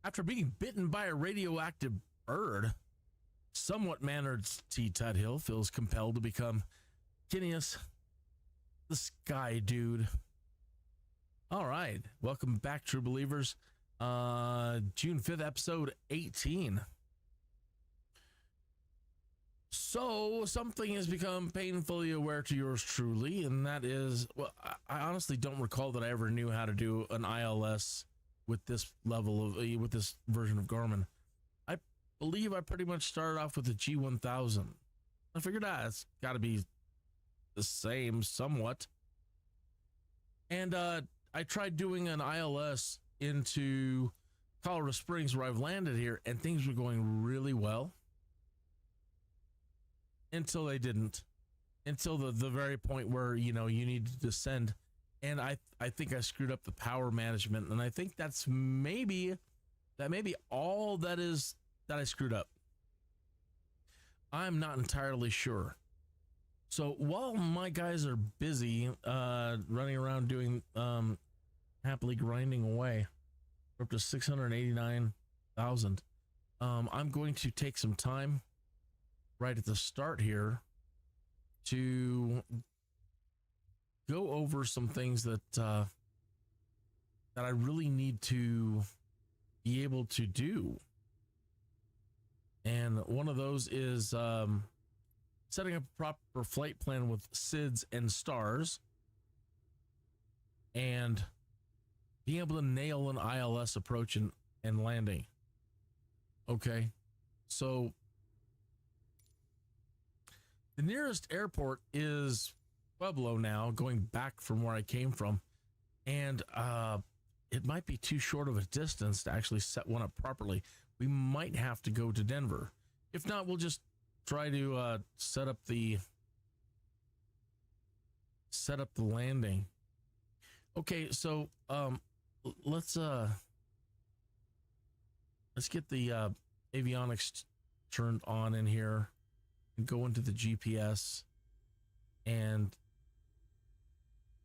After being bitten by a radioactive bird, somewhat mannered T. Tuthill feels compelled to become Kineas, the Skydude. All right. Welcome back, true believers. June 5th, episode 18. So, something has become painfully aware to yours truly, and that is, well, I honestly don't recall that I ever knew how to do an ILS with this level of, with this version of Garmin. I believe I pretty much started off with the G1000. I figured, it's got to be the same somewhat. And I tried doing an ILS into Colorado Springs where I've landed here, and things were going really well. Until they didn't. Until the very point where, you need to descend. And I think I screwed up the power management. And I think that may be all that I screwed up. I'm not entirely sure. So while my guys are busy running around doing happily grinding away, we're up to 689,000. I'm going to take some time right at the start here to go over some things that I really need to be able to do. And one of those is setting up a proper flight plan with SIDS and stars, and being able to nail an ILS approach and landing. Okay, so the nearest airport is Pueblo now, going back from where I came from, and it might be too short of a distance to actually set one up properly. We might have to go to Denver. If not, we'll just try to set up the landing. Okay, so let's get the avionics turned on in here and go into the GPS and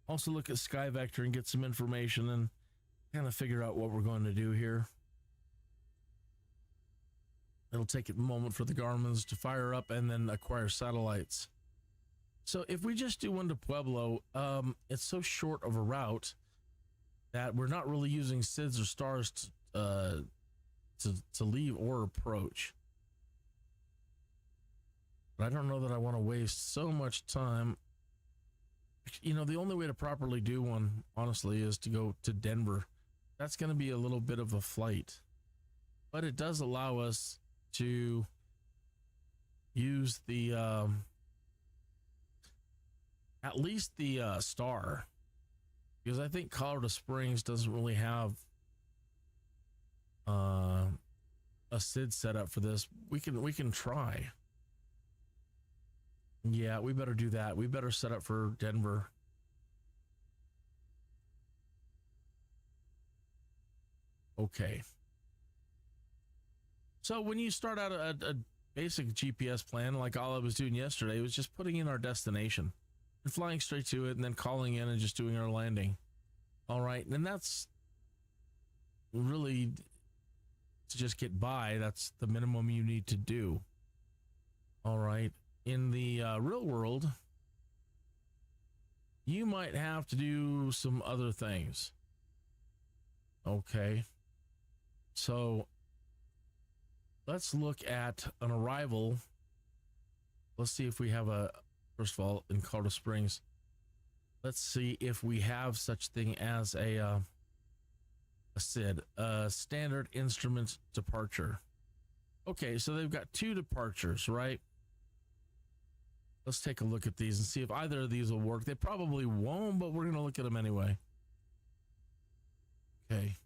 also look at SkyVector and get some information and kind of figure out what we're going to do here. It'll take a moment for the Garmins to fire up and then acquire satellites. So if we just do one to Pueblo, it's so short of a route that we're not really using SIDS or stars to leave or approach. But I don't know that I want to waste so much time. The only way to properly do one, honestly, is to go to Denver. That's going to be a little bit of a flight. But it does allow us to use the at least the star, because I think Colorado Springs doesn't really have a SID set up for this. We can try. Yeah, we better do that. We better set up for Denver. Okay. So when you start out a basic GPS plan, like all I was doing yesterday, it was just putting in our destination and flying straight to it and then calling in and just doing our landing. All right. And that's really to just get by. That's the minimum you need to do. All right. In the real world, you might have to do some other things. Okay. So let's look at an arrival. Let's see if we have first of all, in Colorado Springs, let's see if we have such thing as a SID, a standard instrument departure. Okay, so they've got two departures, right? Let's take a look at these and see if either of these will work. They probably won't, but we're going to look at them anyway. Okay.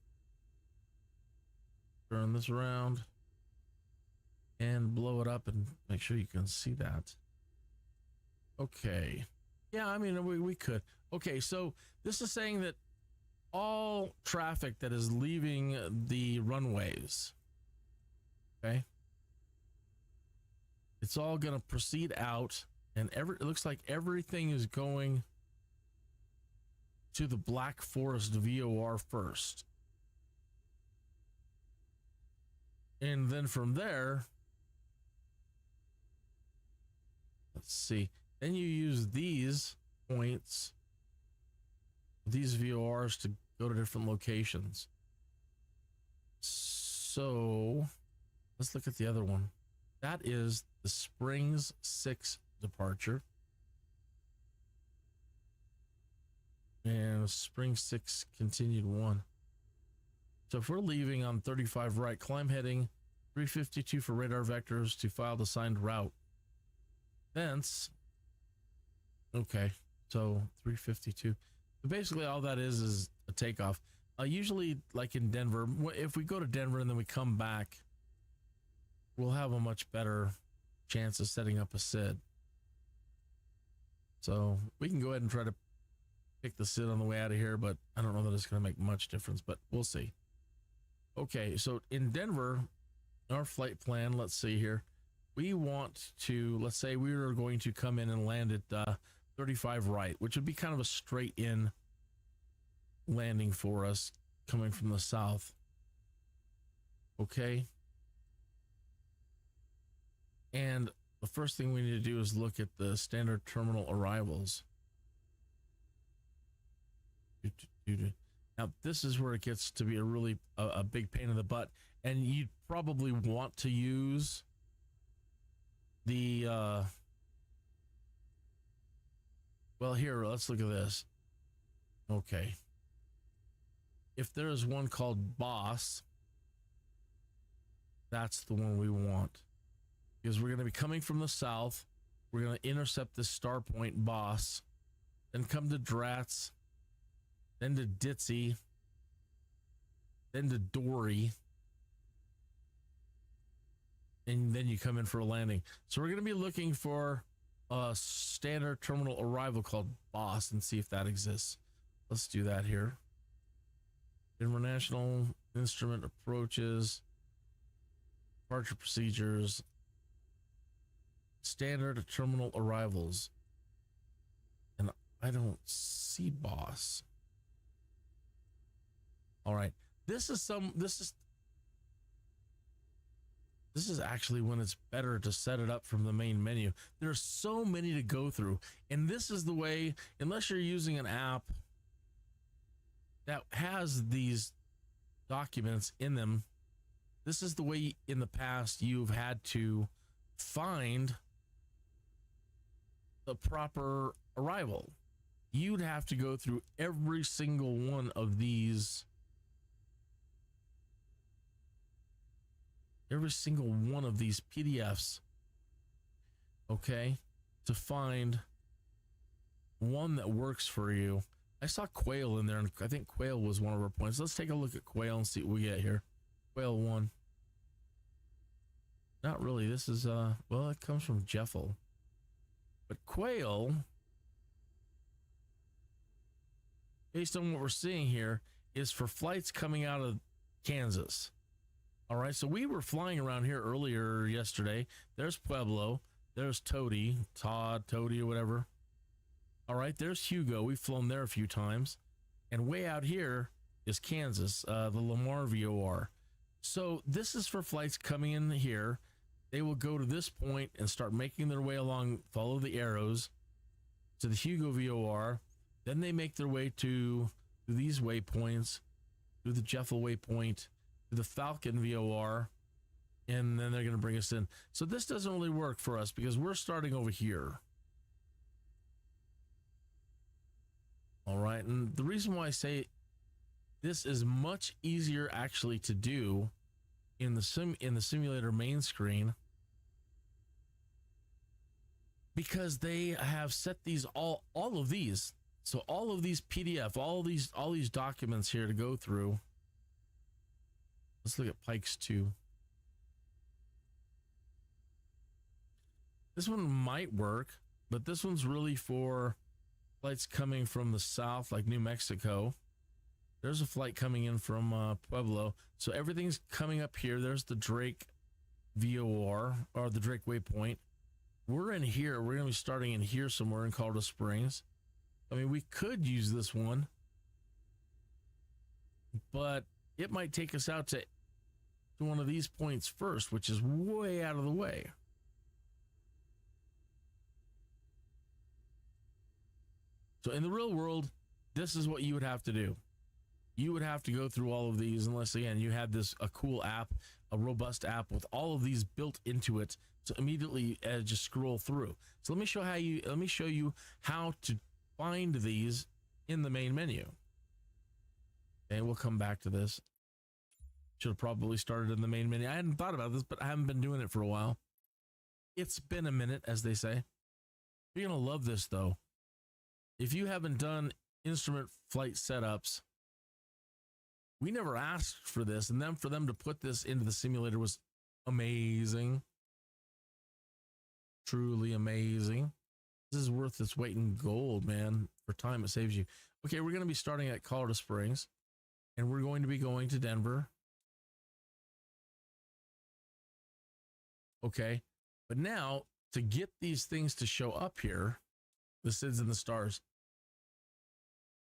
Turn this around and blow it up and make sure you can see that. Okay. Yeah, I mean, we could. Okay, so this is saying that all traffic that is leaving the runways, okay, it's all going to proceed out, and it looks like everything is going to the Black Forest VOR first. And then from there, let's see, then you use these points, these VORs, to go to different locations. So let's look at the other one. That is the Springs 6 departure. And Spring 6 continued 1. So if we're leaving on 35 right, climb heading 352 for radar vectors to filed assigned route. Thence, okay, so 352. So basically all that is a takeoff. Usually, like in Denver, if we go to Denver and then we come back, we'll have a much better chance of setting up a SID. So we can go ahead and try to pick the SID on the way out of here, but I don't know that it's going to make much difference, but we'll see. Okay, so in Denver, our flight plan, let's see here. We want to, let's say we are going to come in and land at 35 right, which would be kind of a straight in landing for us coming from the south. Okay. And the first thing we need to do is look at the standard terminal arrivals. Now, this is where it gets to be a really a big pain in the butt, and you'd probably want to use the well, here, let's look at this. Okay. If there is one called Boss, that's the one we want, because we're going to be coming from the south. We're going to intercept this star point Boss, then come to Dratz, then to Ditzy, then to Dory, and then you come in for a landing. So we're going to be looking for a standard terminal arrival called Boss and see if that exists. Let's do that here. International instrument approaches, departure procedures, standard terminal arrivals, and I don't see Boss. All right, this is actually when it's better to set it up from the main menu. There's so many to go through, and this is the way, unless you're using an app that has these documents in them, this is the way in the past you've had to find the proper arrival. You'd have to go through every single one of these, PDFs, okay, to find one that works for you. I saw Quail in there, and I think Quail was one of our points. Let's take a look at Quail and see what we get here. Quail 1. Not really. This is, well, it comes from Jeffel. But Quail, based on what we're seeing here, is for flights coming out of Kansas. All right, so we were flying around here earlier yesterday. There's Pueblo. There's Toady, or whatever. All right, there's Hugo. We've flown there a few times. And way out here is Kansas, the Lamar VOR. So this is for flights coming in here. They will go to this point and start making their way along, follow the arrows to the Hugo VOR. Then they make their way to these waypoints, through the Jeffel waypoint, to the Falcon VOR, and then they're going to bring us in. So this doesn't really work for us because we're starting over here. All right, and the reason why I say this is much easier actually to do in the simulator main screen, because they have set these all of these. So all of these PDF, all these documents here to go through. Let's look at Pikes 2. This one might work, but this one's really for flights coming from the south, like New Mexico. There's a flight coming in from Pueblo. So everything's coming up here. There's the Drake VOR, or the Drake waypoint. We're in here. We're going to be starting in here somewhere in Colorado Springs. I mean, we could use this one, but it might take us out to to one of these points first, which is way out of the way. So in the real world, this is what you would have to do. You would have to go through all of these unless, again, you had a cool app, a robust app with all of these built into it. So immediately just scroll through. So let me show you how to find these in the main menu. And we'll come back to this. Should have probably started in the main menu. I hadn't thought about this, but I haven't been doing it for a while. It's been a minute, as they say. You're going to love this, though. If you haven't done instrument flight setups, we never asked for this, and then for them to put this into the simulator was amazing. Truly amazing. This is worth its weight in gold, man. For time, it saves you. Okay, we're going to be starting at Colorado Springs, and we're going to be going to Denver. Okay, but now to get these things to show up here, the SIDS and the stars,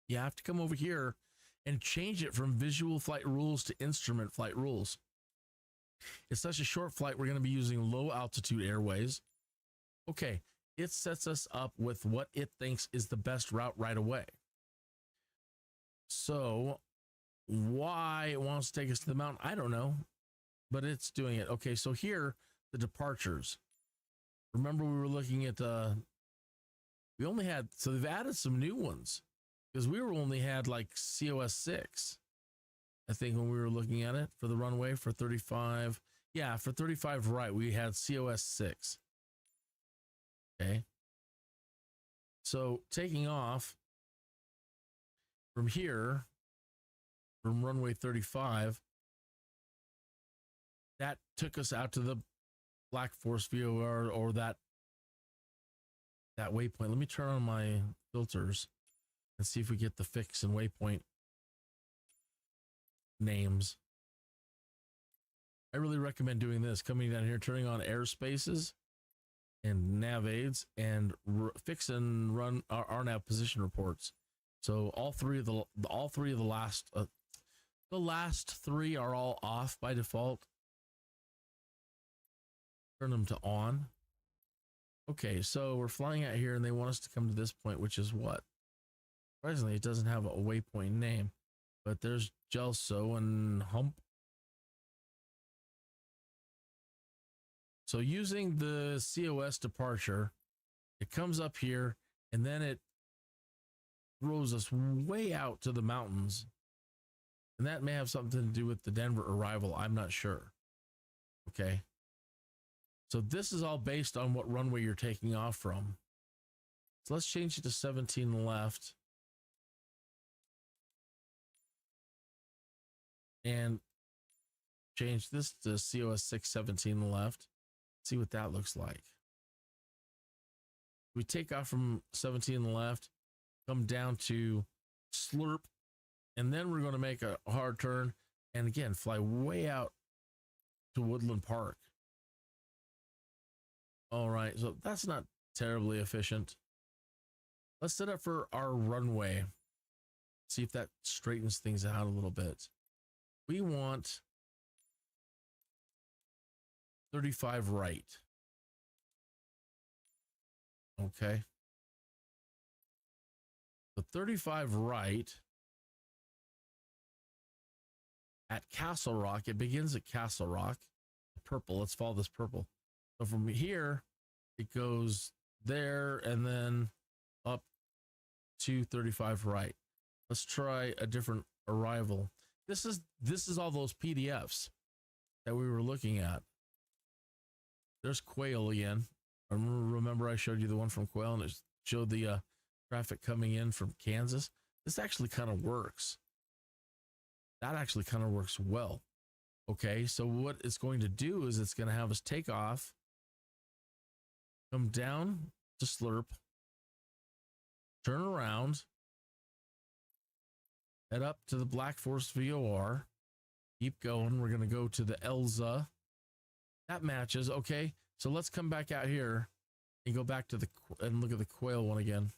you have to come over here and change it from visual flight rules to instrument flight rules. It's such a short flight, we're going to be using low altitude airways. Okay, it sets us up with what it thinks is the best route right away. So why it wants to take us to the mountain, I don't know, but it's doing it. Okay, so here, the departures. Remember we were looking at, we only had, so they've added some new ones. Because we were only had like KCOS 6, I think, when we were looking at it for the runway for 35. Yeah, for 35 right, we had KCOS 6. Okay. So taking off from here, from runway 35, that took us out to the Black Force VOR or that waypoint. Let me turn on my filters and see if we get the fix and waypoint names. I really recommend doing this, coming down here, turning on airspaces and nav aids, and fix and run our RNAV position reports. So all three of the last three are all off by default. Turn them to on. Okay, so we're flying out here and they want us to come to this point, which is what? Surprisingly, it doesn't have a waypoint name, but there's Gelso and Hump. So using the KCOS departure, it comes up here and then it throws us way out to the mountains. And that may have something to do with the Denver arrival. I'm not sure. Okay. So this is all based on what runway you're taking off from. So let's change it to 17 left. And change this to KCOS 617 left. See what that looks like. We take off from 17 left, come down to Slurp, and then we're going to make a hard turn and again fly way out to Woodland Park. All right, so that's not terribly efficient. Let's set up for our runway. See if that straightens things out a little bit. We want 35 right. Okay. So 35 right at Castle Rock. It begins at Castle Rock. Purple. Let's follow this purple. So from here, it goes there and then up to 35 right. Let's try a different arrival. This is all those PDFs that we were looking at. There's Quail again. Remember I showed you the one from Quail and it showed the traffic coming in from Kansas. This actually kind of works. That actually kind of works well. Okay, so what it's going to do is it's going to have us take off, come down to Slurp, turn around, head up to the Black Force VOR, keep going. We're going to go to the Elza. That matches. Okay, so let's come back out here and go back to and look at the Quail one again.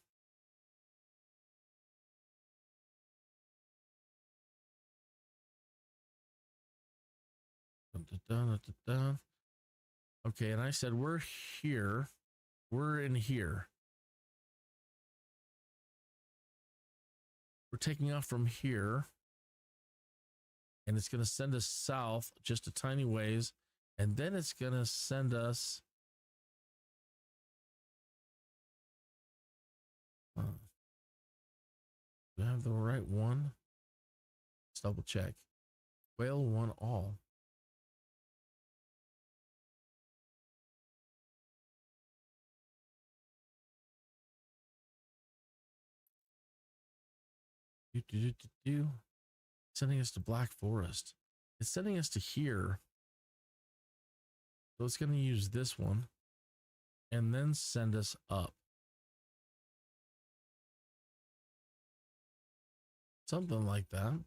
Okay, and I said we're here. We're in here. We're taking off from here. And it's going to send us south just a tiny ways. And then it's going to send us... do I have the right one? Let's double check. Whale 1 all. Sending us to Black Forest. It's sending us to here. So it's going to use this one and then send us up. Something like that.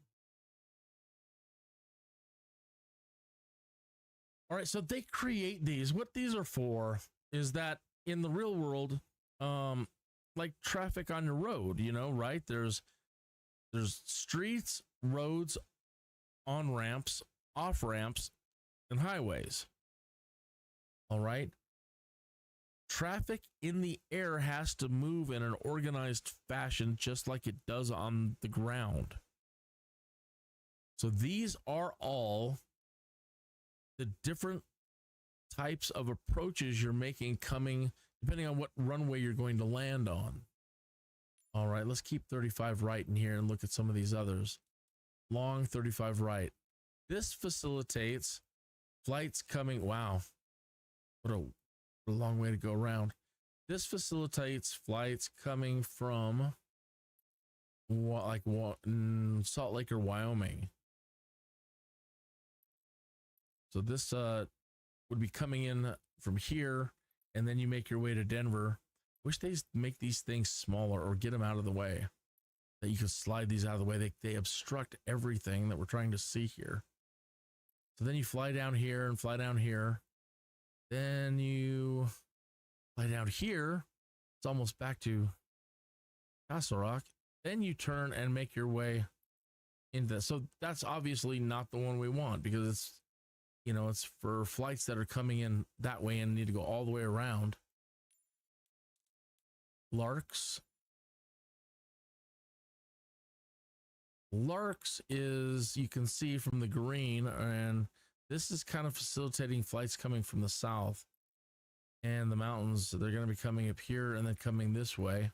All right, so they create these. What these are for is that in the real world, like traffic on your road, you know, right? There's streets, roads, on ramps, off ramps, and highways. All right. Traffic in the air has to move in an organized fashion, just like it does on the ground. So these are all the different types of approaches you're making coming, depending on what runway you're going to land on. All right, let's keep 35 right in here and look at some of these others. Long 35 right. This facilitates flights coming. Wow, what a long way to go around. This facilitates flights coming from Salt Lake or Wyoming. So this would be coming in from here, and then you make your way to Denver. Wish they make these things smaller or get them out of the way, that you can slide these out of the way. They obstruct everything that we're trying to see here. So then you fly down here and fly down here. Then you fly down here. It's almost back to Castle Rock. Then you turn and make your way into that. So that's obviously not the one we want, because it's, you know, it's for flights that are coming in that way and need to go all the way around. Larks. Larks is, you can see from the green, and this is kind of facilitating flights coming from the south and the mountains. They're going to be coming up here and then coming this way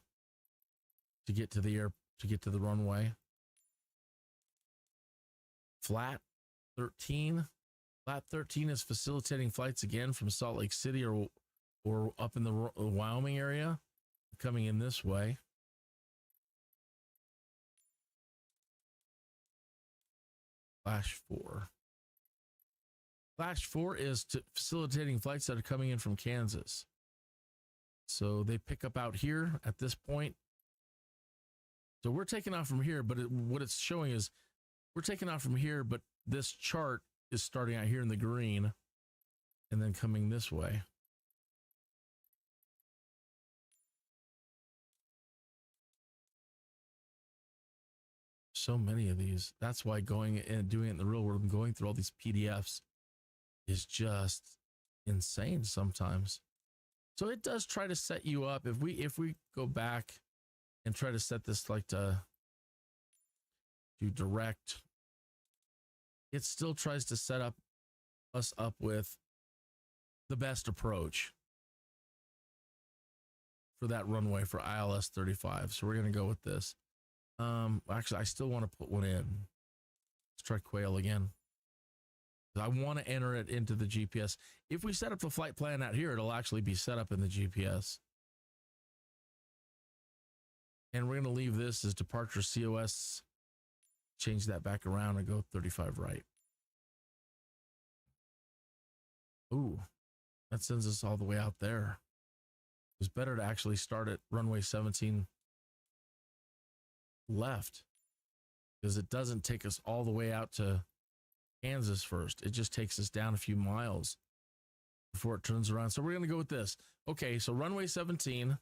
to get to the air, to get to the runway. Flat 13. Flat 13 is facilitating flights again from Salt Lake City or up in the Wyoming area, coming in this way. Flash 4. Flash 4 is facilitating flights that are coming in from Kansas. So they pick up out here at this point. So we're taking off from here, but what it's showing is we're taking off from here, but this chart is starting out here in the green and then coming this way. So many of these. That's why going and doing it in the real world and going through all these PDFs is just insane sometimes. So it does try to set you up. If we go back and try to set this like to direct, it still tries to set us up with the best approach for that runway for ILS 35. So we're going to go with this. Actually, I still want to put one in. Let's try Quail again. I want to enter it into the GPS. If we set up the flight plan out here, it'll actually be set up in the GPS. And we're going to leave this as departure COS. Change that back around and go 35 right. Ooh, that sends us all the way out there. It was better to actually start at runway 17 left, because it doesn't take us all the way out to Kansas first. It just takes us down a few miles before it turns around. So we're going to go with this. Okay, so runway 17,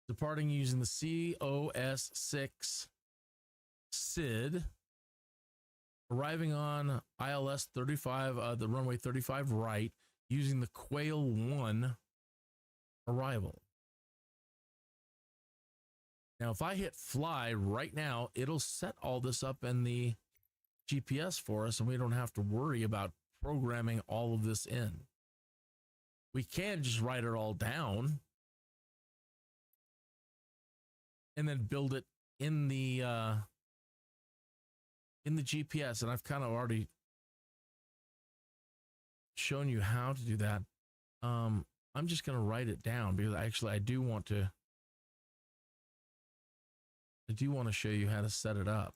departing using the COS 6 SID arriving on ILS 35, the runway 35 right, using the Quail 1 arrival. Now, if I hit fly right now, it'll set all this up in the GPS for us, and we don't have to worry about programming all of this in. We can just write it all down and then build it in the GPS, and I've kind of already shown you how to do that. I'm just going to write it down because actually I do want to show you how to set it up.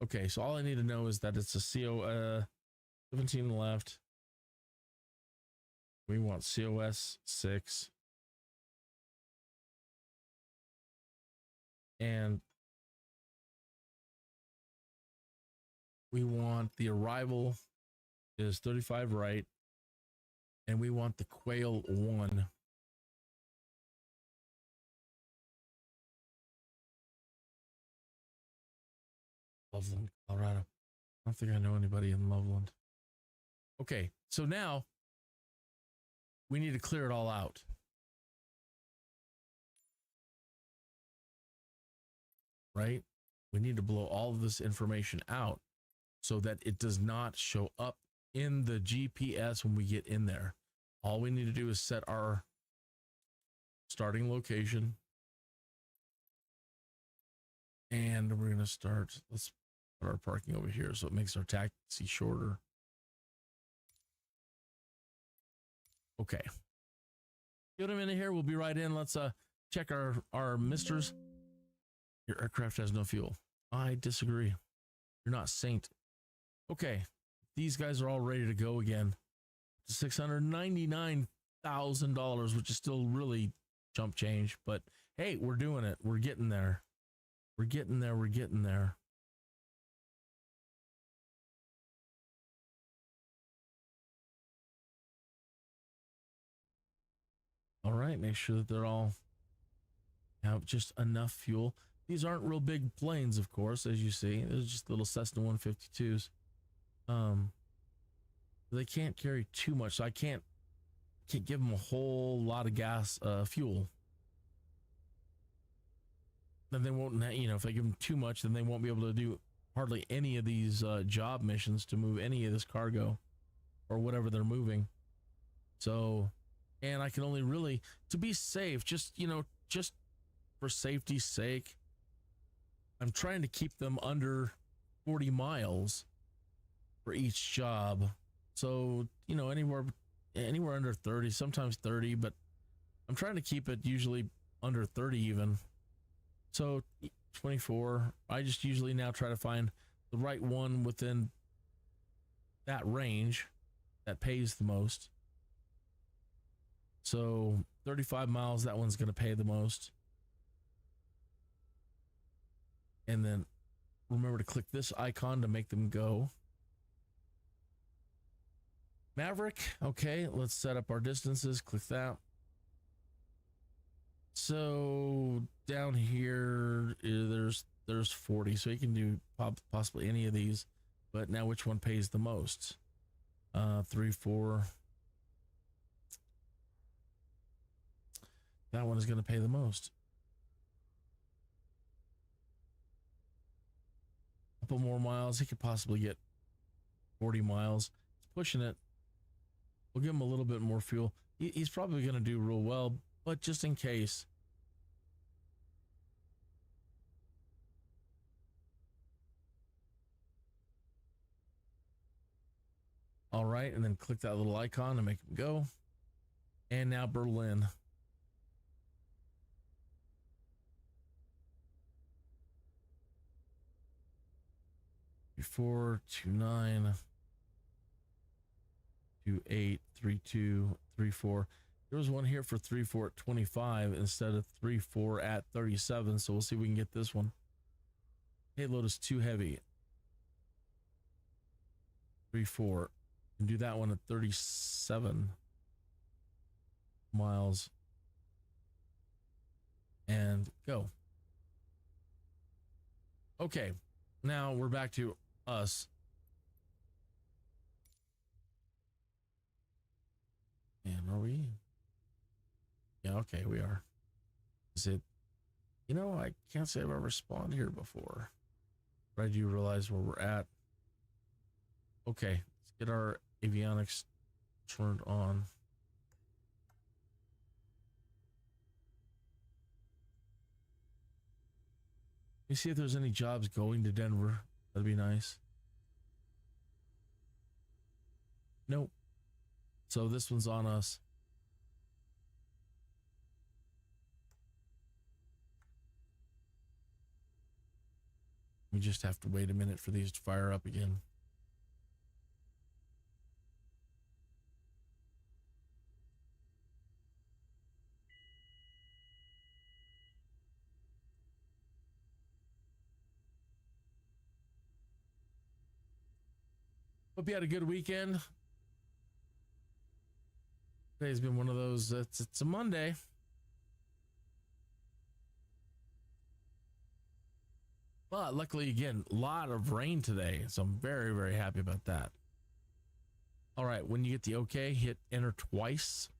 Okay, so all I need to know is that it's a CO 17 left. We want COS 6. And we want the arrival is 35 right. And we want the Quail 1. Loveland, Colorado. I don't think I know anybody in Loveland. Okay, so now we need to clear it all out. Right? We need to blow all of this information out so that it does not show up in the GPS when we get in there. All we need to do is set our starting location. And we're going to start, let's put our parking over here so it makes our taxi shorter. Okay. Give it a minute here. We'll be right in. Let's check our misters. Your aircraft has no fuel. I disagree. You're not Saint. Okay. These guys are all ready to go again. $699,000, which is still really chump change. But hey, we're doing it. We're getting there. We're getting there. We're getting there. All right. Make sure that they're all have just enough fuel. These aren't real big planes, of course, as you see. They're just little Cessna 152s. They can't carry too much, so I can't give them a whole lot of gas, fuel. Then they won't, if I give them too much, then they won't be able to do hardly any of these job missions to move any of this cargo or whatever they're moving. So, and I can only really, to be safe, just for safety's sake, I'm trying to keep them under 40 miles for each job. So, anywhere under 30, sometimes 30, but I'm trying to keep it usually under 30 even. So 24, I just usually now try to find the right one within that range that pays the most. So 35 miles, that one's going to pay the most. And then remember to click this icon to make them go. Maverick, okay, let's set up our distances. Click that. So down here, there's 40, so you can do possibly any of these. But now, which one pays the most? 3, 4. That one is going to pay the most. A couple more miles, he could possibly get 40 miles. It's pushing it. We'll give him a little bit more fuel. He's probably going to do real well, but just in case. All right, and then click that little icon to make him go. And now Berlin. Before 29. 28, 32, 34. There was one here for 34 at 25 instead of 34 at 37. So we'll see if we can get this one. Payload is too heavy. 34. And do that one at 37 miles. And go. Okay. Now we're back to us. And are we? Yeah, okay, we are. Is it? You know, I can't say I've ever spawned here before, but I do realize where we're at. Okay, let's get our avionics turned on. Let me see if there's any jobs going to Denver. That'd be nice. Nope. So this one's on us. We just have to wait a minute for these to fire up again. Hope you had a good weekend. Today's been one of those, it's a Monday. But luckily, again, a lot of rain today. So I'm very, very happy about that. All right, when you get the okay, hit enter twice.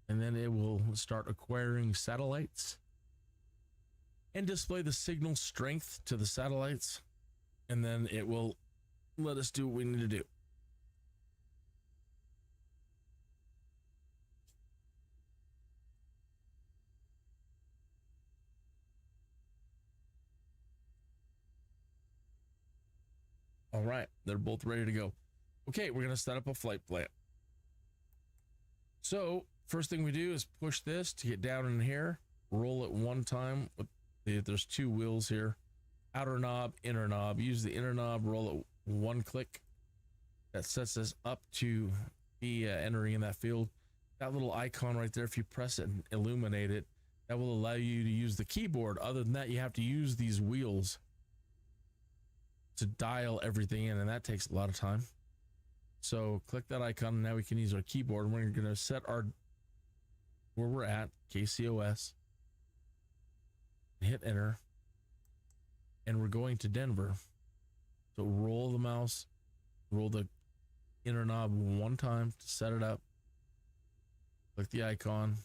And then it will start acquiring satellites and display the signal strength to the satellites. And then it will let us do what we need to do. All right, they're both ready to go. Okay, we're going to set up a flight plan. So first thing we do is push this to get down in here, roll it one time. There's two wheels here, outer knob, inner knob. Use the inner knob, roll it one click. That sets us up to be entering in that field. That little icon right there, if you press it and illuminate it, that will allow you to use the keyboard. Other than that, you have to use these wheels to dial everything in, and that takes a lot of time. So click that icon, and now we can use our keyboard, and we're going to set our where we're at, KCOS, hit enter, and we're going to Denver. So roll the mouse, roll the inner knob one time to set it up, click the icon,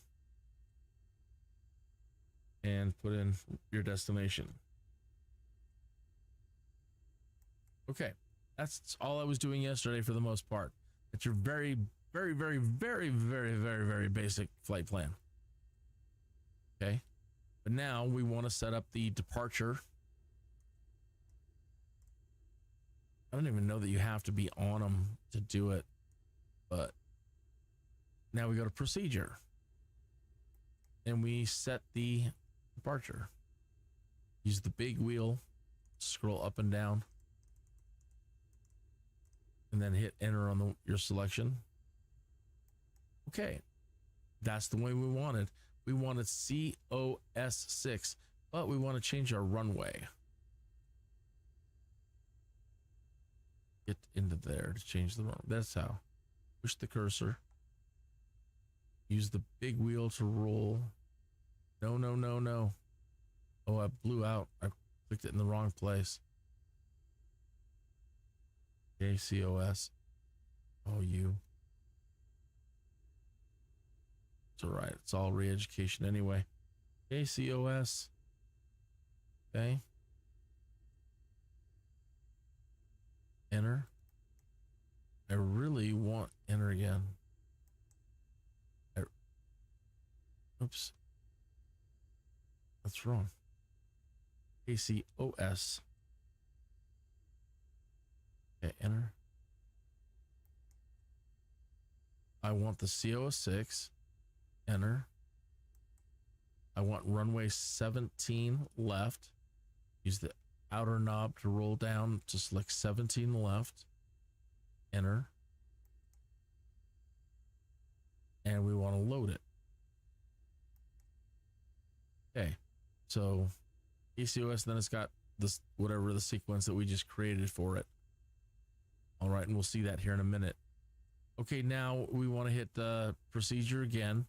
and put in your destination. Okay, that's all I was doing yesterday for the most part. It's your very, very, very, very, very, very, very basic flight plan. Okay, but now we want to set up the departure. I don't even know that you have to be on them to do it, but now we go to procedure and we set the departure. Use the big wheel, scroll up and down, and then hit enter on your selection. Okay, that's the way we wanted. We wanted COS 6, but we want to change our runway. Get into there to change the runway. That's how. Push the cursor. Use the big wheel to roll. No, no, no, no. Oh, I blew out. I clicked it in the wrong place. KCOS. Oh, you. It's all right. It's all re-education anyway. KCOS. Okay. Enter. I really want enter again. Oops. That's wrong. KCOS. Okay, enter. I want the COS 6. Enter. I want runway 17 left. Use the outer knob to roll down to select 17 left. Enter. And we want to load it. Okay. So KCOS, then it's got this, whatever the sequence that we just created for it. All right, and we'll see that here in a minute. Okay, now we want to hit procedure again,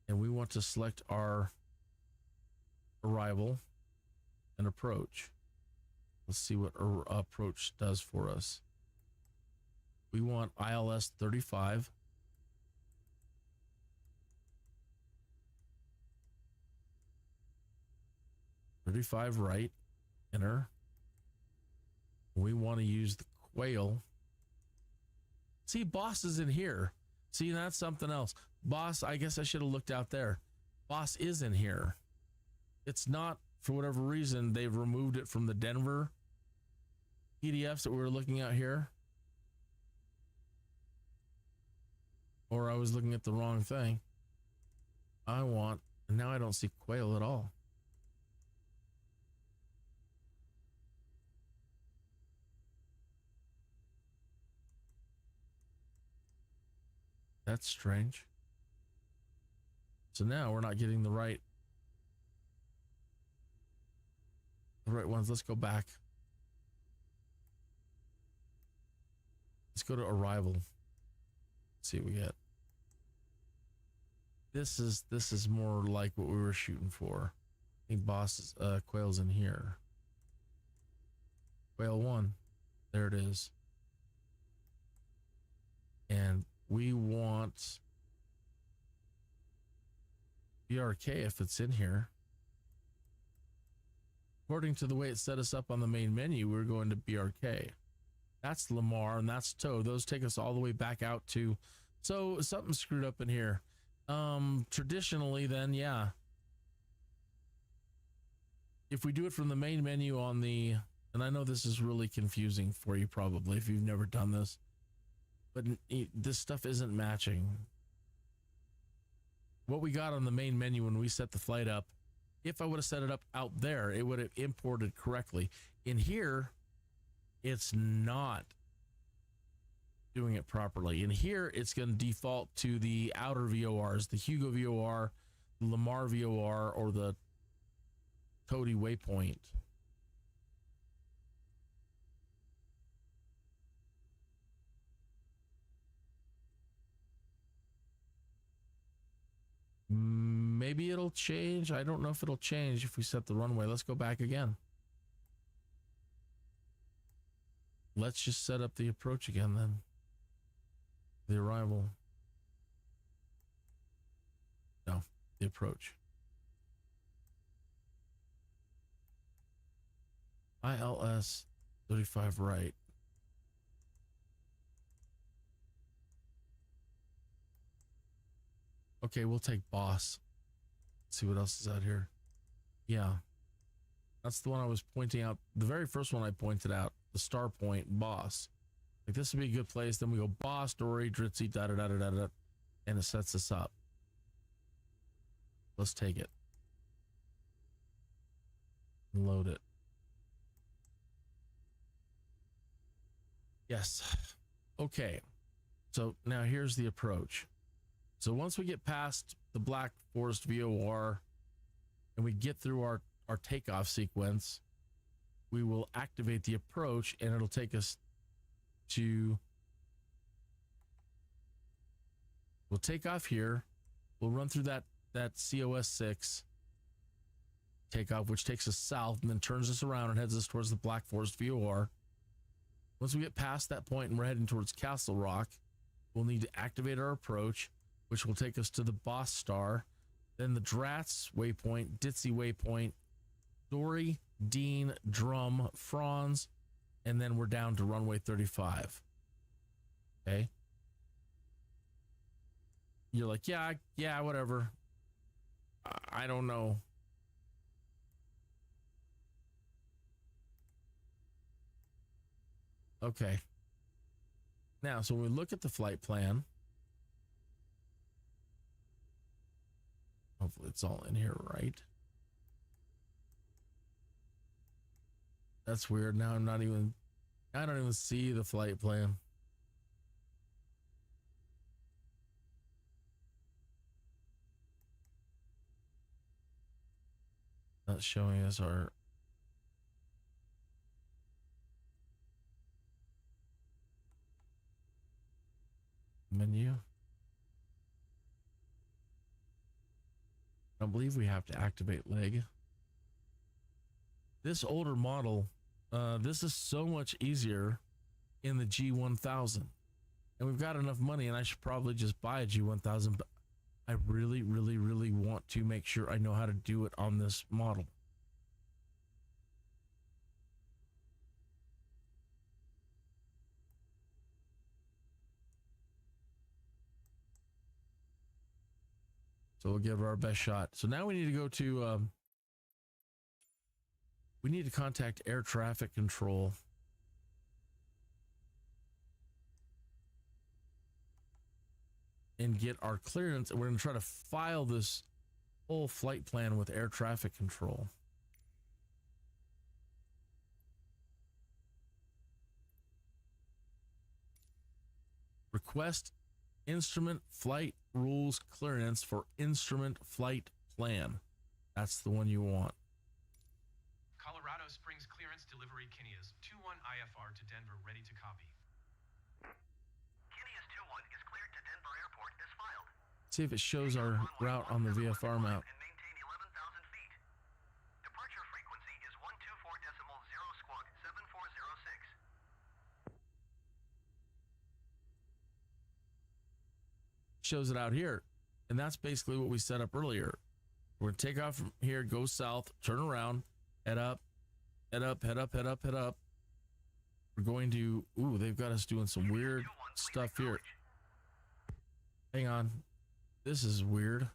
and we want to select our arrival and approach. Let's see what approach does for us. We want ILS 35. Right, enter. We want to use the quail. See, boss is in here. See, that's something else. Boss, I guess I should have looked out there. Boss is in here. It's not, for whatever reason, they've removed it from the Denver PDFs that we were looking at here. Or I was looking at the wrong thing. And now I don't see quail at all. That's strange. So now we're not getting the right ones. Let's go back. Let's go to arrival. Let's see what we get. This is more like what we were shooting for. I think boss quail's in here. Quail 1. There it is. And we want BRK if it's in here. According to the way it set us up on the main menu, we're going to BRK. That's Lamar and that's Toe. Those take us all the way back out to, so something screwed up in here. Traditionally then, yeah. If we do it from the main menu on the, and I know this is really confusing for you probably if you've never done this, but this stuff isn't matching. What we got on the main menu when we set the flight up, if I would have set it up out there, it would have imported correctly. In here, it's not doing it properly. In here, it's going to default to the outer VORs, the Hugo VOR, the Lamar VOR, or the Cody Waypoint. Maybe it'll change. I don't know if it'll change if we set the runway. Let's go back again. Let's just set up the approach again then. The arrival. No, the approach. ILS 35 right. Okay, we'll take boss. Let's see what else is out here. Yeah. That's the one I was pointing out. The very first one I pointed out, the star point, boss. Like this would be a good place. Then we go boss, Dory, Dritzy, da da da da da da, and it sets us up. Let's take it. Load it. Yes. Okay. So now here's the approach. So once we get past the Black Forest VOR and we get through our takeoff sequence, we will activate the approach and it'll take us to, we'll take off here. We'll run through that COS 6 takeoff, which takes us south and then turns us around and heads us towards the Black Forest VOR. Once we get past that point and we're heading towards Castle Rock, we'll need to activate our approach, which will take us to the Boss Star, then the Dratz waypoint, Ditzy waypoint, Dory, Dean, Drum, Franz, and then we're down to runway 35. Okay. You're like, yeah, whatever. I don't know. Okay. Now, so when we look at the flight plan, hopefully it's all in here, right? That's weird. Now I don't even see the flight plan. Not showing us our menu. I believe we have to activate leg. This older model, this is so much easier in the G1000. and we've got enough money, and I should probably just buy a G1000, but I really, really, really want to make sure I know how to do it on this model. So we'll give it our best shot. So now we need to go to, we need to contact air traffic control. And get our clearance. And we're going to try to file this whole flight plan with air traffic control. Request instrument flight rules clearance for instrument flight plan. That's the one you want. Colorado Springs clearance delivery Kinias 21 IFR to Denver, ready to copy. Kinias 21 is cleared to Denver Airport as filed. See if it shows our route on the VFR map. And maintain 11,000 feet. Departure frequency is 124.0 squawk 7406. Shows it out here, and that's basically what we set up earlier. We're gonna take off from here, go south, turn around, head up, head up, head up, head up, head up. We're going to, ooh, they've got us doing some weird stuff here. Hang on, this is weird.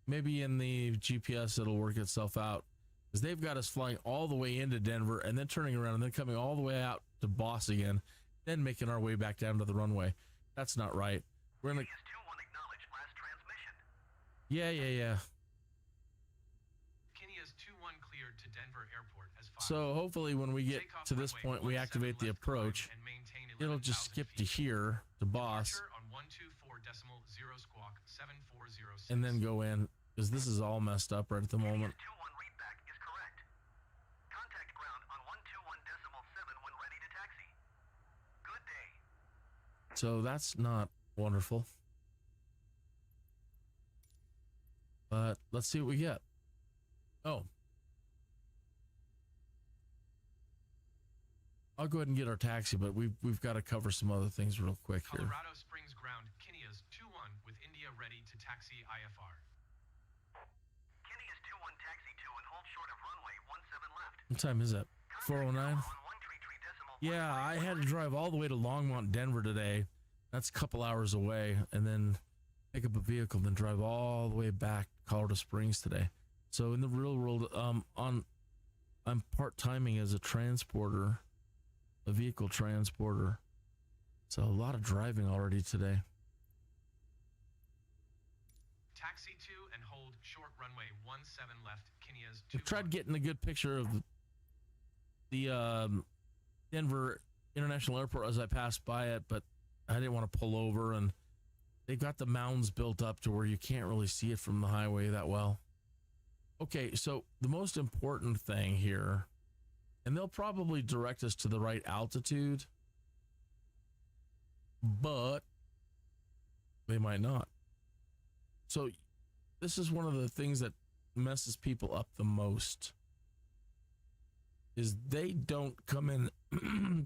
Maybe in the GPS it'll work itself out, because they've got us flying all the way into Denver and then turning around and then coming all the way out to Boss again, then making our way back down to the runway. That's not right. We're gonna. Yeah. Kinias 21 cleared to Denver Airport as filed. So hopefully when we get to this point, we activate the approach. It'll just skip to here to Boss. On 124.0 squawk 7406. And then go in, because this is all messed up right at the moment. 21 readback is correct. Contact ground on 121.7 when ready to taxi. Good day. So that's not wonderful. But let's see what we get. Oh. I'll go ahead and get our taxi, but we've got to cover some other things real quick here. Colorado Springs ground, Kinias 21 with India ready to taxi IFR. Kinias 21 taxi 2 and hold short of runway 17 left. What time is it? 4:09? Yeah, I had to drive all the way to Longmont, Denver today. That's a couple hours away, and then pick up a vehicle, then drive all the way back to Colorado Springs today. So in the real world, I'm part-timing as a transporter, a vehicle transporter. So a lot of driving already today. Taxi 2 and hold short runway 17 left, Kinias 2. I tried getting a good picture of the Denver International Airport as I passed by it, but I didn't want to pull over, and they've got the mounds built up to where you can't really see it from the highway that well. Okay, so the most important thing here, and they'll probably direct us to the right altitude, but they might not. So this is one of the things that messes people up the most, is they don't come in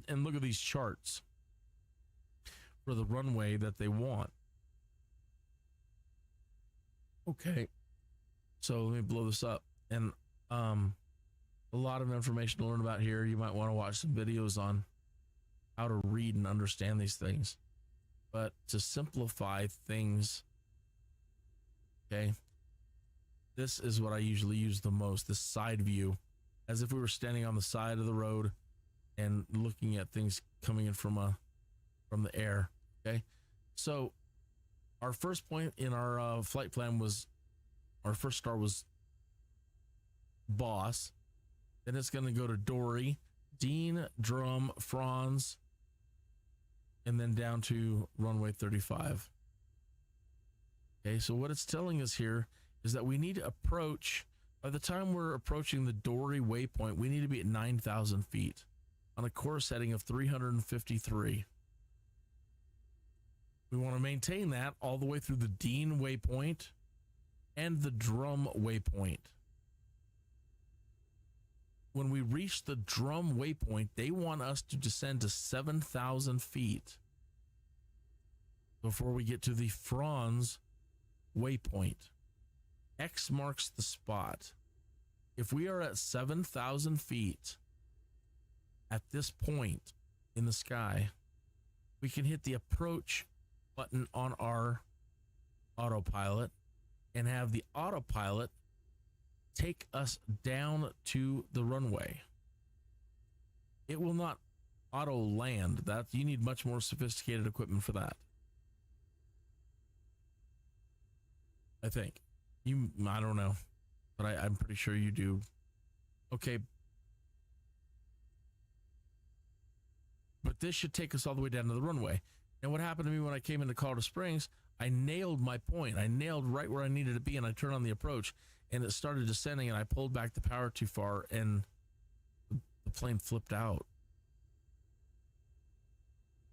and look at these charts for the runway that they want. Okay, so let me blow this up. And a lot of information to learn about here. You might want to watch some videos on how to read and understand these things. But to simplify things, okay, this is what I usually use the most, this side view, as if we were standing on the side of the road and looking at things coming in from the air. Okay, so our first point in our flight plan was, our first star was Boss. Then it's going to go to Dory, Dean, Drum, Franz, and then down to runway 35. Okay, so what it's telling us here is that we need to approach, by the time we're approaching the Dory waypoint, we need to be at 9,000 feet on a course heading of 353. We want to maintain that all the way through the Dean waypoint and the Drum waypoint. When we reach the Drum waypoint, they want us to descend to 7,000 feet before we get to the Franz waypoint. X marks the spot. If we are at 7,000 feet at this point in the sky, we can hit the approach button on our autopilot and have the autopilot take us down to the runway. It will not auto land. That you need much more sophisticated equipment for that. I think. I don't know, but I'm pretty sure you do. Okay. But this should take us all the way down to the runway. And what happened to me when I came into Colorado Springs, I nailed my point. I nailed right where I needed to be, and I turned on the approach, and it started descending, and I pulled back the power too far, and the plane flipped out.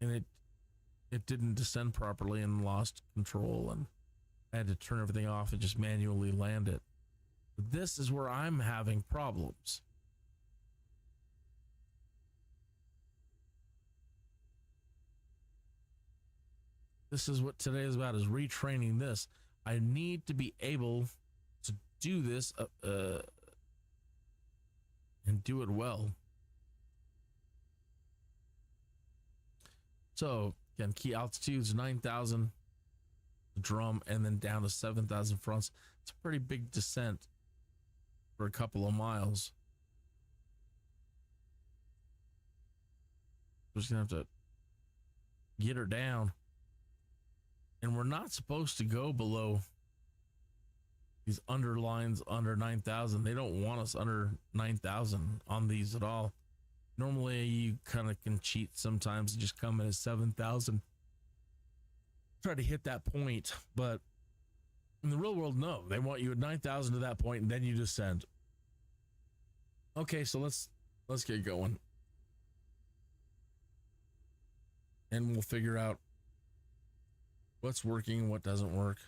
And it didn't descend properly and lost control, and I had to turn everything off and just manually land it. But this is where I'm having problems. This is what today is about, is retraining this. I need to be able to do this and do it well. So again, key altitudes 9,000 drum and then down to 7,000 fronts. It's a pretty big descent for a couple of miles. We're just gonna have to get her down. And we're not supposed to go below these underlines under 9,000. They don't want us under 9,000 on these at all. Normally you kind of can cheat sometimes and just come in at 7,000. Try to hit that point, but in the real world, no. They want you at 9,000 to that point, and then you descend. Okay, so let's get going. And we'll figure out what's working and what doesn't work.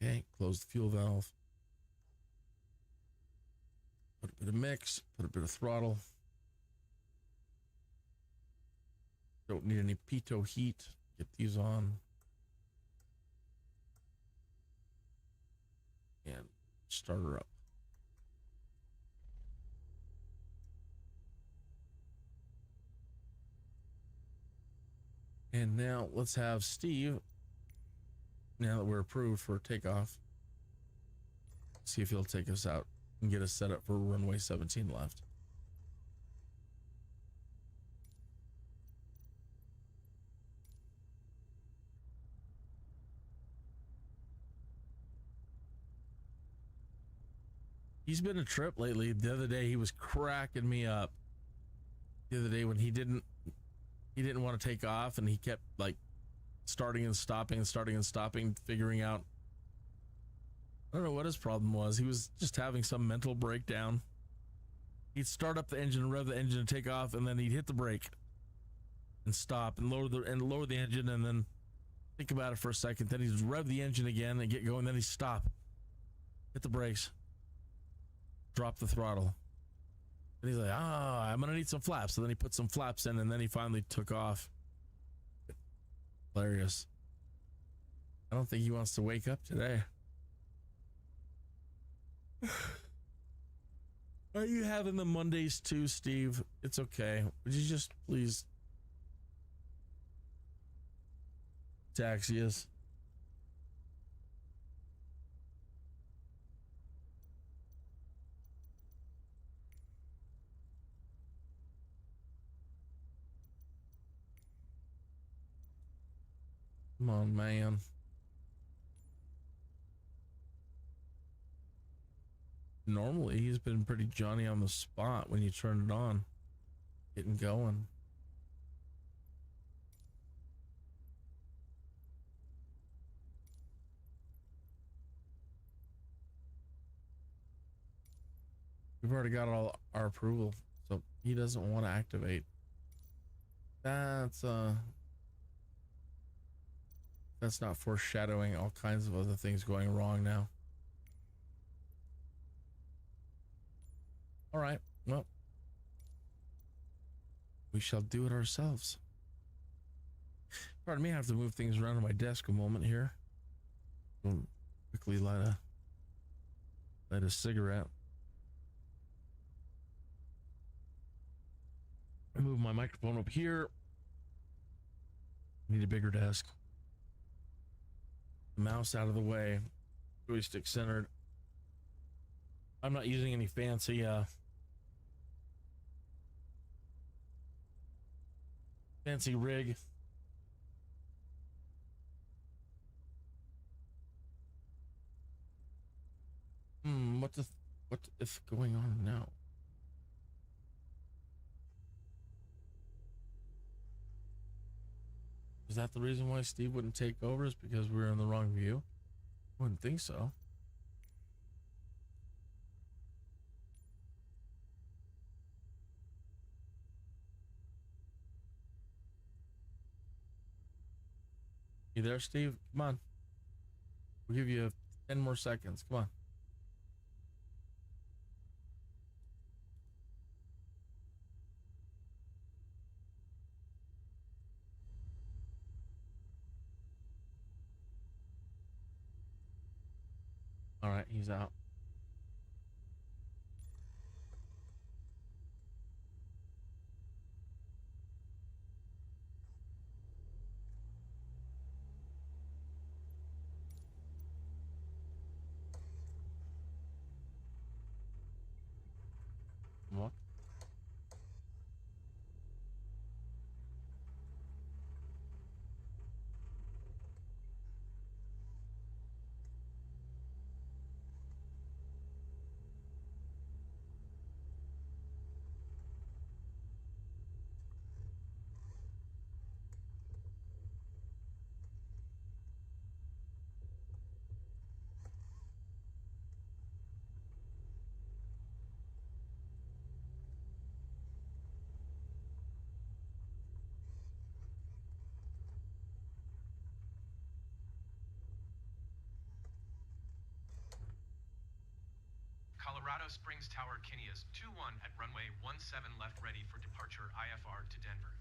Okay, close the fuel valve. Put a bit of mix, put a bit of throttle. Don't need any pitot heat. Get these on. And start her up. And now let's have Steve, now that we're approved for takeoff, see if he'll take us out and get us set up for runway 17 left. He's been a trip lately. The other day he was cracking me up. The other day when he didn't want to take off, and he kept like starting and stopping, figuring out, I don't know what his problem was. He was just having some mental breakdown. He'd start up the engine and rev the engine and take off, and then he'd hit the brake and stop and lower the engine, and then think about it for a second. Then he'd rev the engine again and get going. Then he'd stop, hit the brakes, drop the throttle. And he's like, I'm going to need some flaps. So then he put some flaps in, and then he finally took off. Hilarious. I don't think he wants to wake up today. Are you having the Mondays too, Steve? It's okay. Would you just please taxi us? Come on, man. Normally, he's been pretty Johnny on the spot when you turn it on. Getting going. We've already got all our approval, so he doesn't want to activate. That's not foreshadowing all kinds of other things going wrong now. All right, well, we shall do it ourselves. Pardon me, I have to move things around on my desk a moment here. Quickly light a cigarette. Move my microphone up here. Need a bigger desk. The mouse out of the way. Joystick centered. I'm not using any fancy rig. What is going on now? Is that the reason why Steve wouldn't take over? Is because we were in the wrong view? I wouldn't think so. You there, Steve? Come on. We'll give you 10 more seconds. Come on. All right, he's out. What? Colorado Springs Tower, Kineas 2-1 at runway 17 left, ready for departure IFR to Denver.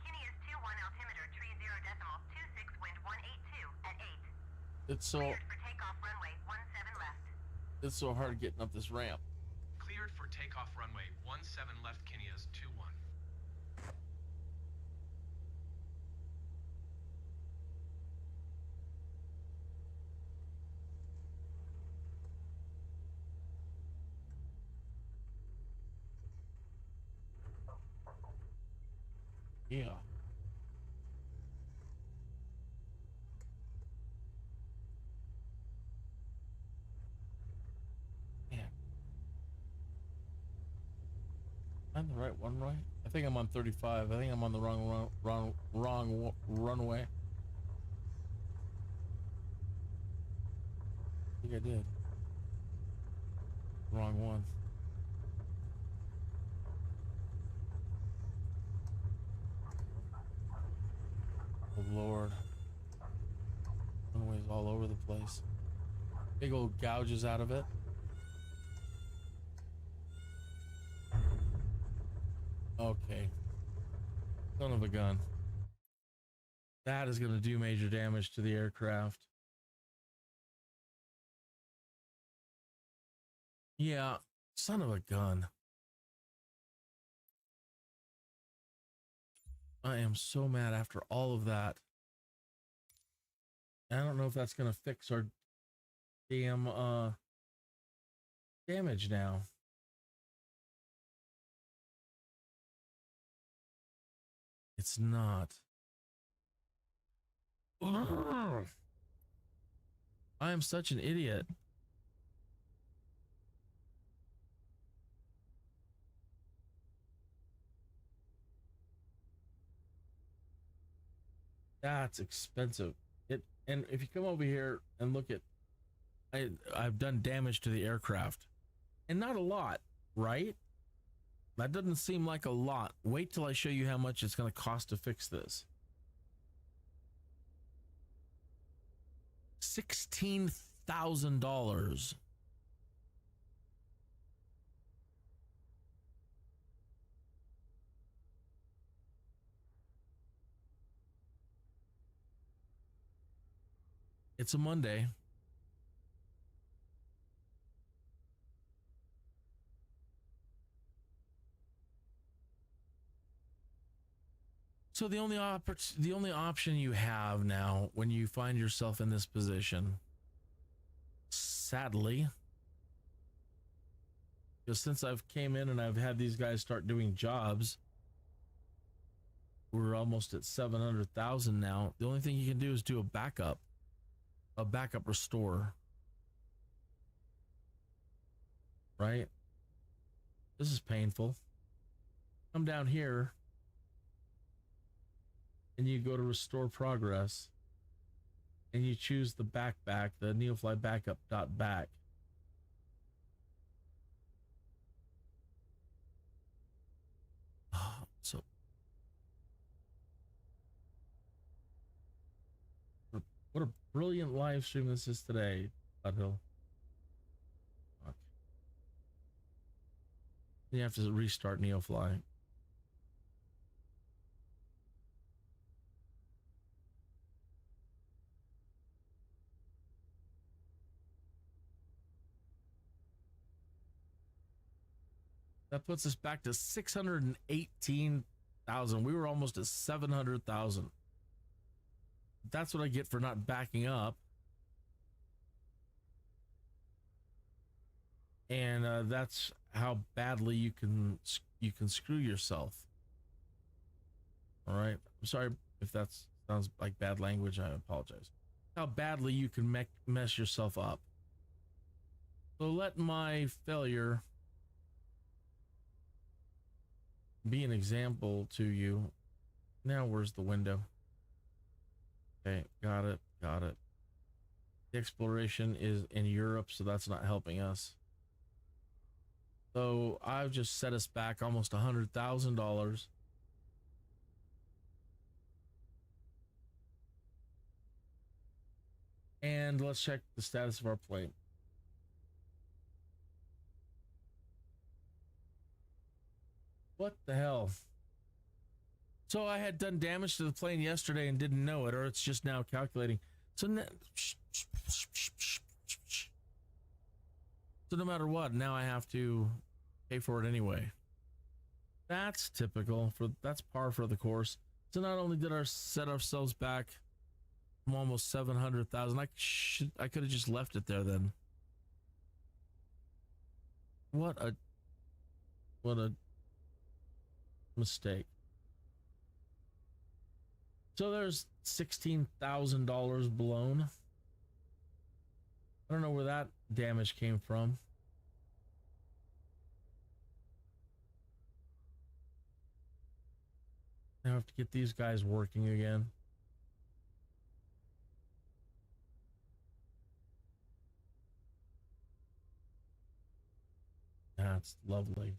Kineas 2-1 altimeter 30.26, wind 182 at 8. It's so Cleared for takeoff runway 17 left. it's so hard getting up this ramp. Cleared for takeoff runway 17 left, Kineas 2-1. Yeah. Man. I'm the right one, right? I think I'm on 35. I think I'm on the wrong runway. I think I did. Wrong one. Oh Lord. Runways all over the place. Big old gouges out of it. Okay. Son of a gun. That is going to do major damage to the aircraft. Yeah, son of a gun. I am so mad after all of that. I don't know if that's going to fix our damn damage now. It's not. Ugh. I am such an idiot. That's expensive. And if you come over here and look at, I've done damage to the aircraft, and not a lot, right? That doesn't seem like a lot. Wait till I show you how much it's going to cost to fix this. $16,000. It's a Monday. So the only option you have now when you find yourself in this position, sadly, because since I've came in and I've had these guys start doing jobs, we're almost at 700,000 now. The only thing you can do is do a backup restore. Right? This is painful. Come down here and you go to restore progress and you choose the the Neofly backup.back. So what a brilliant live stream this is today, Tuthill. Okay. You have to restart Neofly. That puts us back to 618,000. We were almost at 700,000. That's what I get for not backing up. And that's how badly you can screw yourself. All right. I'm sorry if that sounds like bad language. I apologize. How badly you can mess yourself up. So let my failure be an example to you. Now where's the window? Okay, got it. The exploration is in Europe, so that's not helping us. So I've just set us back almost $100,000. And let's check the status of our plane. What the hell? So I had done damage to the plane yesterday and didn't know it, or it's just now calculating. So no matter what, now I have to pay for it anyway. That's typical. That's par for the course. So not only did I set ourselves back from almost 700,000, I could have just left it there then. What a mistake. So there's $16,000 blown. I don't know where that damage came from. I have to get these guys working again. That's lovely.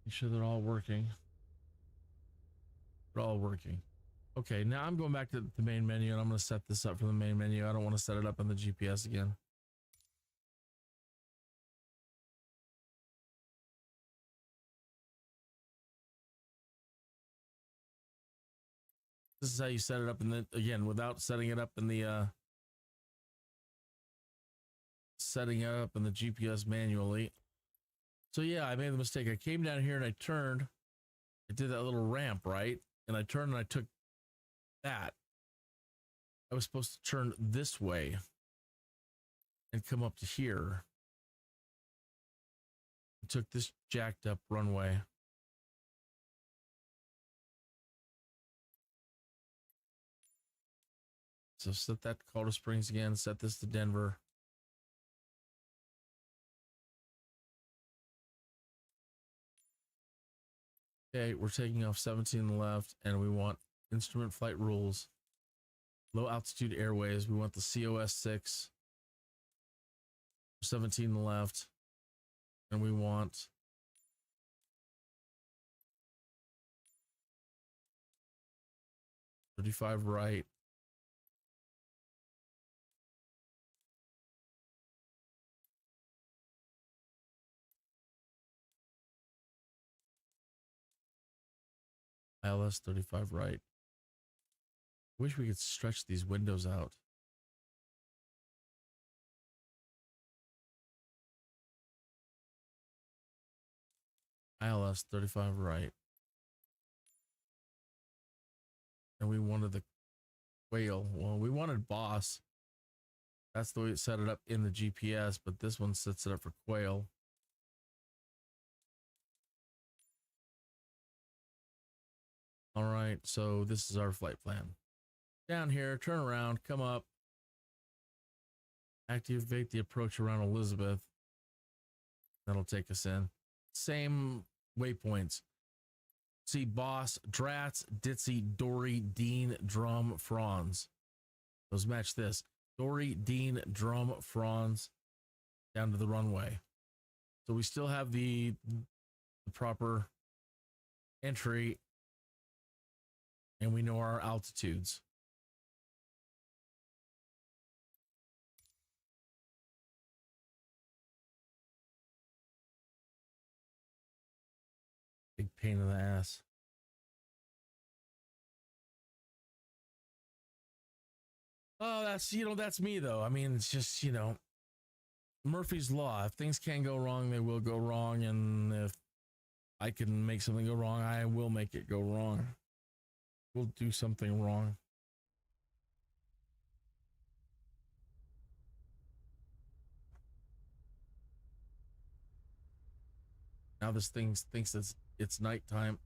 Make sure they're all working. They're all working. Okay, now I'm going back to the main menu and I'm going to set this up for the main menu. I don't want to set it up on the GPS again. This is how you set it up in the, again, without setting it up in the GPS manually. So yeah, I made the mistake. I came down here and I turned. I did that little ramp, right? And I turned and I took that. I was supposed to turn this way and come up to here. I took this jacked up runway. So set that to Colorado Springs again, set this to Denver. Okay, we're taking off 17 on the left, and we want instrument flight rules. Low altitude airways. We want the KCOS 6. 17 on the left. And we want .35 right. ILS 35 right. Wish we could stretch these windows out. ILS 35 right. And we wanted the whale. Well, we wanted boss. That's the way it set it up in the GPS, but this one sets it up for quail. All right, so this is our flight plan. Down here, turn around, come up. Activate the approach around Elizabeth. That'll take us in. Same waypoints. See Boss, Drats, Ditzy, Dory, Dean, Drum, Franz. Those match this. Dory, Dean, Drum, Franz down to the runway. So we still have the proper entry and we know our altitudes. Big pain in the ass. Oh, that's me though. I mean, it's just, Murphy's Law. If things can go wrong, they will go wrong. And if I can make something go wrong, I will make it go wrong. We'll do something wrong. Now this thing thinks it's nighttime,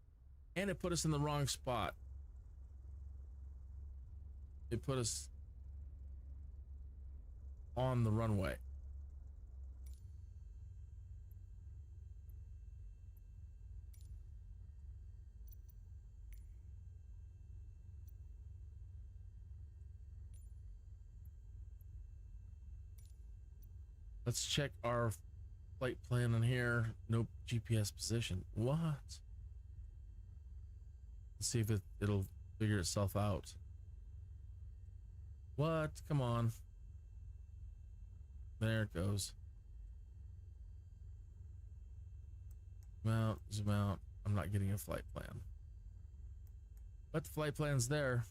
and it put us in the wrong spot. It put us on the runway. Let's check our flight plan in here. Nope, GPS position. What? Let's see if it'll figure itself out. What? Come on. There it goes. Zoom out, zoom out. I'm not getting a flight plan. But the flight plan's there.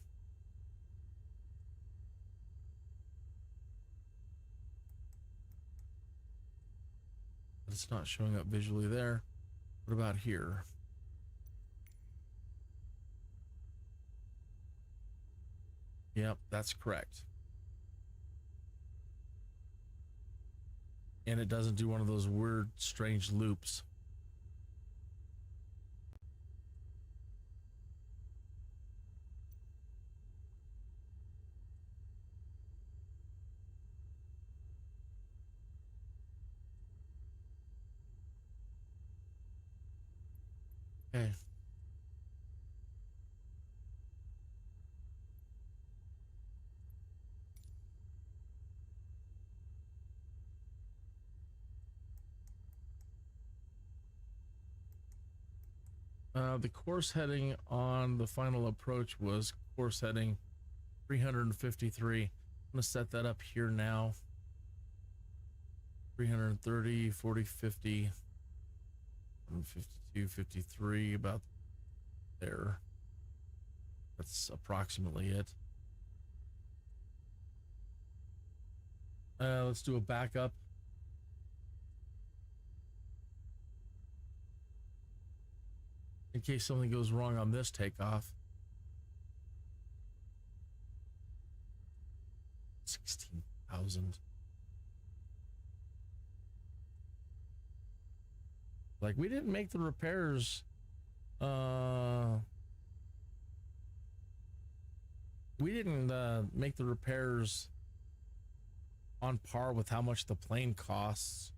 But it's not showing up visually there. What about here? Yep, that's correct. And it doesn't do one of those weird, strange loops. Okay. The course heading on the final approach was course heading 353. I'm going to set that up here now. 330, 40, 50, 52, 53, about there. That's approximately it. Let's do a backup. In case something goes wrong on this takeoff. 16,000. Like, we didn't make the repairs. We didn't make the repairs on par with how much the plane costs.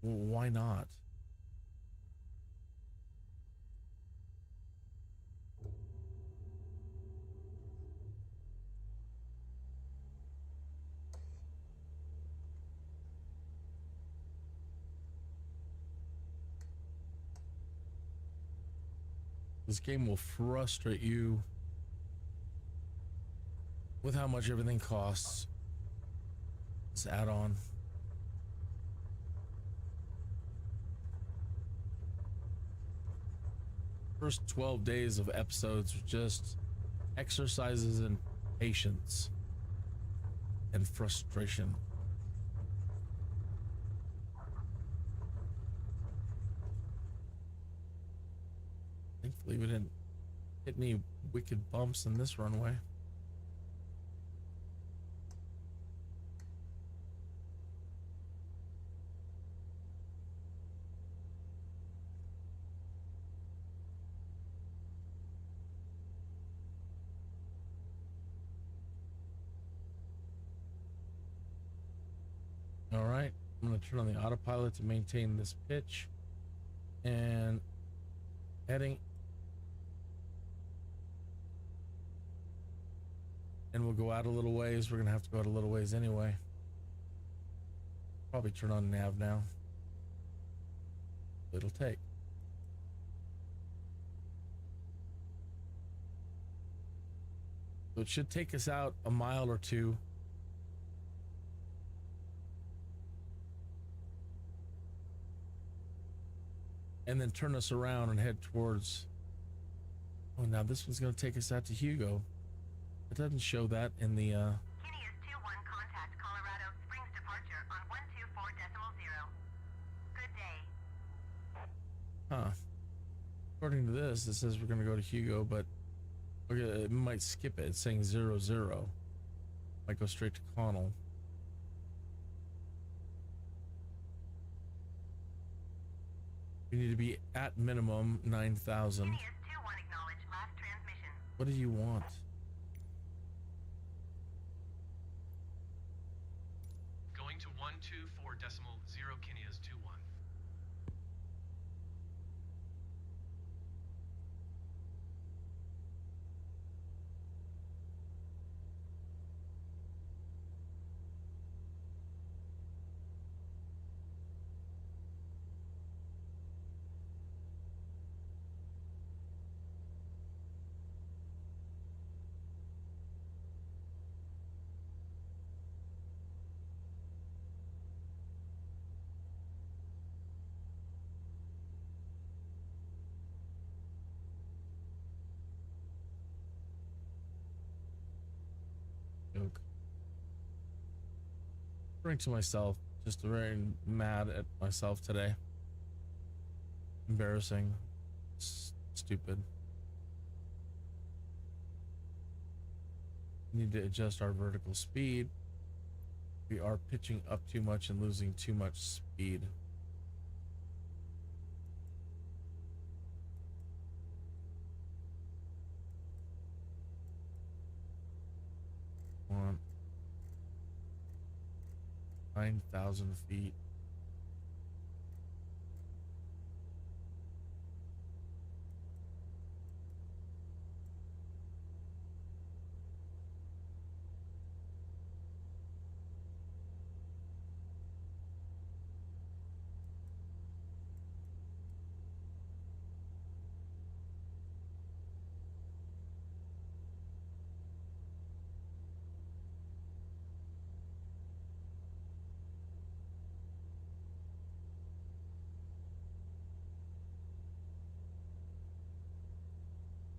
Well, why not? This game will frustrate you with how much everything costs. This add-on. First 12 days of episodes are just exercises in patience and frustration. Thankfully, we didn't hit any wicked bumps in this runway. All right, I'm going to turn on the autopilot to maintain this pitch and heading. And we'll go out a little ways. We're going to have to go out a little ways anyway. Probably turn on nav now. It'll take. So it should take us out a mile or two. And then turn us around and head towards. Oh, now this one's going to take us out to Hugo. It doesn't show that in the. Kenny is 21 contact Colorado Springs departure on 124.0. Good day. Huh. According to this, it says we're going to go to Hugo, but okay, it might skip it. It's saying 00. Might go straight to Connell. We need to be at minimum 9,000. Kenny is 21 acknowledge last transmission. What do you want? Going to 124.0 Kenny is 21. Joke. Bring to myself. Just very mad at myself today. Embarrassing. Stupid. Need to adjust our vertical speed. We are pitching up too much and losing too much speed. On 9,000 feet.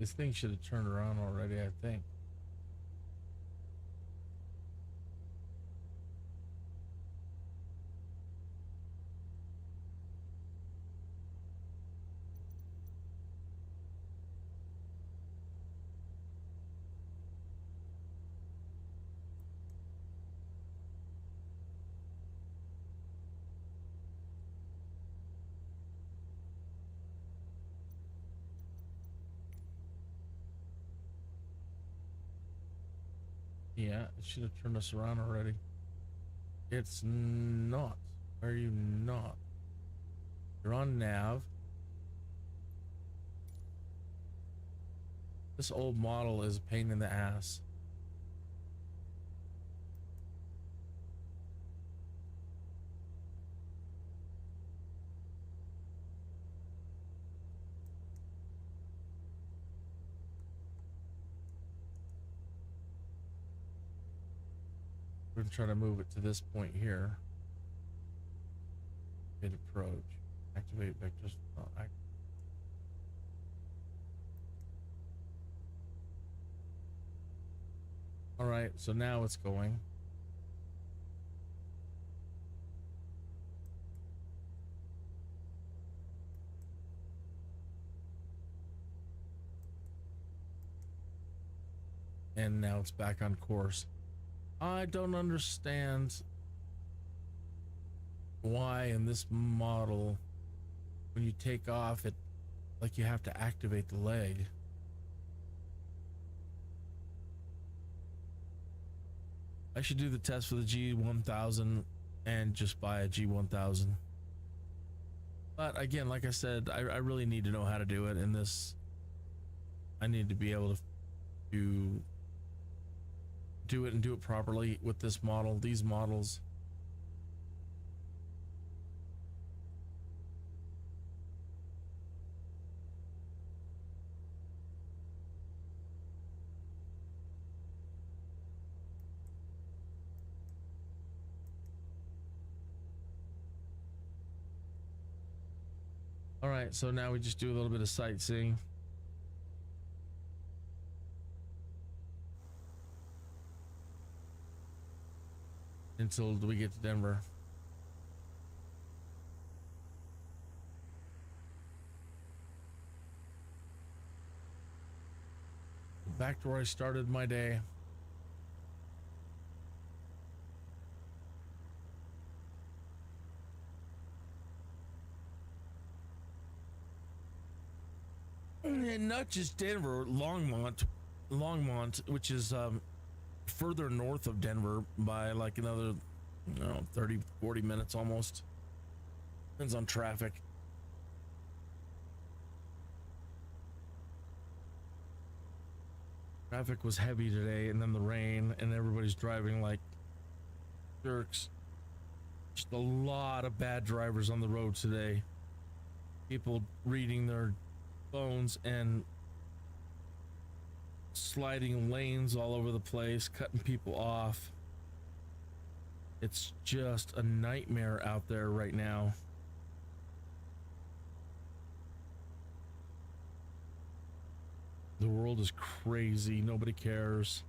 This thing should have turned around already, I think. Yeah, it should have turned us around already. It's not. Are you not? You're on nav. This old model is a pain in the ass. We're gonna try to move it to this point here. Hit approach. Activate vectors. All right, so now it's going. And now it's back on course. I don't understand why in this model, when you take off, it like you have to activate the leg. I should do the test for the G1000 and just buy a G1000. But again, like I said, I really need to know how to do it in this. I need to be able to do it and do it properly with this model, these models. All right, so now we just do a little bit of sightseeing. Until we get to Denver. Back to where I started my day. And not just Denver, Longmont, which is further north of Denver by like another 30 40 minutes almost. Depends on traffic. Traffic was heavy today, and then the rain, and everybody's driving like jerks. Just a lot of bad drivers on the road today. People reading their phones and sliding lanes all over the place, cutting people off. It's just a nightmare out there right now. The world is crazy. Nobody cares.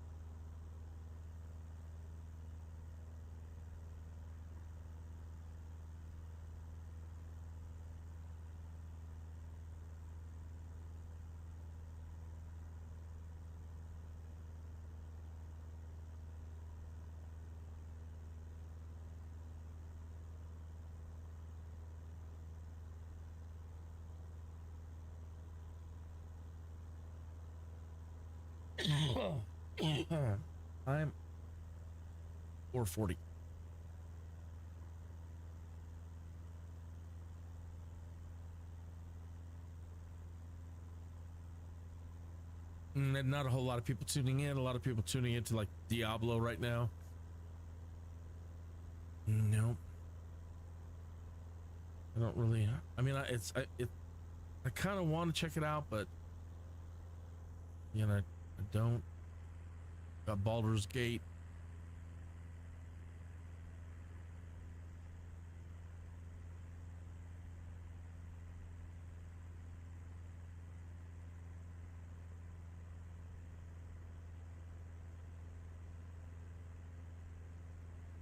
I'm 440. And not a whole lot of people tuning in. A lot of people tuning into like Diablo right now. Nope. I don't really. I mean, I kind of want to check it out, but you know, I don't. Got Baldur's Gate.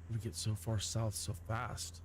We get so far south so fast.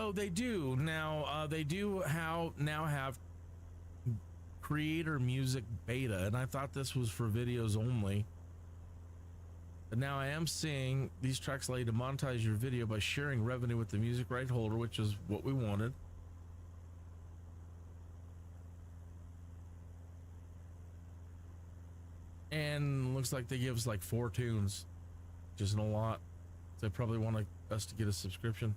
Oh, they do now. They do now have creator music beta, and I thought this was for videos only. But now I am seeing these tracks allow you to monetize your video by sharing revenue with the music right holder, which is what we wanted. And looks like they give us like 4 tunes, which isn't a lot. So they probably want us to get a subscription.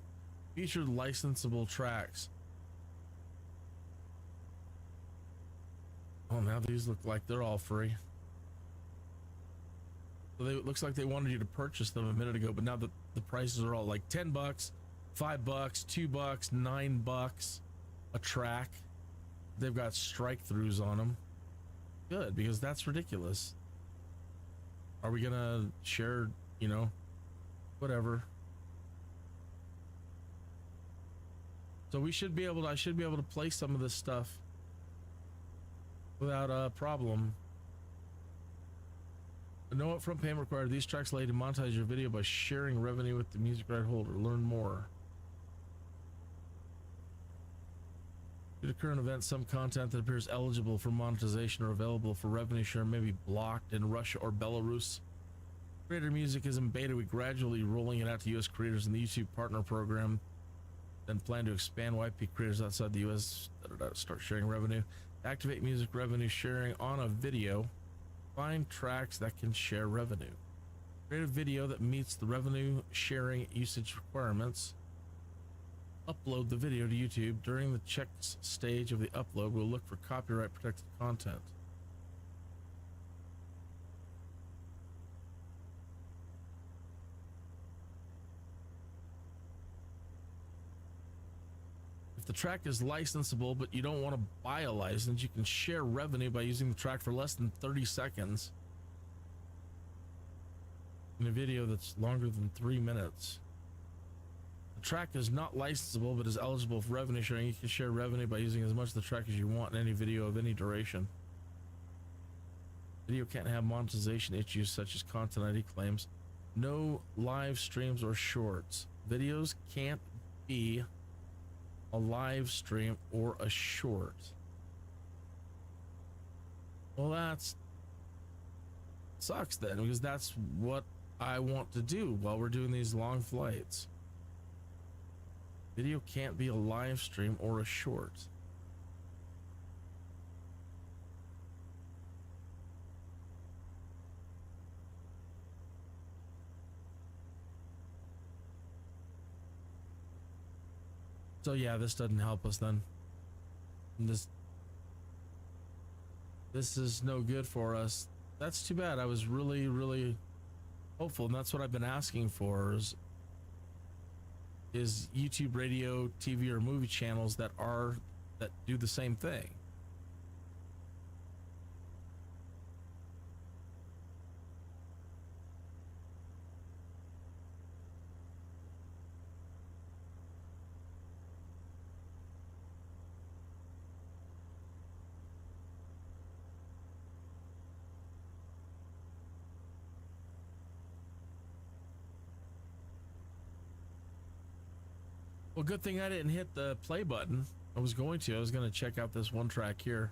Featured licensable tracks. Oh, now these look like they're all free. So it looks like they wanted you to purchase them a minute ago, but now the prices are all like $10, $5, $2, $9 a track. They've got strike throughs on them. Good, because that's ridiculous. Are we gonna share, you know, whatever? So I should be able to play some of this stuff without a problem. No upfront payment required. These tracks allow you to monetize your video by sharing revenue with the music right holder. Learn more. Due to current events, some content that appears eligible for monetization or available for revenue share may be blocked in Russia or Belarus. Creator music is in beta. We're gradually rolling it out to U.S. creators in the YouTube Partner Program. Then plan to expand YP creators outside the U.S. Start sharing revenue. Activate music revenue sharing on a video. Find tracks that can share revenue. Create a video that meets the revenue sharing usage requirements. Upload the video to YouTube. During the checks stage of the upload, we'll look for copyright protected content. If the track is licensable, but you don't want to buy a license, you can share revenue by using the track for less than 30 seconds in a video that's longer than 3 minutes. The track is not licensable, but is eligible for revenue sharing. You can share revenue by using as much of the track as you want in any video of any duration. Video can't have monetization issues such as content ID claims. No live streams or shorts. Videos can't be a live stream or a short. Well, that's sucks then, because that's what I want to do while we're doing these long flights. Video can't be a live stream or a short. So yeah, this doesn't help us then. This is no good for us. That's too bad. I was really, really hopeful, and that's what I've been asking for is YouTube, radio, TV, or movie channels that do the same thing. Well, good thing I didn't hit the play button. I was going to check out this one track here.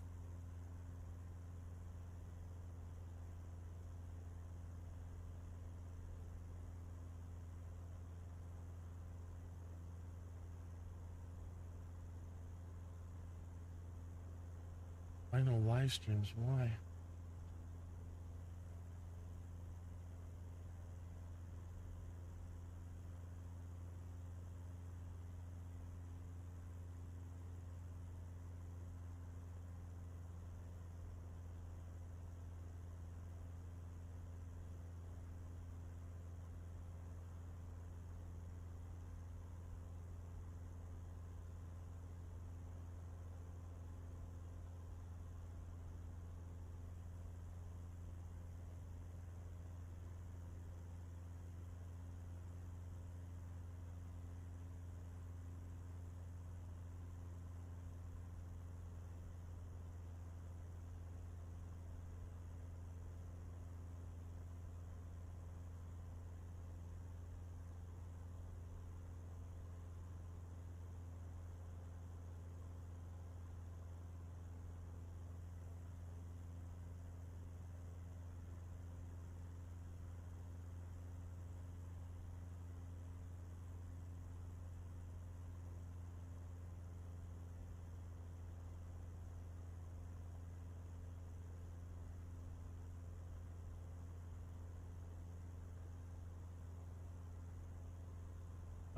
I know live streams, why?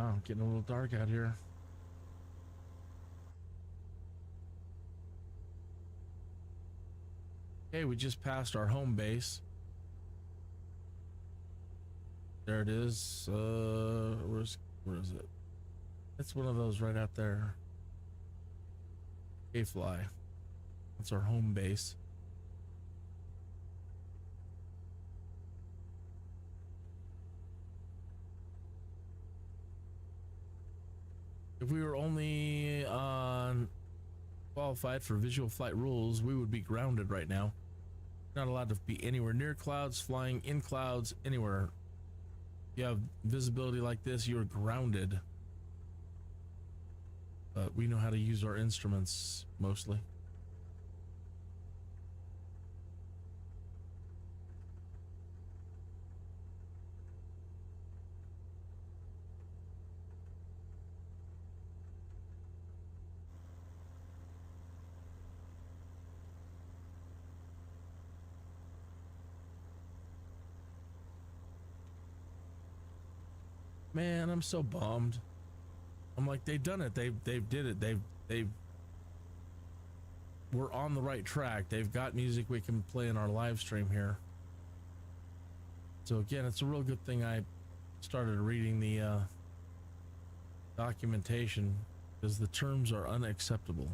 Wow, getting a little dark out here. Okay, we just passed our home base. There it is. Where is it? It's one of those right out there. Mayfly. That's our home base. If we were only qualified for visual flight rules, we would be grounded right now. Not allowed to be anywhere near clouds, flying in clouds, anywhere. If you have visibility like this, you're grounded. But we know how to use our instruments mostly. Man, I'm so bummed. I'm like, they've done it. They've did it. We're on the right track. They've got music we can play in our live stream here. So again, it's a real good thing I started reading the documentation, because the terms are unacceptable.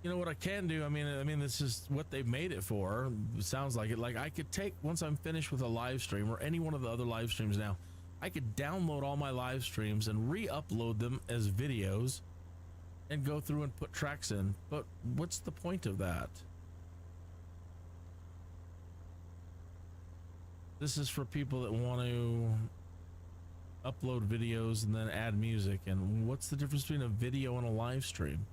You know what I can do? I mean, this is what they've made it for. It sounds like it. Like, I could take, once I'm finished with a live stream or any one of the other live streams now, I could download all my live streams and re-upload them as videos and go through and put tracks in. But what's the point of that? This is for people that want to upload videos and then add music. And what's the difference between a video and a live stream?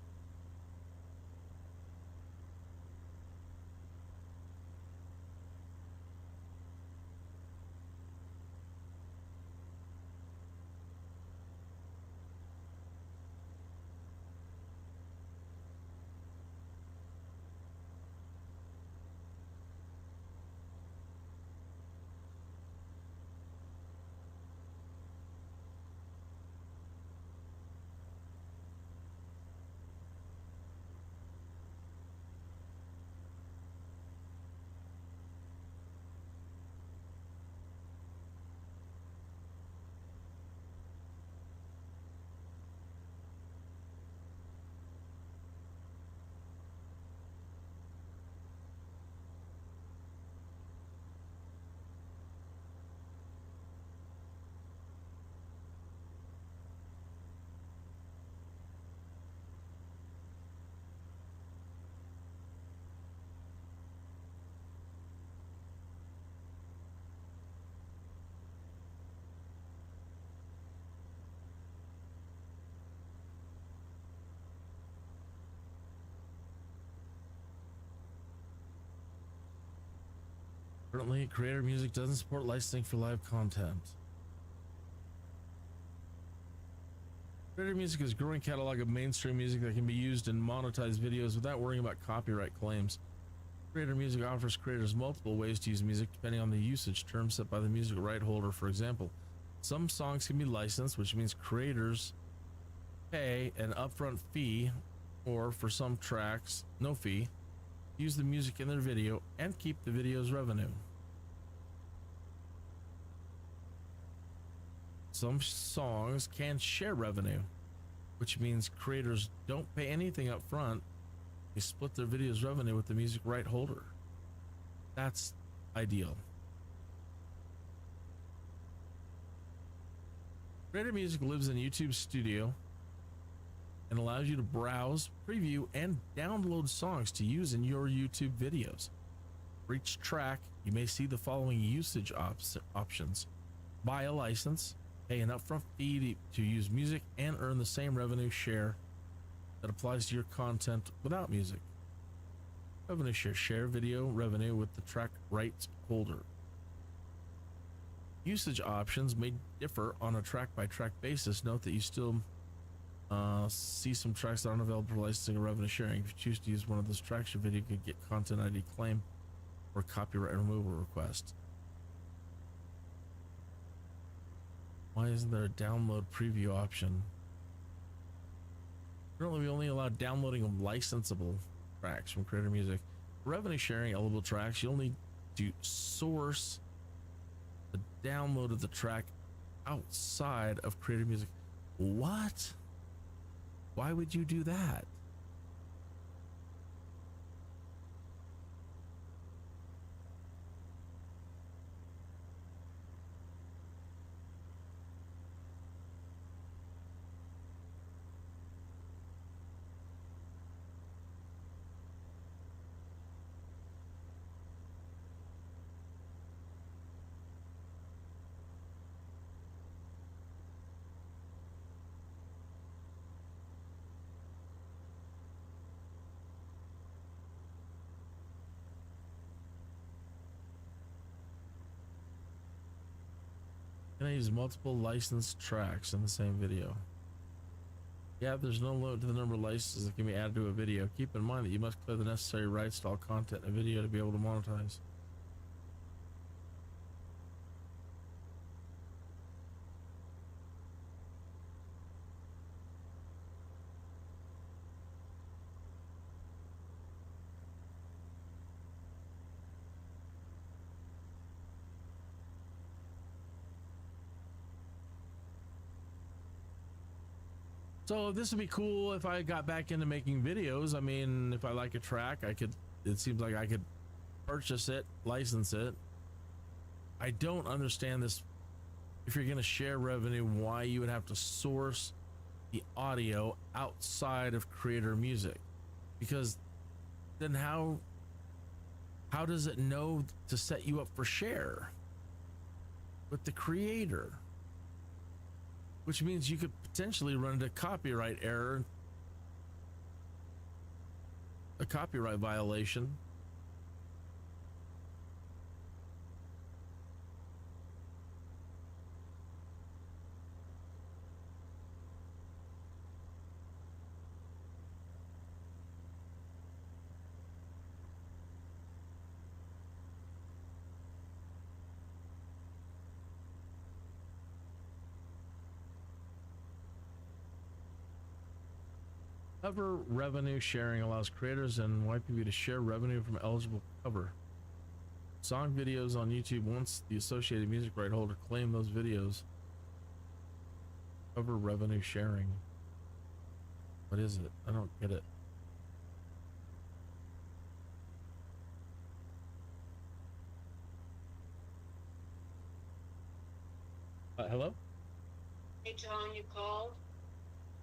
Currently, creator music doesn't support licensing for live content. Creator music is a growing catalog of mainstream music that can be used in monetized videos without worrying about copyright claims. Creator music offers creators multiple ways to use music depending on the usage terms set by the music right holder. For example, some songs can be licensed, which means creators pay an upfront fee, or for some tracks, no fee, use the music in their video and keep the video's revenue. Some songs can share revenue, which means creators don't pay anything up front. They split their video's revenue with the music right holder. That's ideal. Creator music lives in YouTube Studio and allows you to browse, preview, and download songs to use in your YouTube videos. For each track, you may see the following usage options. Buy a license, pay an upfront fee to use music, and earn the same revenue share that applies to your content without music. Revenue share video revenue with the track rights holder. Usage options may differ on a track-by-track basis. Note that you still See some tracks that aren't available for licensing or revenue sharing. If you choose to use one of those tracks, your video could get content ID claim or copyright removal request. Why isn't there a download preview option? Currently, we only allow downloading of licensable tracks from Creator Music. For revenue sharing eligible tracks, you'll need to source the download of the track outside of Creator Music. What? Why would you do that? Can I use multiple licensed tracks in the same video? Yeah, there's no limit to the number of licenses that can be added to a video. Keep in mind that you must clear the necessary rights to all content in a video to be able to monetize. So this would be cool if I got back into making videos. I mean, if I like a track, it seems like I could purchase it, license it. I don't understand this. If you're going to share revenue, why you would have to source the audio outside of Creator Music? Because then how does it know to set you up for share with the creator? Which means you could potentially run into copyright error, a copyright violation. Cover revenue sharing allows creators and YPB to share revenue from eligible cover song videos on YouTube once the associated music right holder claim those videos. Cover revenue sharing. What is it? I don't get it. Hello? Hey, John, you called?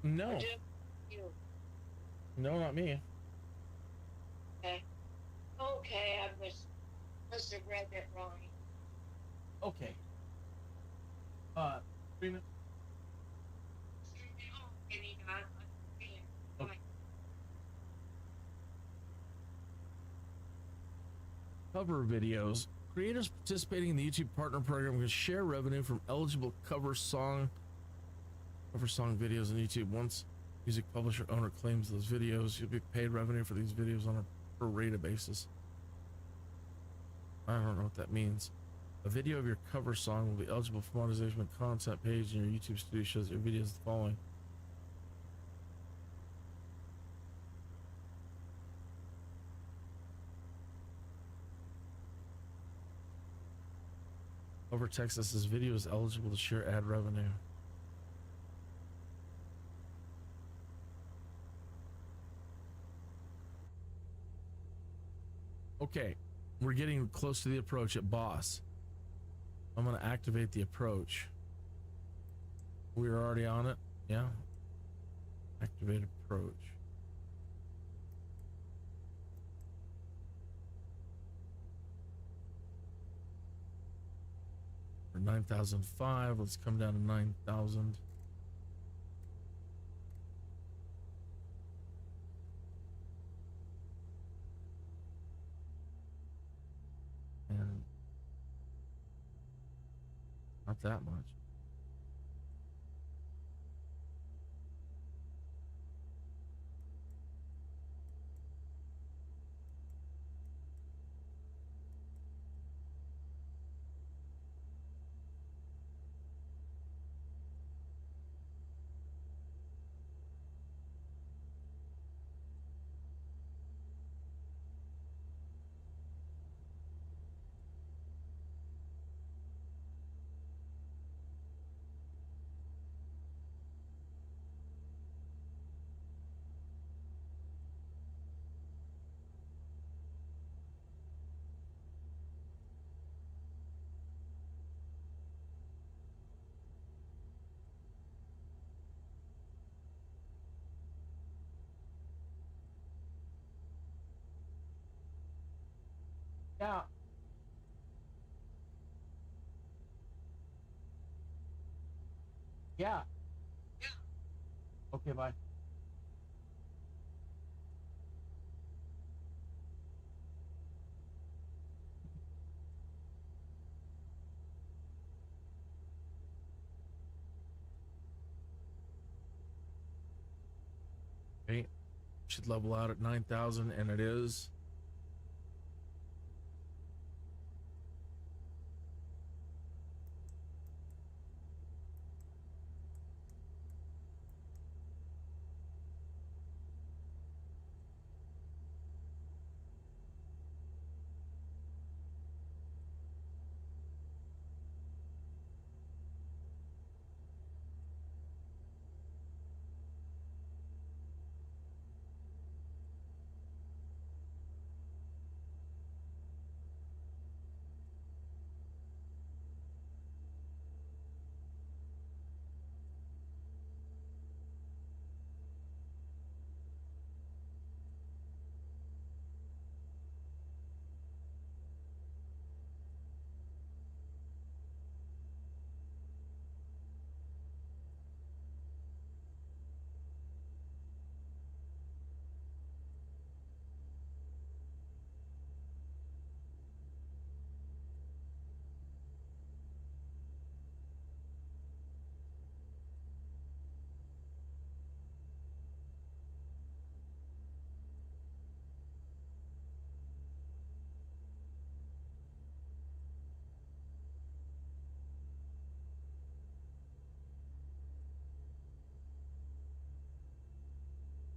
No. Or did you? No, not me. Okay. Okay, must have read that wrong. Okay. 3 minutes. Okay. Cover videos. Creators participating in the YouTube Partner Program can share revenue from eligible cover song videos on YouTube. Once music publisher owner claims those videos, you'll be paid revenue for these videos on a per rata basis. I don't know what that means. A video of your cover song will be eligible for monetization when content page in your YouTube studio shows that your video is the following. Over Texas, this video is eligible to share ad revenue. Okay, we're getting close to the approach at boss. I'm going to activate the approach. We're already on it. Yeah. Activate approach. For 9,005, let's come down to 9,000. And not that much. Yeah. Yeah. Okay, bye. Okay. Should level out at 9,000, and it is.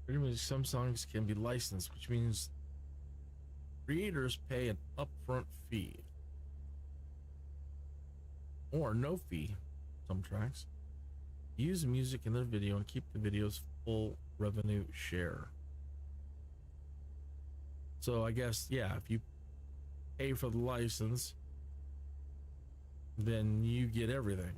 Pretty much some songs can be licensed, which means creators pay an upfront fee or no fee. Some tracks use the music in their video and keep the video's full revenue share. So I guess, yeah, if you pay for the license, then you get everything.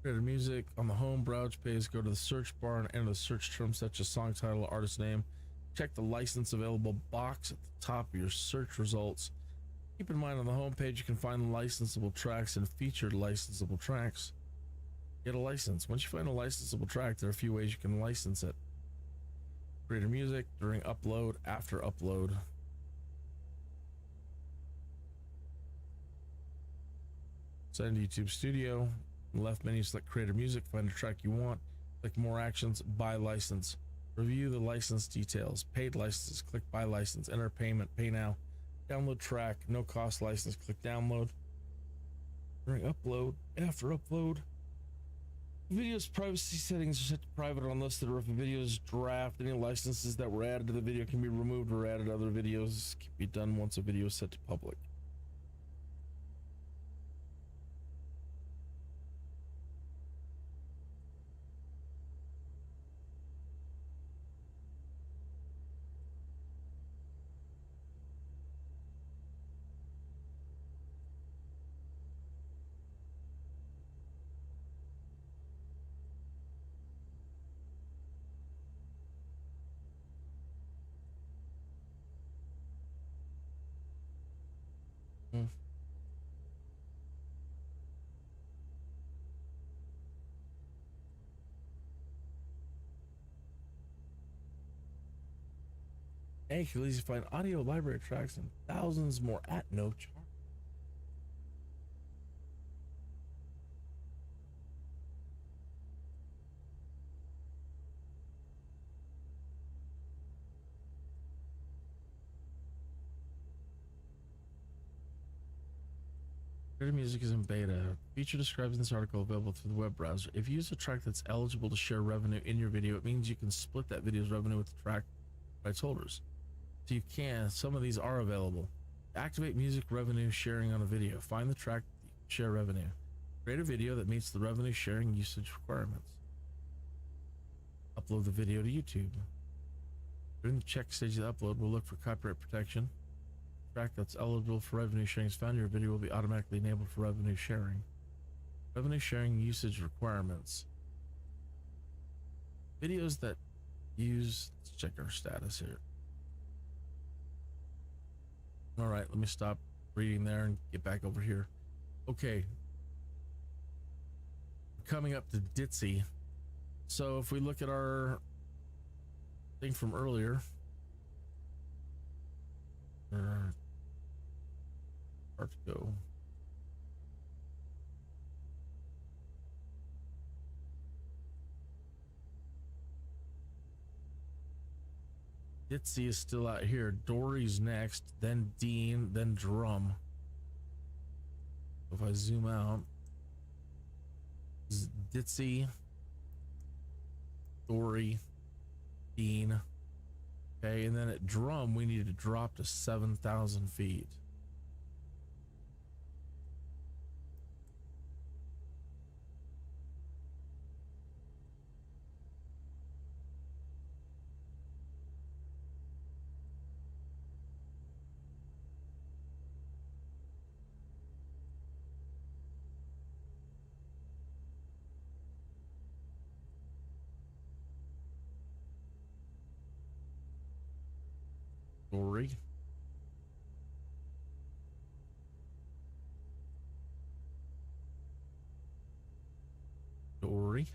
Create music on the home browse page. Go to the search bar and enter the search terms such as song title, artist name. Check the license available box at the top of your search results. Keep in mind on the home page you can find licensable tracks and featured licensable tracks. Get a license. Once you find a licensable track, there are a few ways you can license it. Create music during upload, after upload. Send to YouTube Studio. In the left menu, select Creator Music, find a track you want, click More Actions, Buy License. Review the license details. Paid licenses, click Buy License. Enter payment, pay now. Download track, no cost license, click Download. During upload, after upload. Video's privacy settings are set to private unless the video is draft. Any licenses that were added to the video can be removed or added to other videos. Can be done once a video is set to public. Hey, you can easily find audio library tracks and thousands more at no charge. Creator Music is in beta. Feature described in this article available through the web browser. If you use a track that's eligible to share revenue in your video, it means you can split that video's revenue with the track rights holders. So you can, some of these are available. Activate music revenue sharing on a video. Find the track that you can share revenue. Create a video that meets the revenue sharing usage requirements. Upload the video to YouTube. During the check stage of the upload, we'll look for copyright protection. Track that's eligible for revenue sharing is found. Your video will be automatically enabled for revenue sharing. Revenue sharing usage requirements. Videos that Let's check our status here. All right, let me stop reading there and get back over here. Okay. Coming up to Ditzy. So if we look at our thing from earlier, hard to go. Ditzy is still out here. Dory's next, then Dean, then Drum. If I zoom out, Ditzy, Dory, Dean. Okay, and then at Drum, we need to drop to 7,000 feet. Dory. Dory.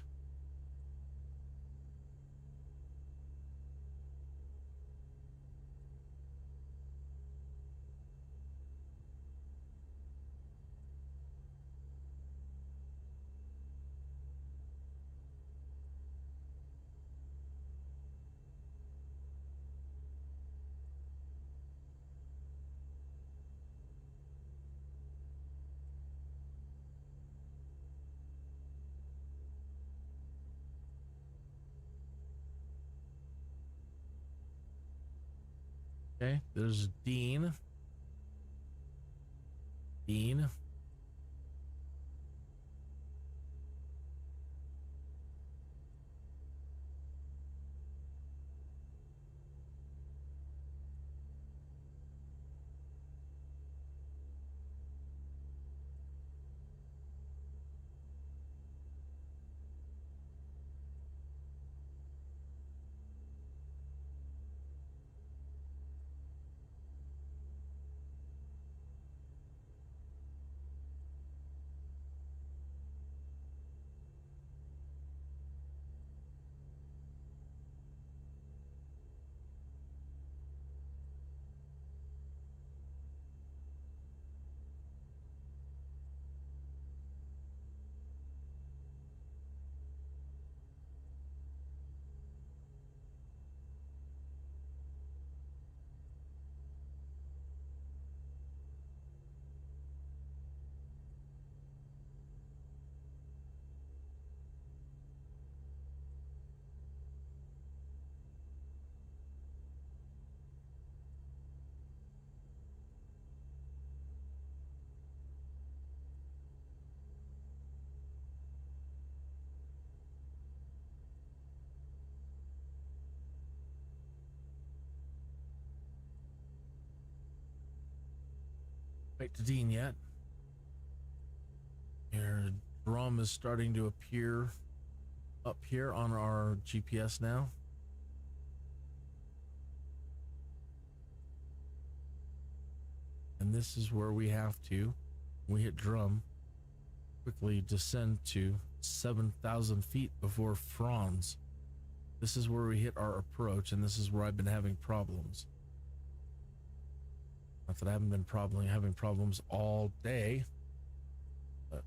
Okay, there's Dean. Dean. Wait to Dean yet. Your drum is starting to appear up here on our GPS now. And this is where we have to, we hit drum, quickly descend to 7,000 feet before Franz. This is where we hit our approach, and this is where I've been having problems. Not that I haven't been having problems all day, but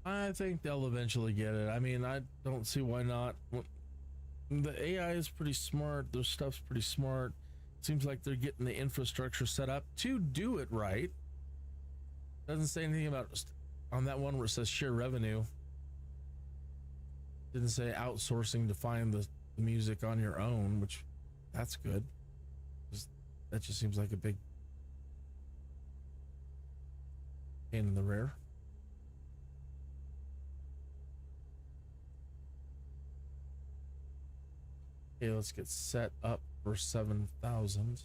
I think they'll eventually get it. I mean, I don't see why not. The AI is pretty smart. Their stuff's pretty smart. Seems like they're getting the infrastructure set up to do it right. Doesn't say anything about on that one where it says share revenue. Didn't say outsourcing to find the music on your own, which that's good. That just seems like a big pain in the rear. Okay, let's get set up for 7,000.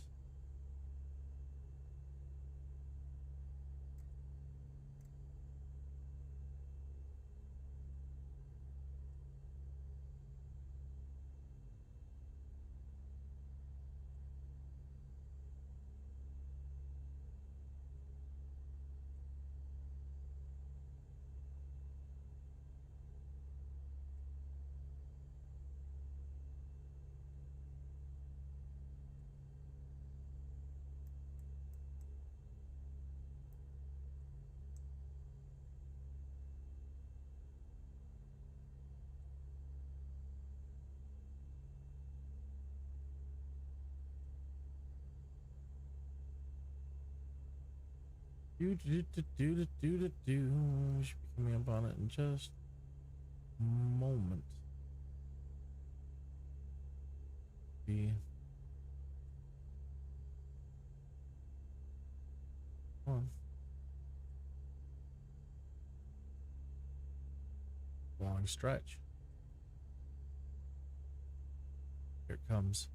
Do do do do do do do do. Should be coming up on it in just a moment. Be on. Long stretch. Here it comes.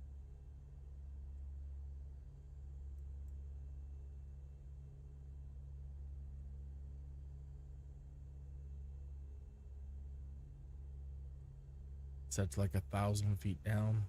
Set to like 1,000 feet down.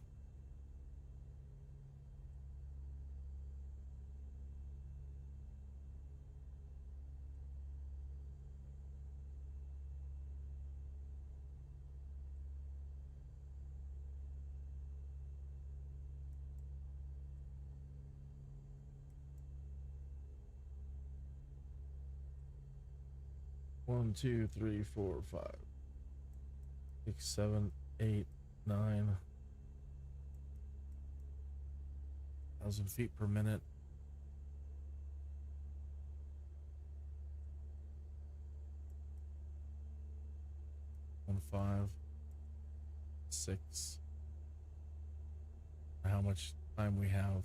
One, 2, 3, 4, 5, 6, 7, 8, 9,000 feet per minute. One, 5, 6. How much time we have?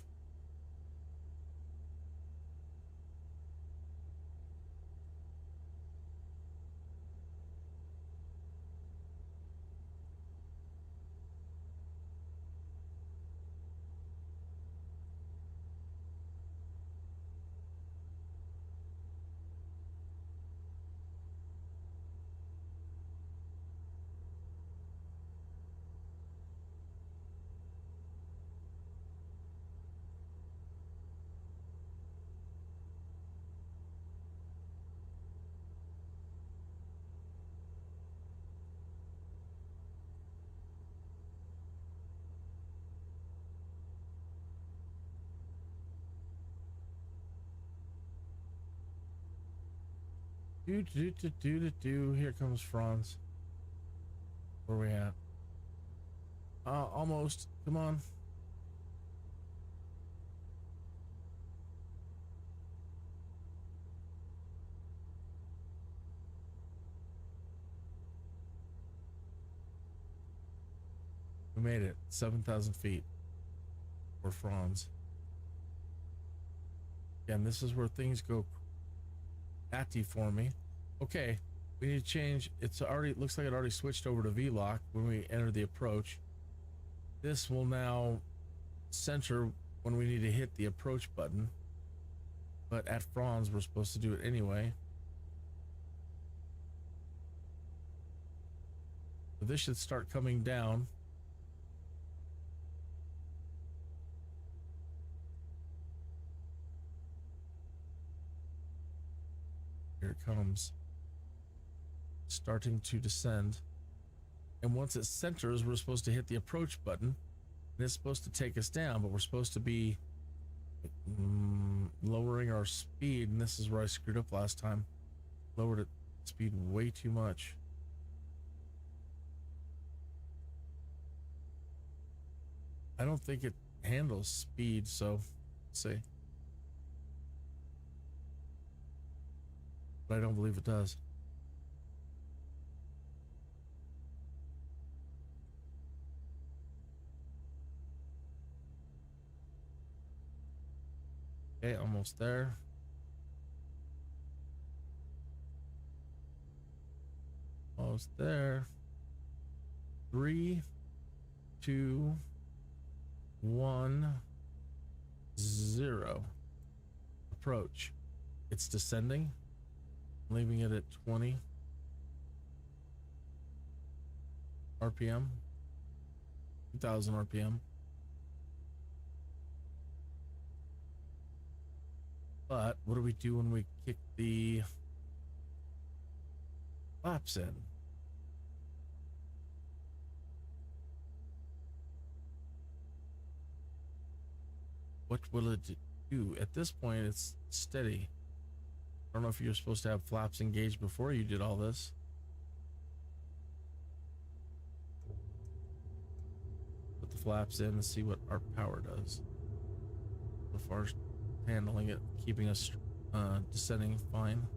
Here comes Franz. Where we at? Almost. Come on. We made it. 7,000 feet. For Franz. Again, this is where things go atty for me. Okay, we need to change. It's already, looks like it already switched over to V-lock when we enter the approach. This will now center when we need to hit the approach button, but at Franz we're supposed to do it anyway. So this should start coming down. Here it comes, starting to descend, and once it centers we're supposed to hit the approach button, and it's supposed to take us down, but we're supposed to be lowering our speed, and this is where I screwed up last time. Lowered it speed way too much. I don't think it handles speed, so let's see. But I don't believe it does. Okay, almost there. Almost there. 3, 2, approach. It's descending, leaving it at 20 RPM, 2000 RPM. But what do we do when we kick the flaps in? What will it do? At this point, it's steady. I don't know if you're supposed to have flaps engaged before you did all this. Put the flaps in and see what our power does. So far, handling it, keeping us descending fine.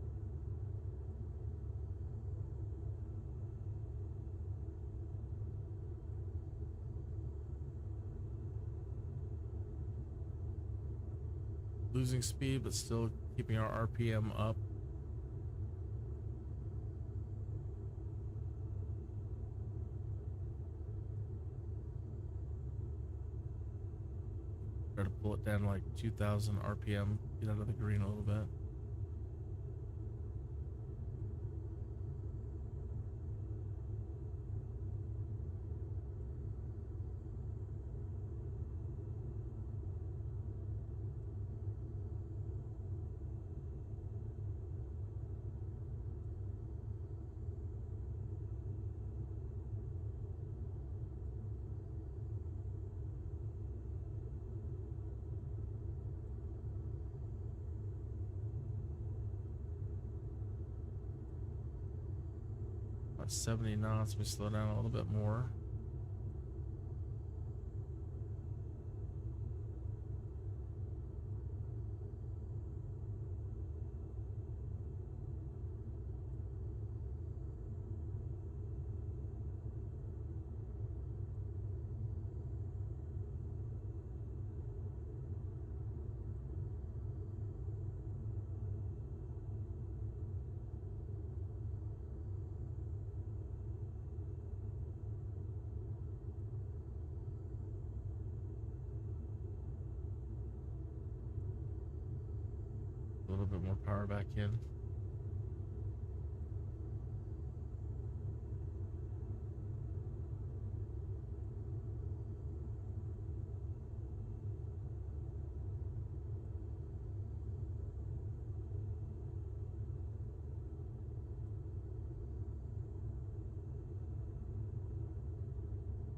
Losing speed, but still keeping our RPM up. Try to pull it down to like 2000 RPM, get out of the green a little bit. About 70 knots, we slow down a little bit more. A little bit more power back in.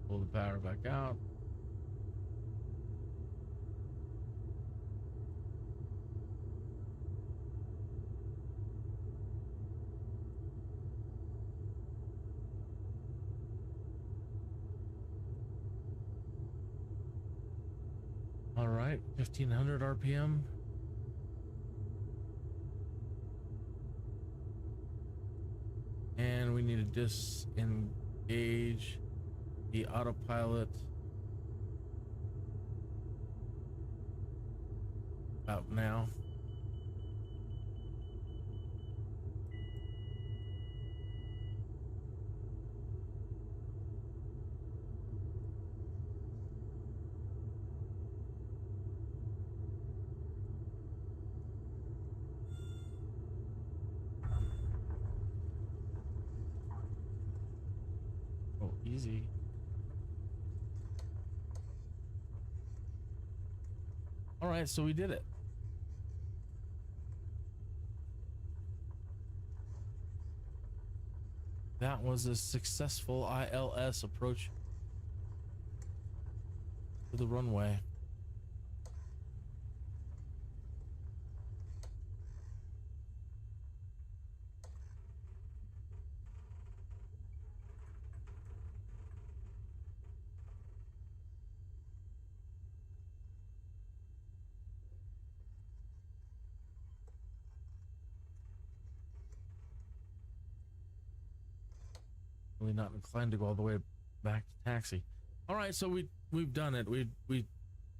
Pull the power back out. All right, 1500 RPM. And we need to disengage the autopilot about now. Oh, easy. All right, so we did it. That was a successful ILS approach to the runway. Really not inclined to go all the way back to taxi. All right, so we've done it. We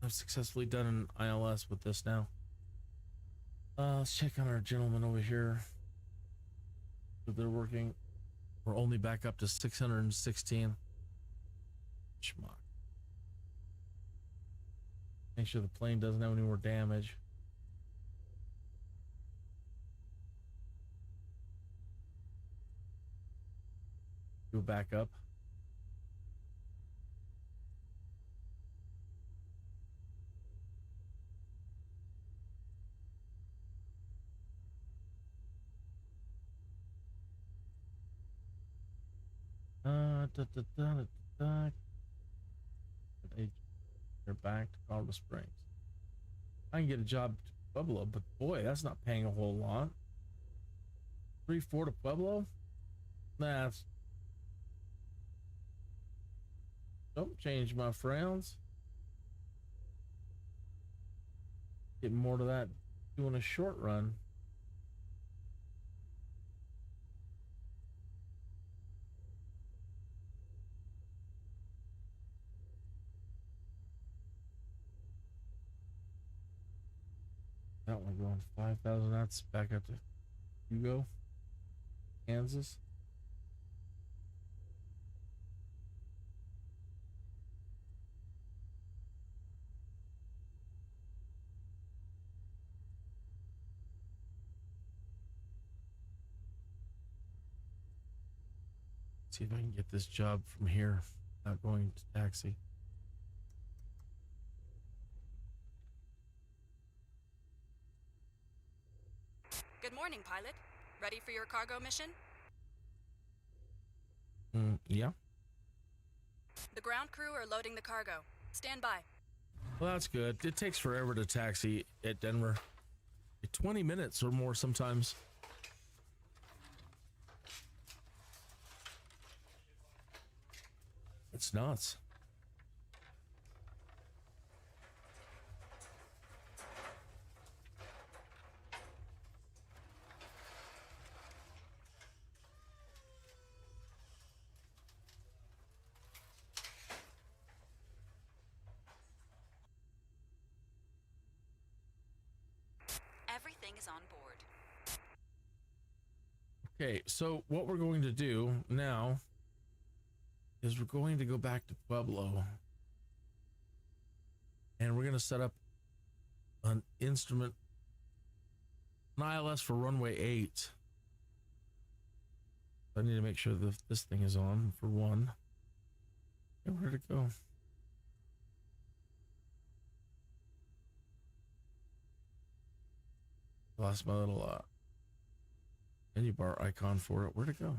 have successfully done an ILS with this now. Let's check on our gentlemen over here. If they're working, we're only back up to 616. Schmuck. Make sure the plane doesn't have any more damage. Go back up. They're back to Colorado Springs. I can get a job to Pueblo, but boy, that's not paying a whole lot. 3-4 to Pueblo? That's don't change my frowns. Get more to that doing a short run. That one going 5,000 knots back up to Hugo, Kansas. See if I can get this job from here, not going to taxi. Good morning, pilot. Ready for your cargo mission? Yeah. The ground crew are loading the cargo. Stand by. Well, that's good. It takes forever to taxi at Denver. 20 minutes or more sometimes. It's nuts. Everything is on board. Okay, so what we're going to do now is we're going to go back to Pueblo and we're going to set up an instrument, an ILS for runway 8. I need to make sure that this thing is on for one. Okay, where'd it go? Lost my little menu bar icon for it. Where'd it go?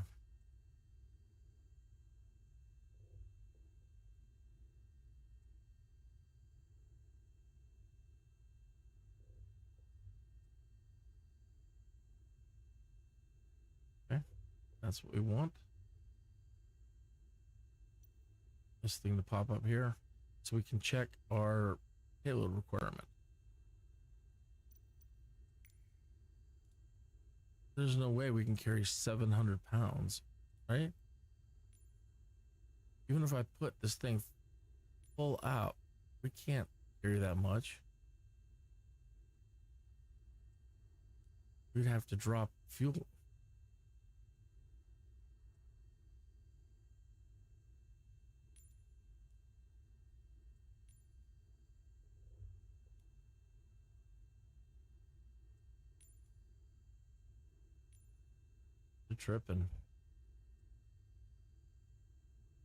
Okay, that's what we want. This thing to pop up here so we can check our payload requirement. There's no way we can carry 700 pounds, right? Even if I put this thing full out, we can't carry that much. We'd have to drop fuel. Tripping,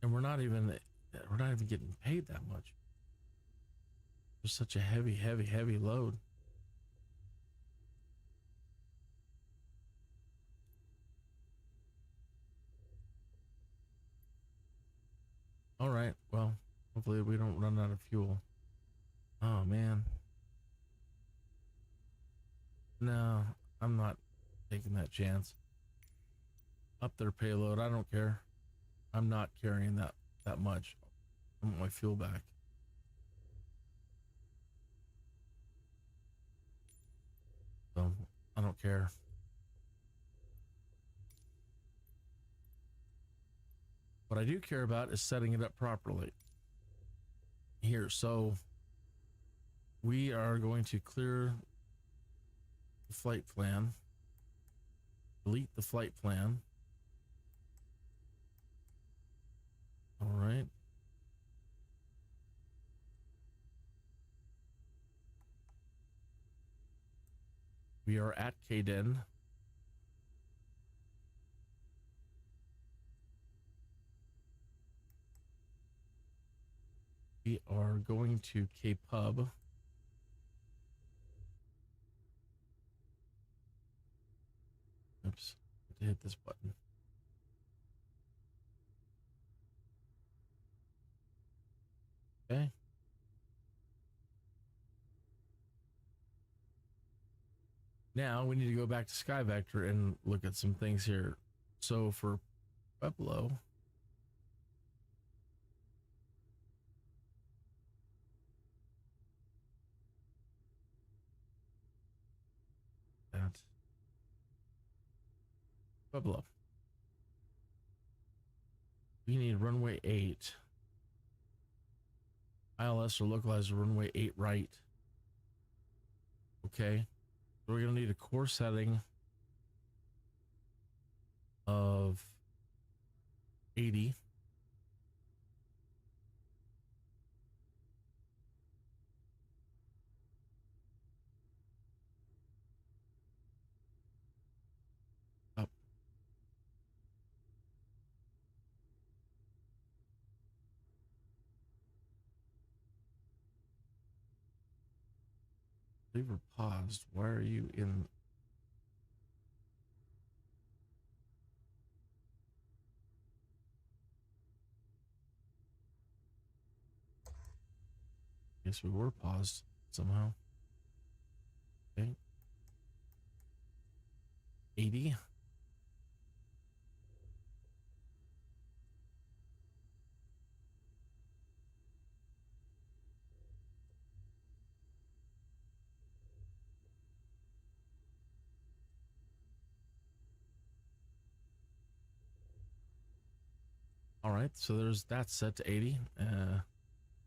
and we're not even getting paid that much. There's such a heavy load. All right, well, hopefully we don't run out of fuel. Oh man, no, I'm not taking that chance. Up their payload, I don't care. I'm not carrying that much. I want my fuel back. So I don't care. What I do care about is setting it up properly. Here, so we are going to clear the flight plan, delete the flight plan. All right. We are at Kaden. We are going to K-Pub. Oops, I have to hit this button. Okay. Now we need to go back to SkyVector and look at some things here. So for Pueblo, that Pueblo, we need runway 8. ILS or localizer runway 8 right. Okay. So we're going to need a core setting of 80. Up. We were paused. Why are you in? Guess we were paused somehow. Okay. 80. All right, so there's that set to 80.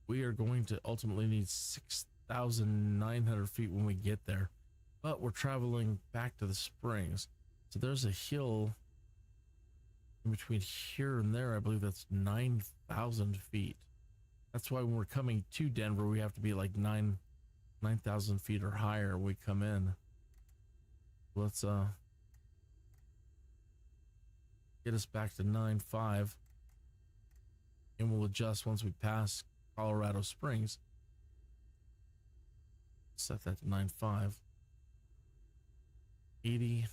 We are going to ultimately need 6,900 feet when we get there, but we're traveling back to the springs. So there's a hill in between here and there. I believe that's 9,000 feet. That's why when we're coming to Denver, we have to be like 9,000 feet or higher when we come in. Let's get us back to 9.5. And we'll adjust once we pass Colorado Springs. Set that to 9.5. 80.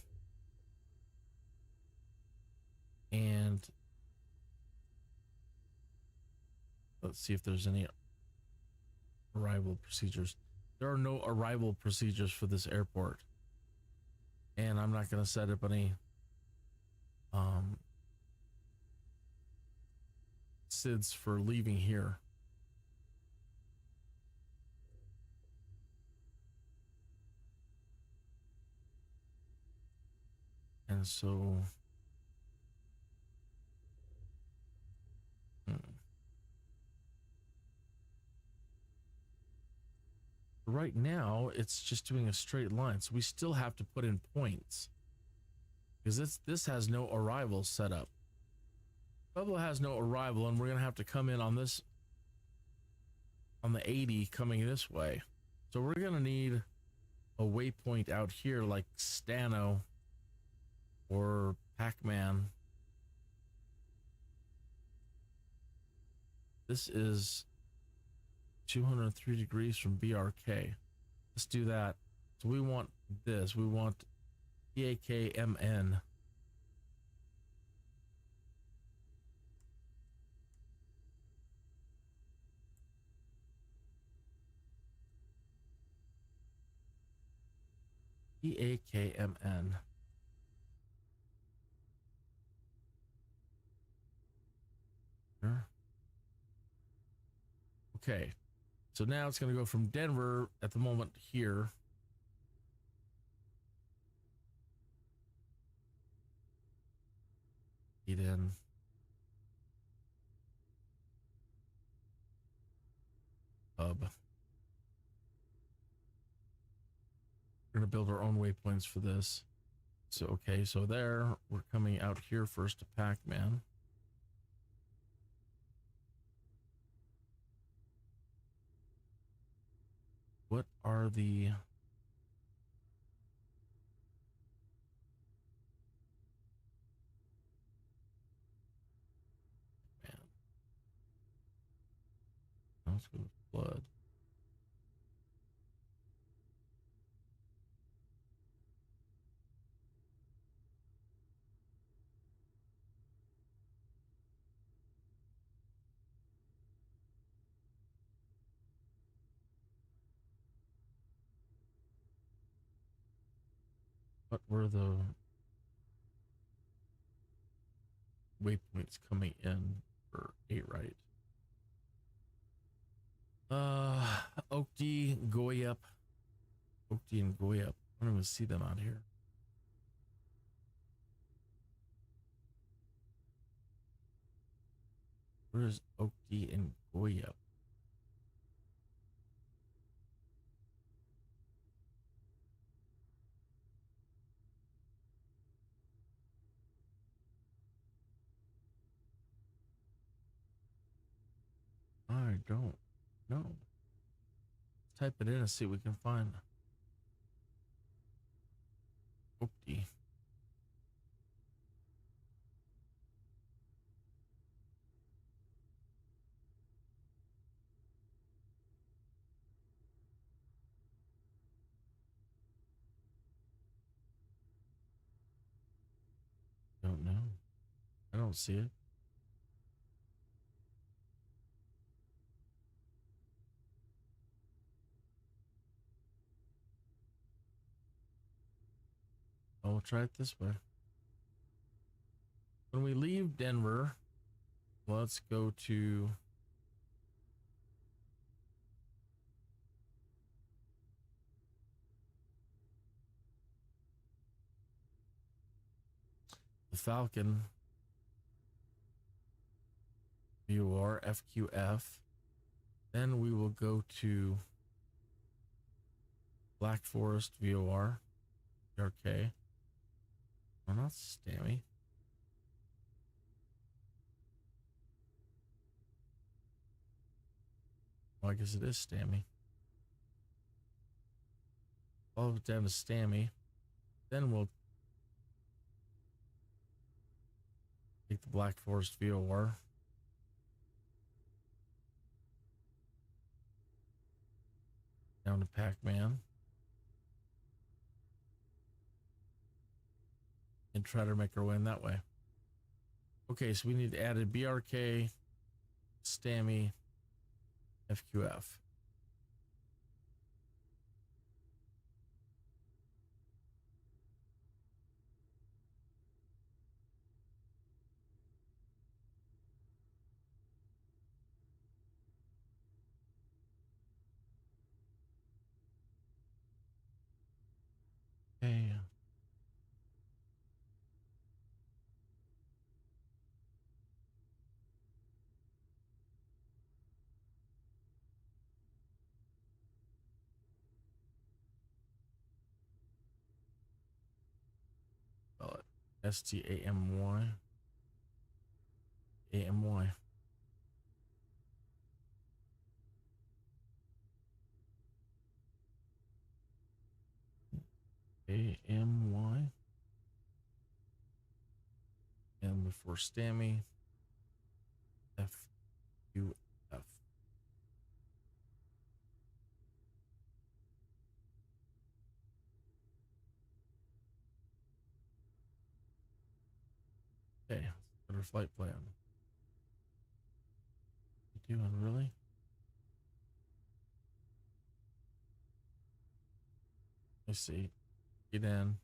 And let's see if there's any arrival procedures. There are no arrival procedures for this airport. And I'm not going to set up any SIDS for leaving here. And so right now it's just doing a straight line, so we still have to put in points because this has no arrival set up. Pueblo has no arrival, and we're gonna have to come in on this, on the 80 coming this way. So we're gonna need a waypoint out here like Stano or Pac-Man. This is 203 degrees from BRK. Let's do that. So we want this. We want PAKMN. PAKMN. Okay, so now it's going to go from Denver at the moment here. Eden. Hub. We're going to build our own waypoints for this. So, okay, so there, we're coming out here first to Pac-Man. What are the It's going to flood. What were the waypoints coming in for 8 right? Oakdee, Goyup. Oakdee and Goyup. I don't even see them out here. Where's Oakdee and Goyup? I don't know. Type it in and see what we can find. Oopty. Don't know. I don't see it. We'll try it this way. When we leave Denver, let's go to the Falcon, VOR, FQF. Then we will go to Black Forest, VOR, RK. Oh, not Stammy. Well, I guess it is Stammy. Follow it down to Stammy. Then we'll take the Black Forest VOR. Down to Pac-Man. And try to make our way in that way. Okay, so we need to add a BRK, Stammy, FQF. Okay. Spell it. STAMY. AMY. AMY. And before Stammy, FQF. Okay, let's put our flight plan. You doing really? Let's see. Get in.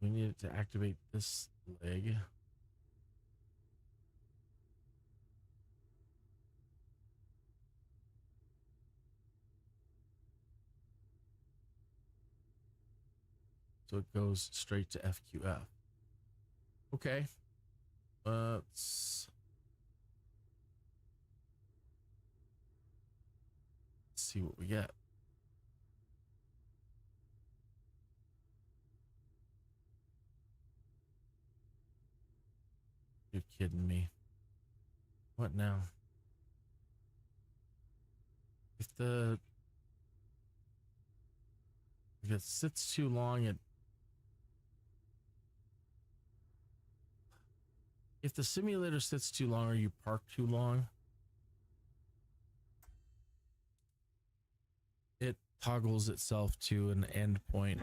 We needed to activate this leg. So it goes straight to FQF. Okay. Let's see what we get. You're kidding me. What now? If it sits too long, if the simulator sits too long or you park too long, it toggles itself to an end point.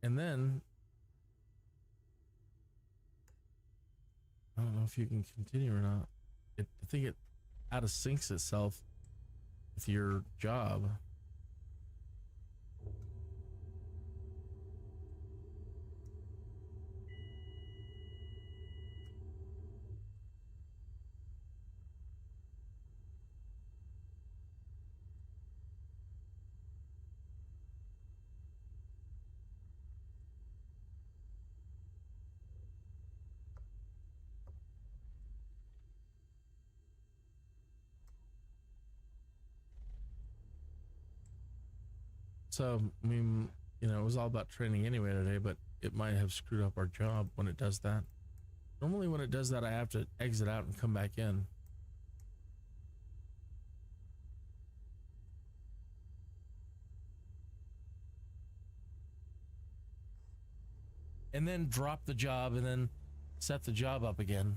And then I don't know if you can continue or not. I think it out of syncs itself with your job. So, I mean, you know, it was all about training anyway today, but it might have screwed up our job when it does that. Normally when it does that, I have to exit out and come back in. And then drop the job and then set the job up again.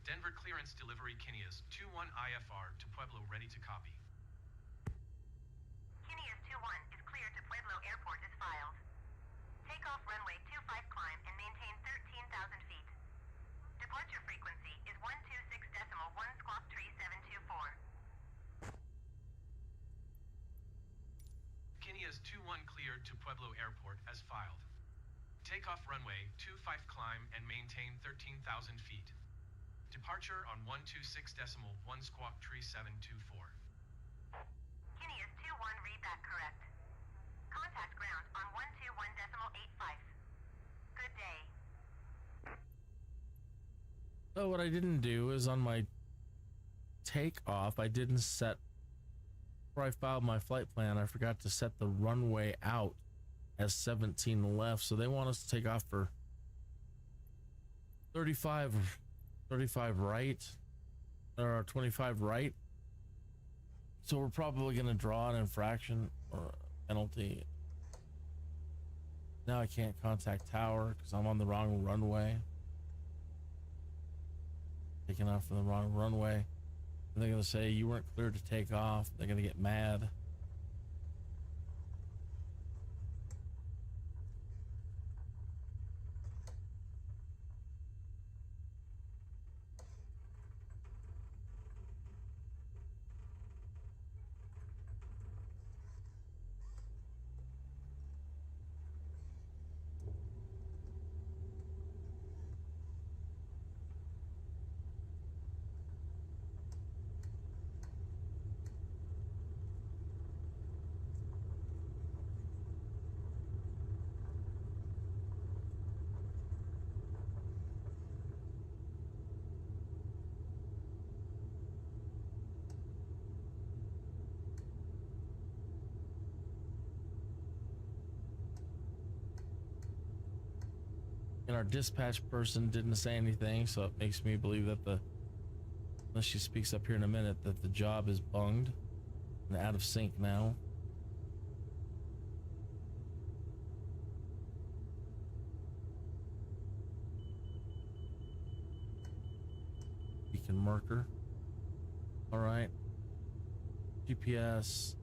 Denver clearance delivery Kineas 21 IFR to Pueblo ready to copy. Kineas 21 is cleared to Pueblo Airport as filed. Takeoff runway 25 climb and maintain 13,000 feet. Departure frequency is 126.1 squawk tree 724. Kineas 21 cleared to Pueblo Airport as filed. Takeoff runway 25 climb and maintain 13,000 feet. Departure on 126.1 squawk tree 724. Kineas 21 read that correct. Contact ground on 121.85. Good day. So what I didn't do is on my takeoff, I didn't set, before I filed my flight plan, I forgot to set the runway out as 17 left. So they want us to take off for 35 right, or 25 right. So we're probably going to draw an infraction or a penalty. Now I can't contact tower because I'm on the wrong runway. Taking off from the wrong runway. And they're going to say you weren't cleared to take off. They're going to get mad. And our dispatch person didn't say anything, so it makes me believe that unless she speaks up here in a minute, that the job is bunged and out of sync now. Beacon marker. All right. GPS.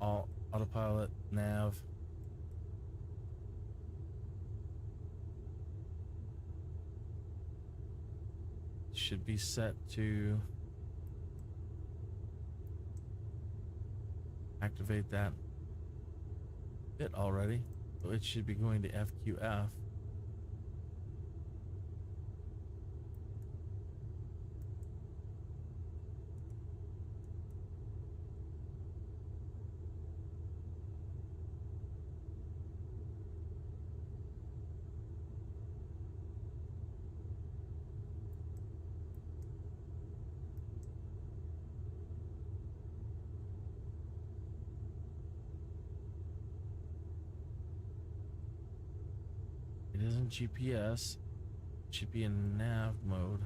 Autopilot. Nav. Should be set to activate that bit already, so it should be going to FQF. in GPS. Should be in nav mode.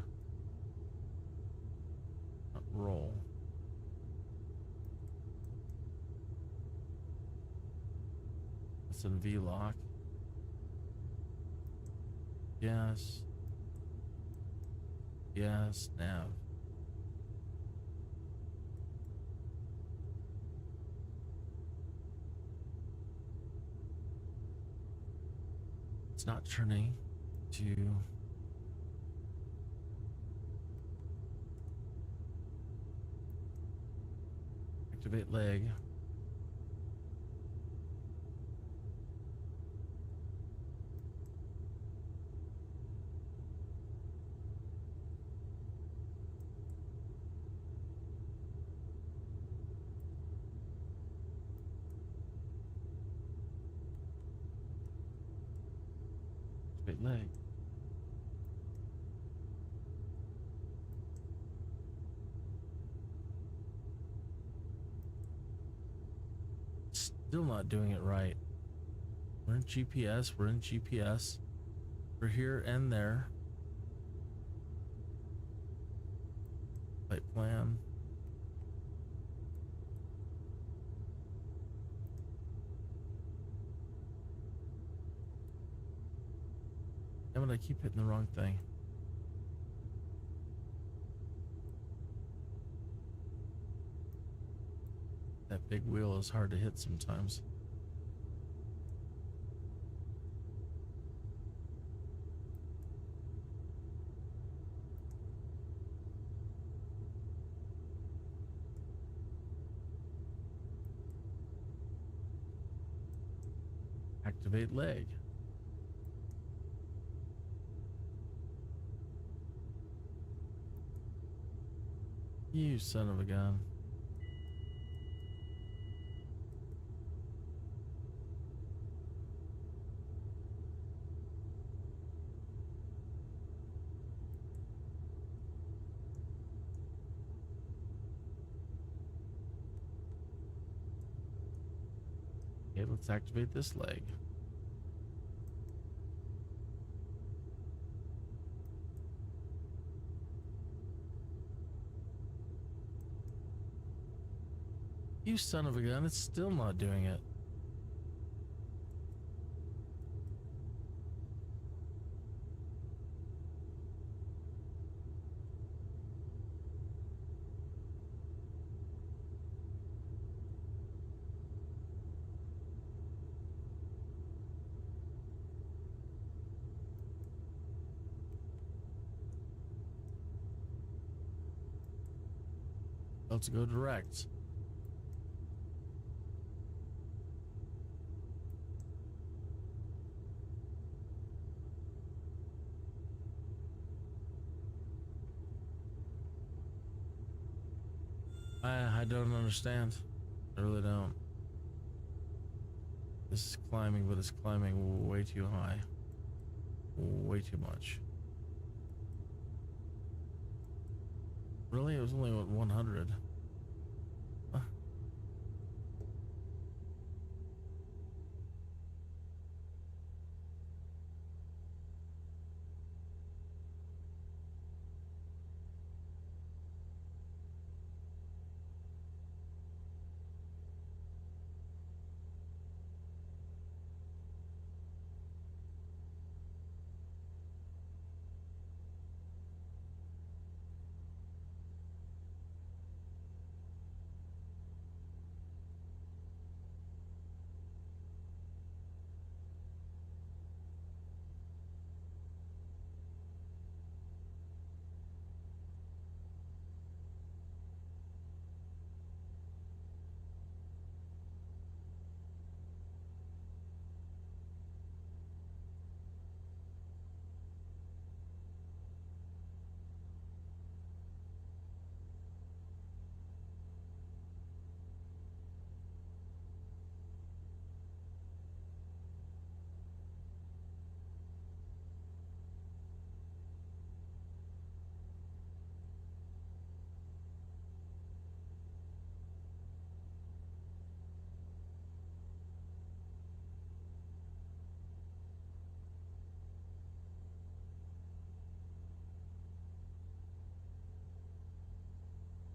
Not roll. It's in V-lock. Yes. Yes, nav. It's not turning to activate leg. Activate leg. Still not doing it right. We're in GPS. We're in GPS. We're here and there. Flight plan. Damn it, I keep hitting the wrong thing. That big wheel is hard to hit sometimes. Activate leg. You son of a gun. Okay, let's activate this leg. You son of a gun, it's still not doing it. Let's go direct. I don't understand. I really don't. This is climbing, but it's climbing way too high. Way too much. Really? It was only what, 100? Huh.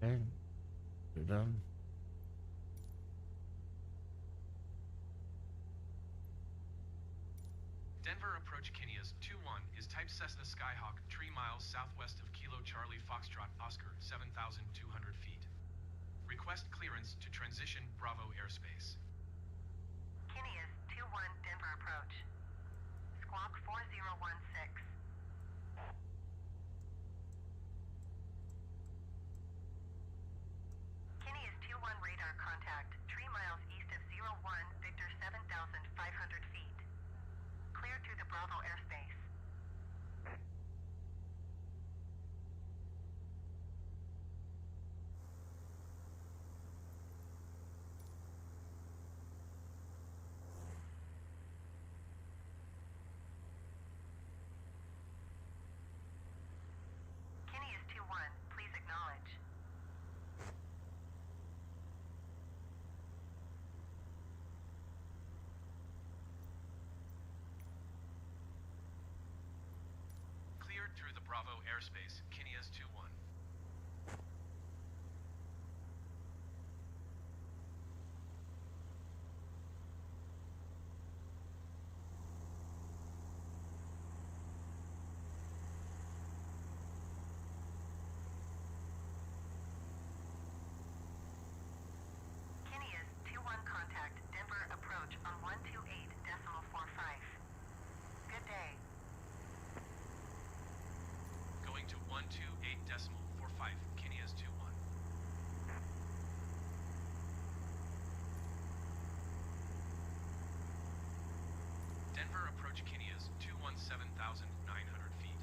Okay, you're done. Denver approach Kineas 21 is type Cessna Skyhawk 3 miles southwest of Kilo Charlie Foxtrot Oscar 7,200 feet. Request clearance to transition Bravo airspace. Kineas 21 Denver approach. Squawk 4016. Kineas 21 radar contact 3 miles east of 01 Victor 7,500 feet. Clear to the Bravo airspace. Kineas 21, please acknowledge. Cleared through the Bravo airspace, Kineas 21. Kineas 21 contact Denver approach on 128.45. Good day. Going to 128.45, Kineas 21. Denver approach Kineas 217,900 feet.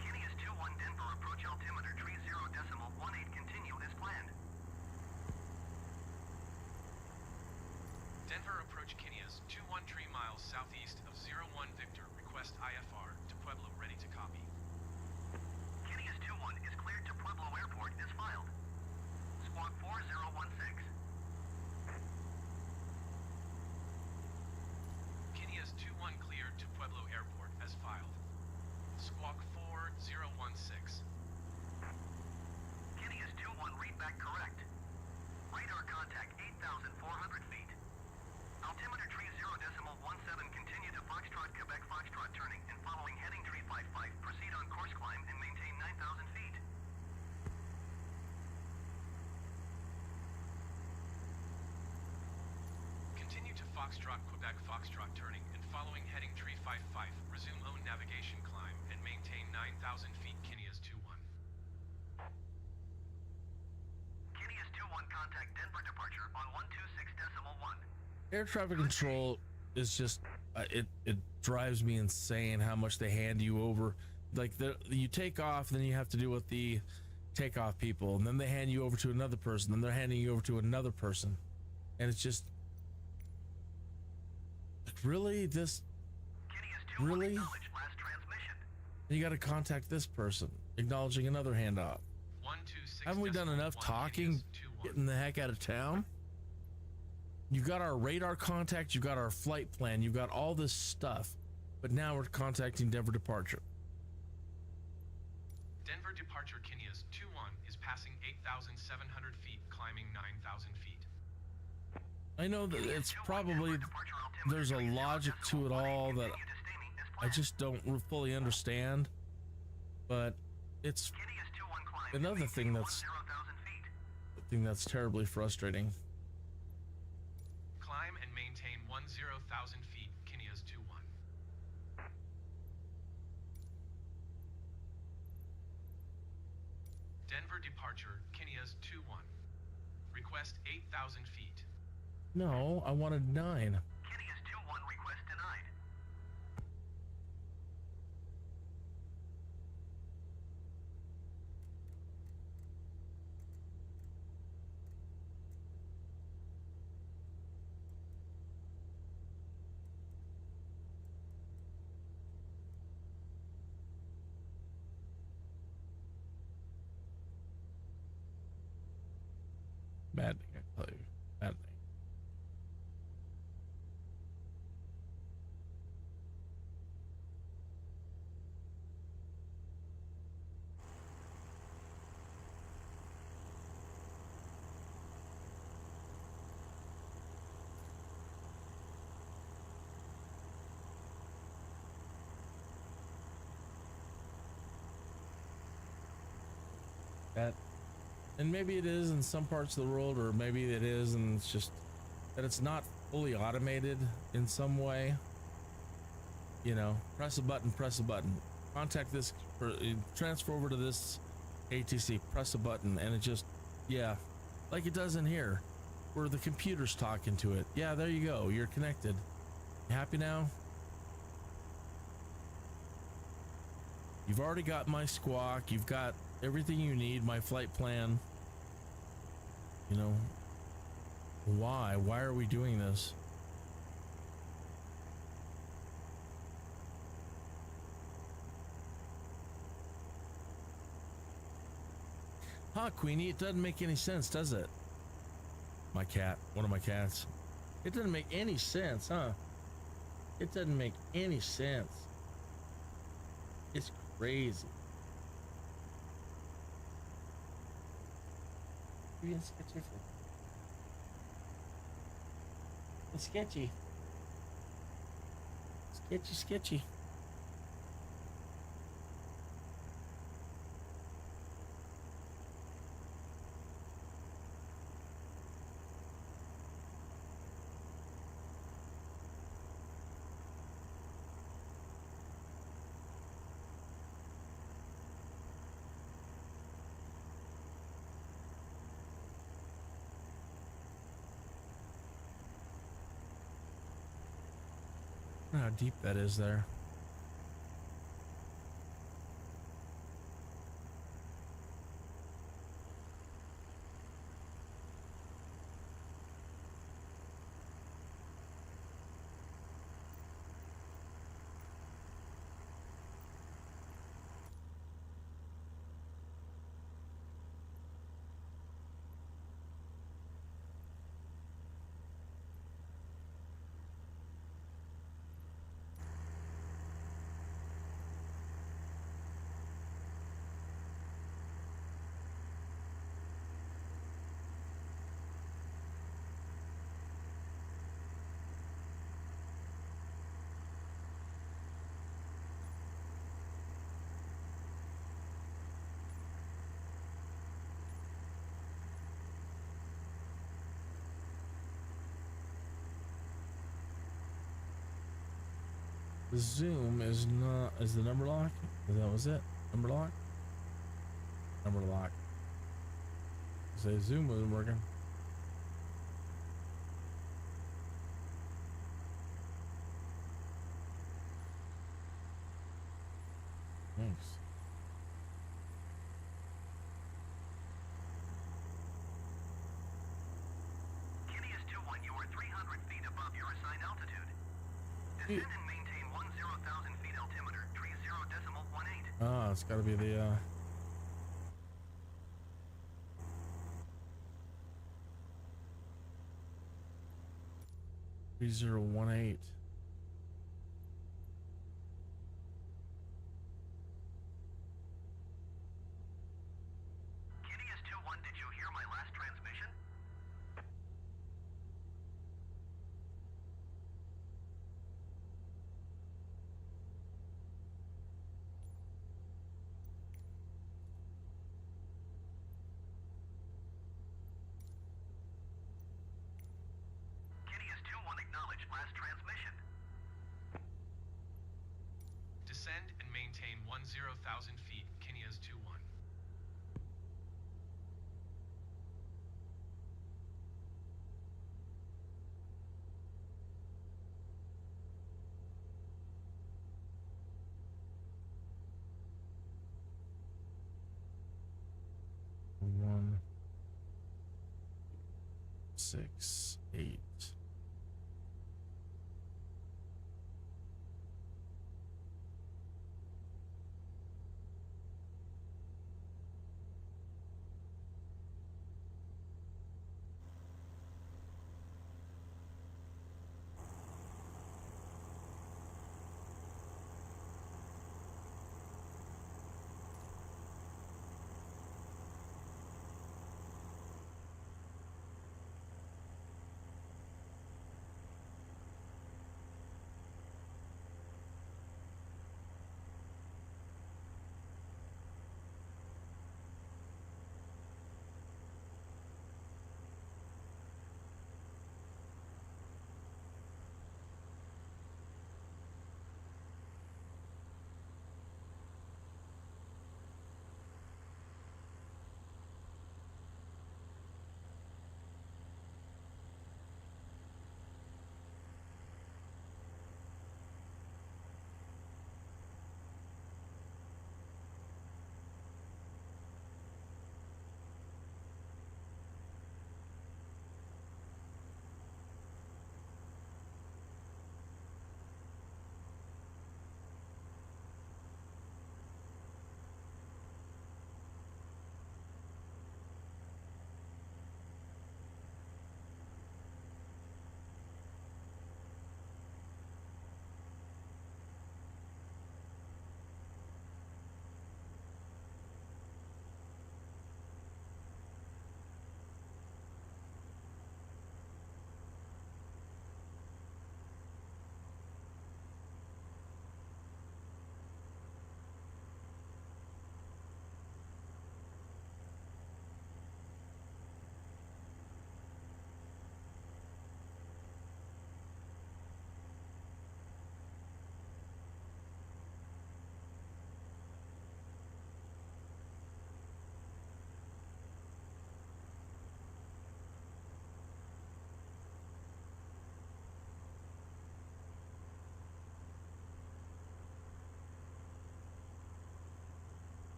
Kineas 21 Denver approach altimeter 30.18 continue as planned. Denver approach Kineas 21 3 miles southeast of 01 Victor. Request IFR to Pueblo ready to copy. Kineas 21 is cleared to Pueblo Airport as filed. Squawk 4016. Kineas 21 cleared to Pueblo Airport as filed. Squawk 4016. Kineas 21 read back correct. Radar contact 8,400 feet. Altimeter 30.17 continue to Foxtrot, Quebec Foxtrot turning and following heading 355. Proceed on course climb and maintain 9,000 feet. Continue to Foxtrot, Quebec Foxtrot turning and following heading 355. Resume own navigation climb and maintain 9,000 feet. Kineas 21. Kineas 21 contact Denver departure on 126.1. Air traffic control is just it drives me insane how much they hand you over. Like you take off, then you have to deal with the takeoff people, and then they hand you over to another person, then they're handing you over to another person, and it's just like, really this Kineas 21 really acknowledge last transmission. you got to contact this person acknowledging another handoff. 126. Haven't we done enough talking, getting the heck out of town? You got our radar contact, you got our flight plan, you got all this stuff, but now we're contacting Denver departure. Denver departure Kineas 21 is passing 8,700 feet, climbing 9,000 feet. I know that it's probably, there's a logic to it all that I just don't fully understand, but it's another thing that's terribly frustrating. Climb and maintain 10,000 feet, Kineas 21. Denver departure, Kineas 21. Request 8,000 feet. No, I wanted 9. Kineas 21 request denied. Maddening, I tell you. Maddening. that. And maybe it is in some parts of the world, or maybe it is, and it's just that it's not fully automated in some way. You know, press a button, contact this, transfer over to this ATC, press a button, and it just, yeah, like it does in here, where the computer's talking to it. Yeah, there you go, you're connected. You happy now? You've already got my squawk, you've got everything you need, my flight plan. You know, why are we doing this? Huh, Queenie, it doesn't make any sense, does it? My cat, one of my cats. It doesn't make any sense, huh? It doesn't make any sense. It's crazy. It's sketchy. Sketchy. I don't know how deep that is there. The zoom is not, is the number lock? That was it? Number lock? Number lock. Say zoom wasn't working. Thanks. Kenny is 2-1. You are 300 feet above your assigned altitude. Descend and maintain 10,000 feet altimeter, 30.18. Ah, it's gotta be the, 3018. Kenny is 2-1. Did you hear my last transmission? Kenny is 2-1. Acknowledge last transmission. Descend and maintain 10,000 feet. Kenny is 2-1. One, 6, 8.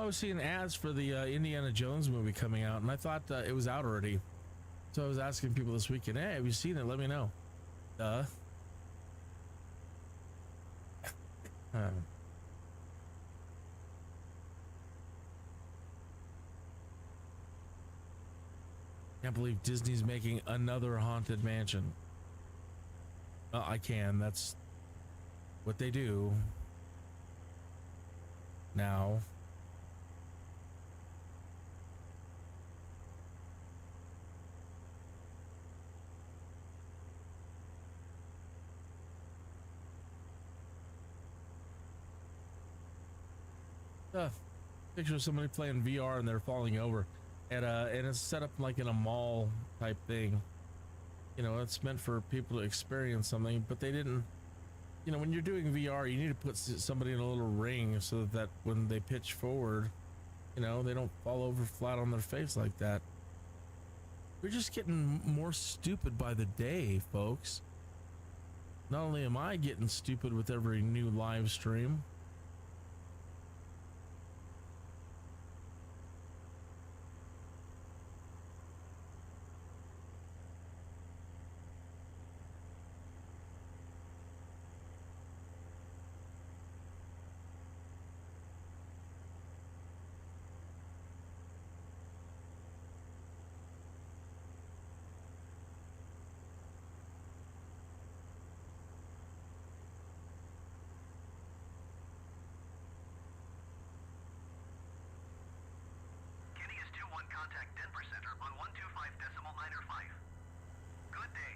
I was seeing ads for the Indiana Jones movie coming out, and I thought it was out already. So I was asking people this weekend, hey, have you seen it? Let me know. Can't believe Disney's making another Haunted Mansion. Well, I can. That's what they do now. Picture of somebody playing VR and they're falling over, and it's set up like in a mall type thing. You know, it's meant for people to experience something, but they didn't. You know, when you're doing VR, you need to put somebody in a little ring so that when they pitch forward, you know, they don't fall over flat on their face like that. We're just getting more stupid by the day, folks. Not only am I getting stupid with every new live stream, Contact Denver Center on 125.905. Good day.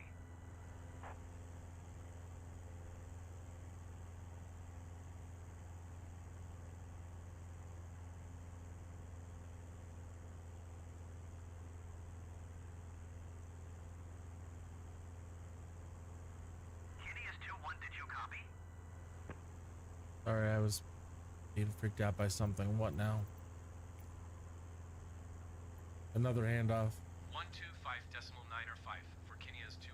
Kitty is 2-1, did you copy? sorry, I was being freaked out by something. What now? Another handoff. 125.905 for Kinia's 2-1.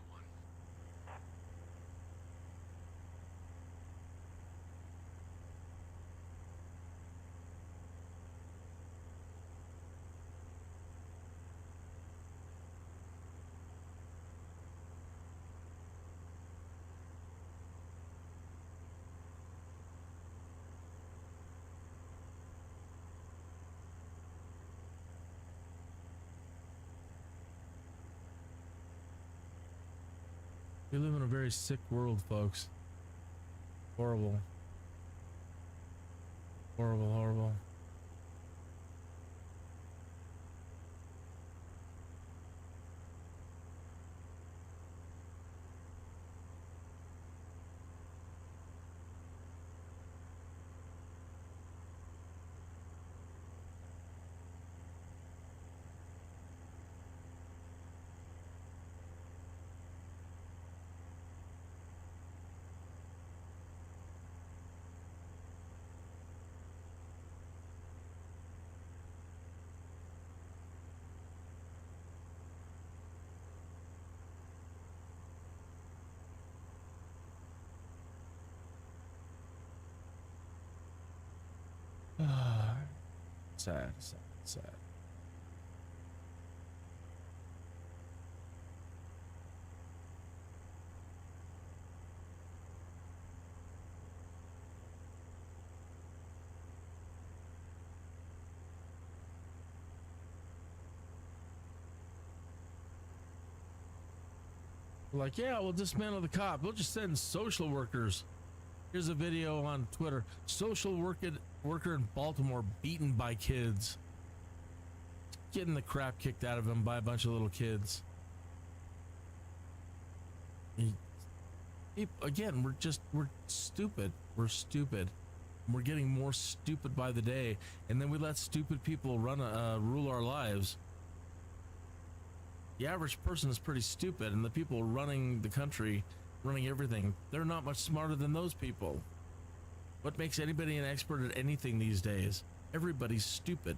We live in a very sick world, folks. Horrible. Horrible, horrible. Sad, sad, sad. Like, yeah, we'll dismantle the cop. We'll just send social workers. Here's a video on Twitter. Social worker in Baltimore beaten by kids. Getting the crap kicked out of him by a bunch of little kids. Again, we're stupid. We're stupid. We're getting more stupid by the day. And then we let stupid people rule our lives. The average person is pretty stupid, and the people running the country, running everything, they're not much smarter than those people. What makes anybody an expert at anything these days? Everybody's stupid.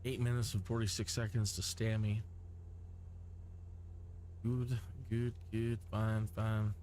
8 minutes and 46 seconds to Stammy. Good, fine.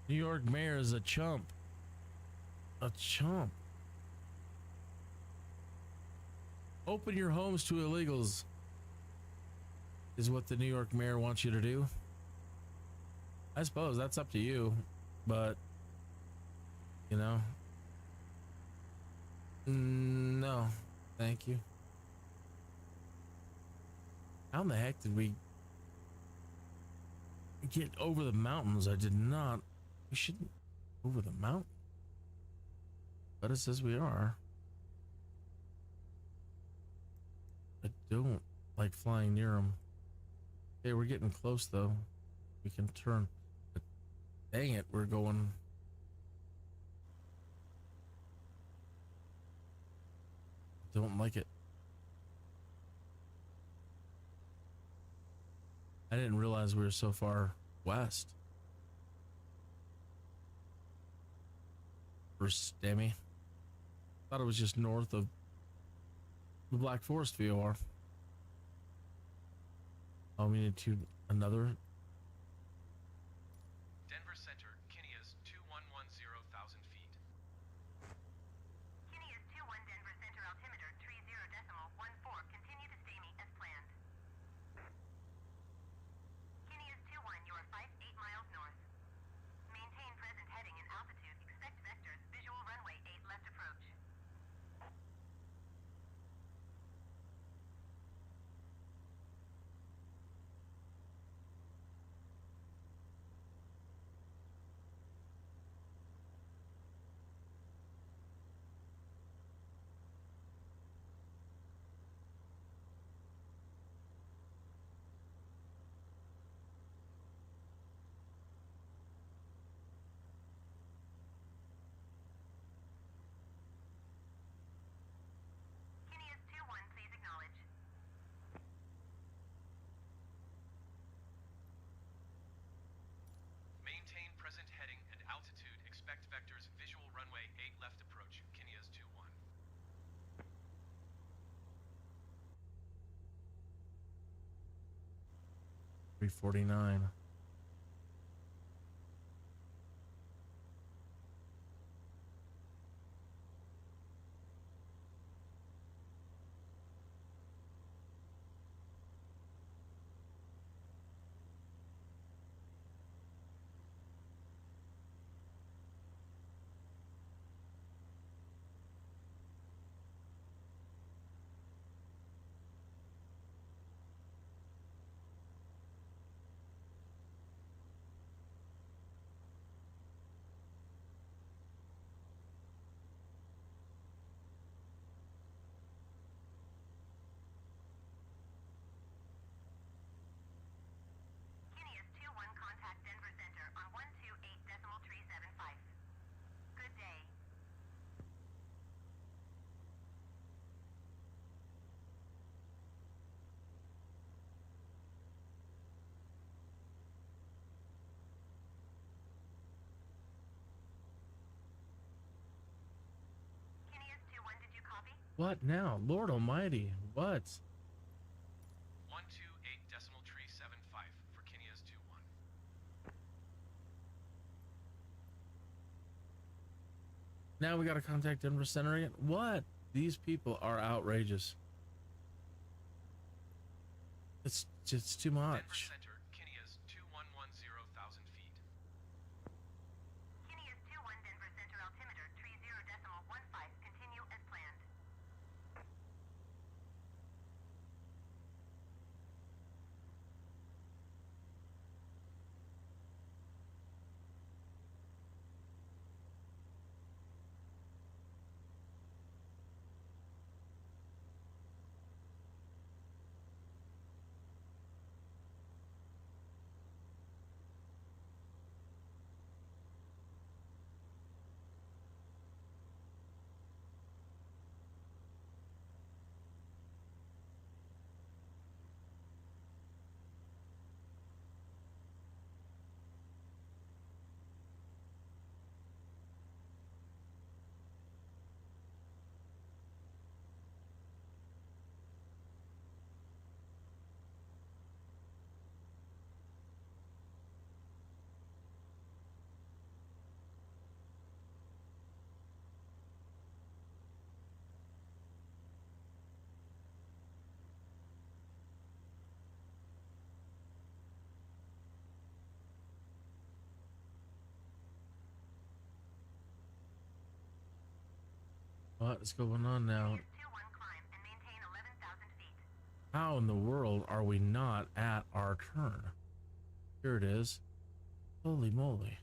New York mayor is a chump. A chump. Open your homes to illegals is what the New York mayor wants you to do. I suppose that's up to you, but you know, no, thank you. How in the heck did we get over the mountains? I did not. We shouldn't over the mountain, but it says we are. I don't like flying near them. Okay, we're getting close though. We can turn. But dang it, we're going. Don't like it. I didn't realize we were so far west. For Stammy. Thought it was just north of the Black Forest VOR. Oh, we need to another. Denver Center, Kinias 2110,000 feet. Kinias 21 Denver Center altimeter 30.14. Continue to stay me as planned. Kinias 21, you are 58 miles north. Maintain present heading and altitude. Expect vectors. Visual runway 8 left approach. Kinias 21, please acknowledge. Maintain present heading and altitude. Expect vectors. Visual runway 8 left approach. Kinias 21. $349. What now? Lord Almighty. What? 128.375 for Kenia's 2-1. Now we got to contact Denver Center again. What? These people are outrageous. It's just too Denver much. Center, Kenia's 2110,000 feet. Kenia's 2-1 Denver Center altimeter 30.15. Continue as planned. What is going on now? Kenia's 2-1 climb and maintain 11,000 feet. How in the world are we not at our turn? Here it is. Holy moly.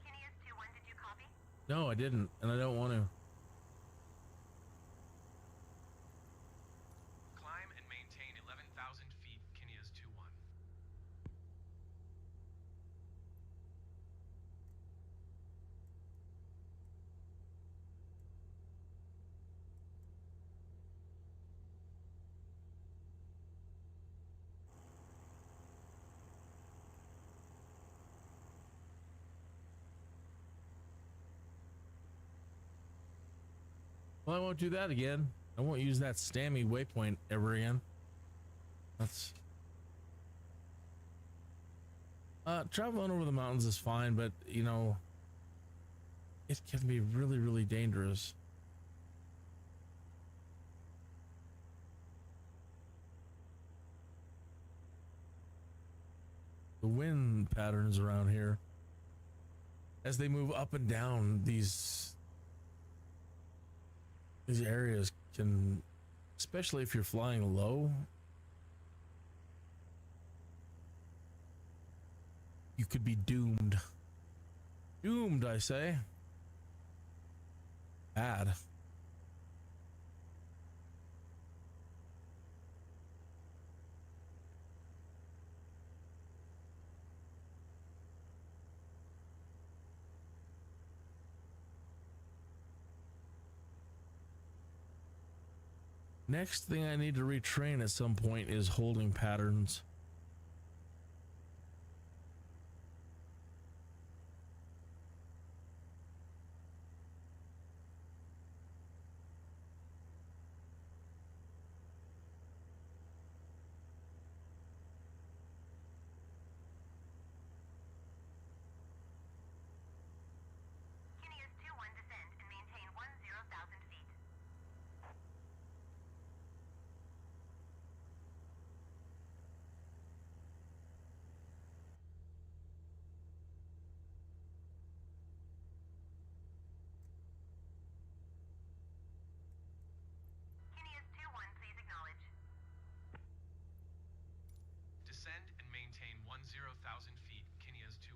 Kenia's 2-1, did you copy? No, I didn't, and I don't want to. Climb and maintain 11,000 feet, Kenia's 2-1. Well, I won't do that again. I won't use that Stammy waypoint ever again. That's traveling over the mountains is fine, but you know, it can be really, really dangerous. The wind patterns around here as they move up and down these areas can, especially if you're flying low, you could be doomed. Doomed, I say. Bad. Next thing I need to retrain at some point is holding patterns. Kenia's 2-1 descend and maintain 10,000 feet. Kenia's 2-1, please acknowledge. Descend and maintain 10,000 feet, Kenia's 2-1.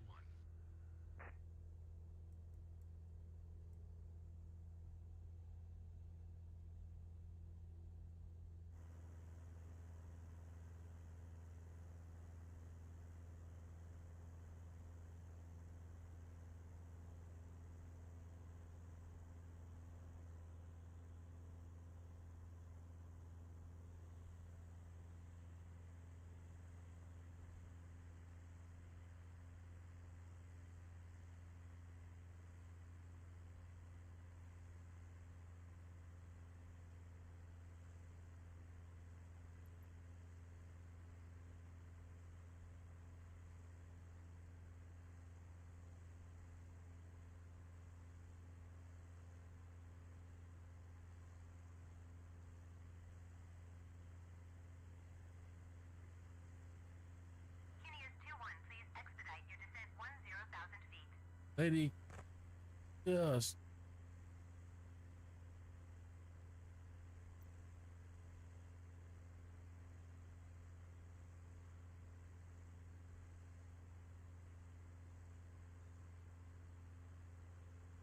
Lady, yes.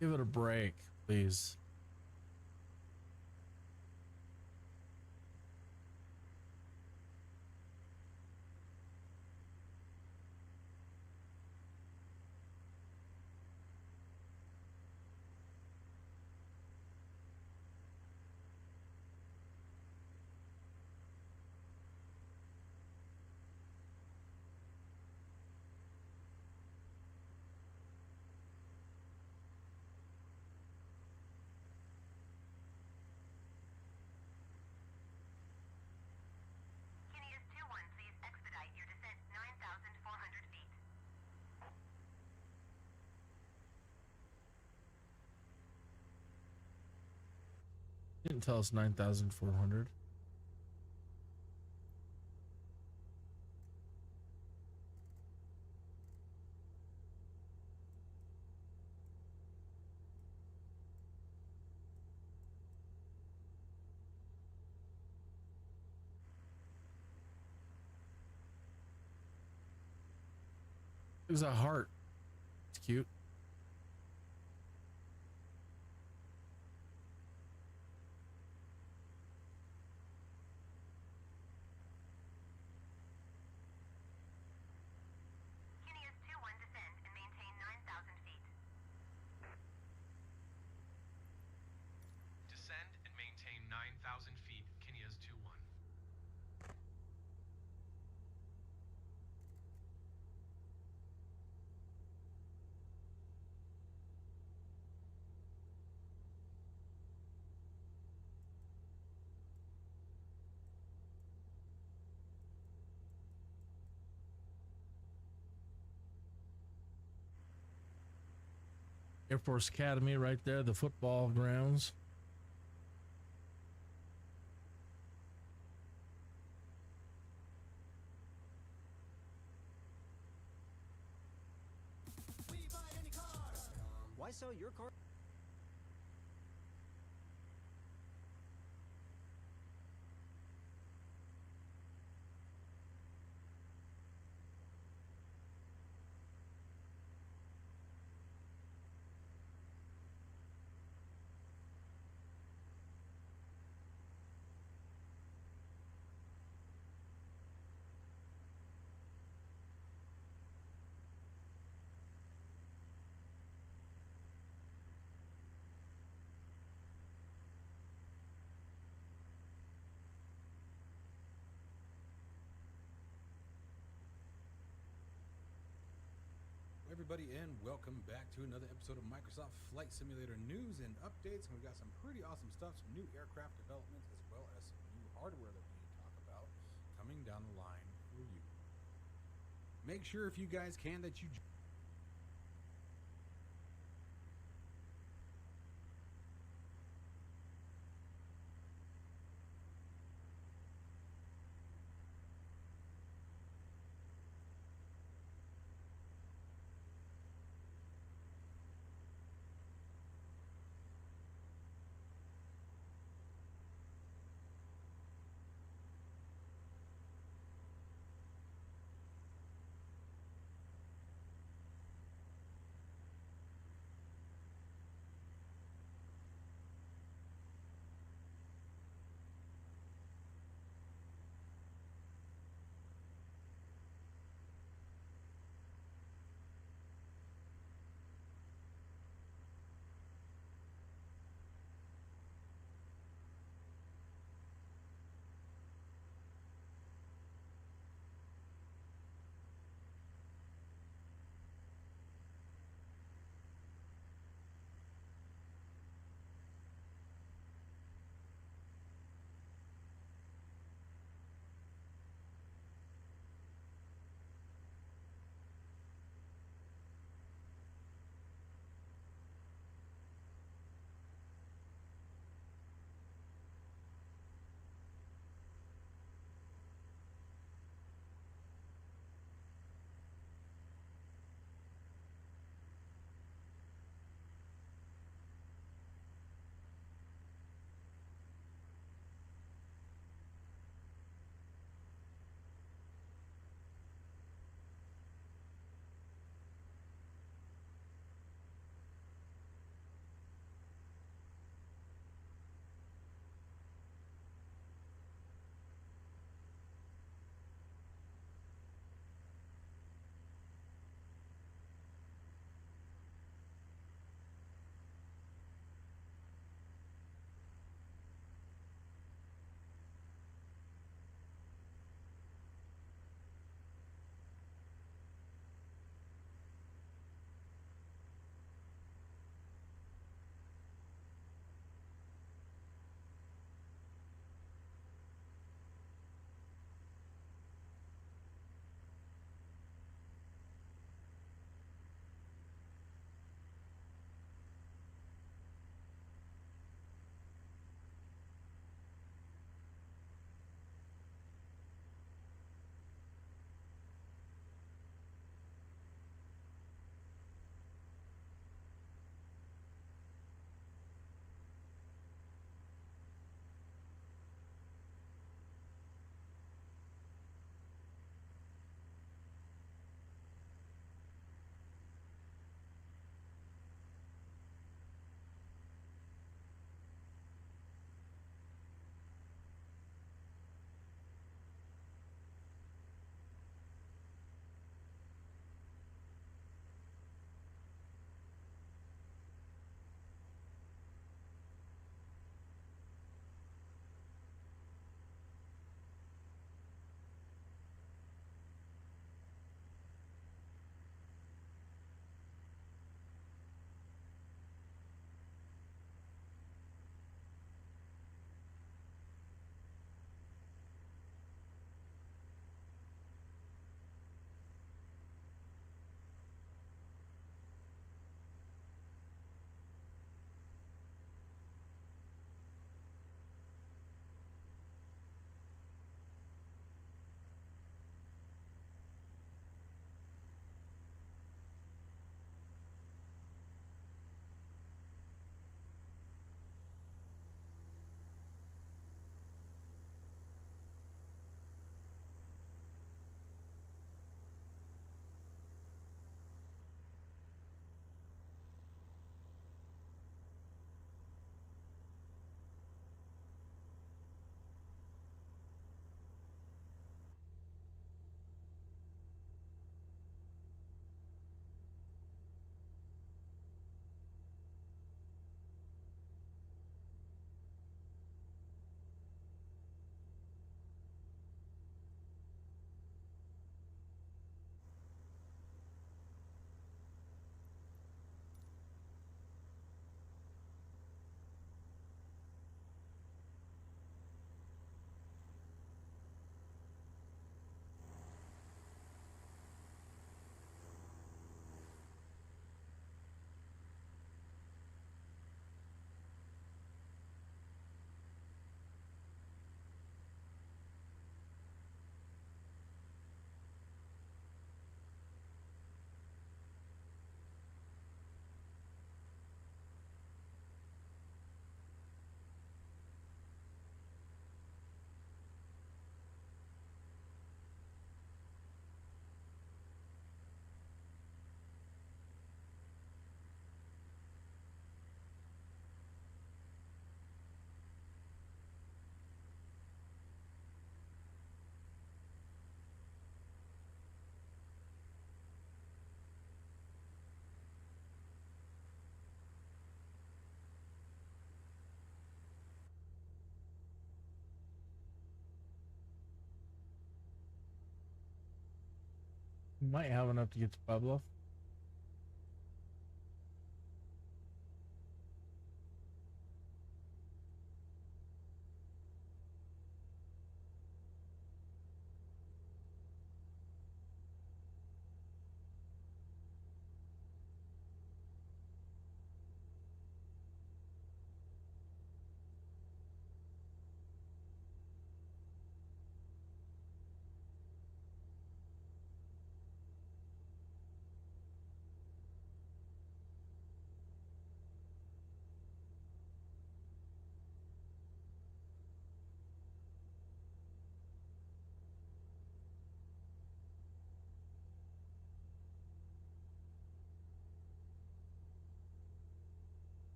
Give it a break, please. Kineas 2-1, please expedite your descent 9,400 feet. Didn't tell us 9,400. It was a heart. It's cute. Kineas 2-1, descend and maintain 9,000 feet. Descend and maintain 9,000 feet, Kineas 2-1. Air Force Academy right there, the football grounds. Why sell your car? Everybody, and welcome back to another episode of Microsoft Flight Simulator news and updates. And we've got some pretty awesome stuff, some new aircraft developments, as well as some new hardware that we need to talk about coming down the line for you. Make sure if you guys can that you Might have enough to get to Pueblo.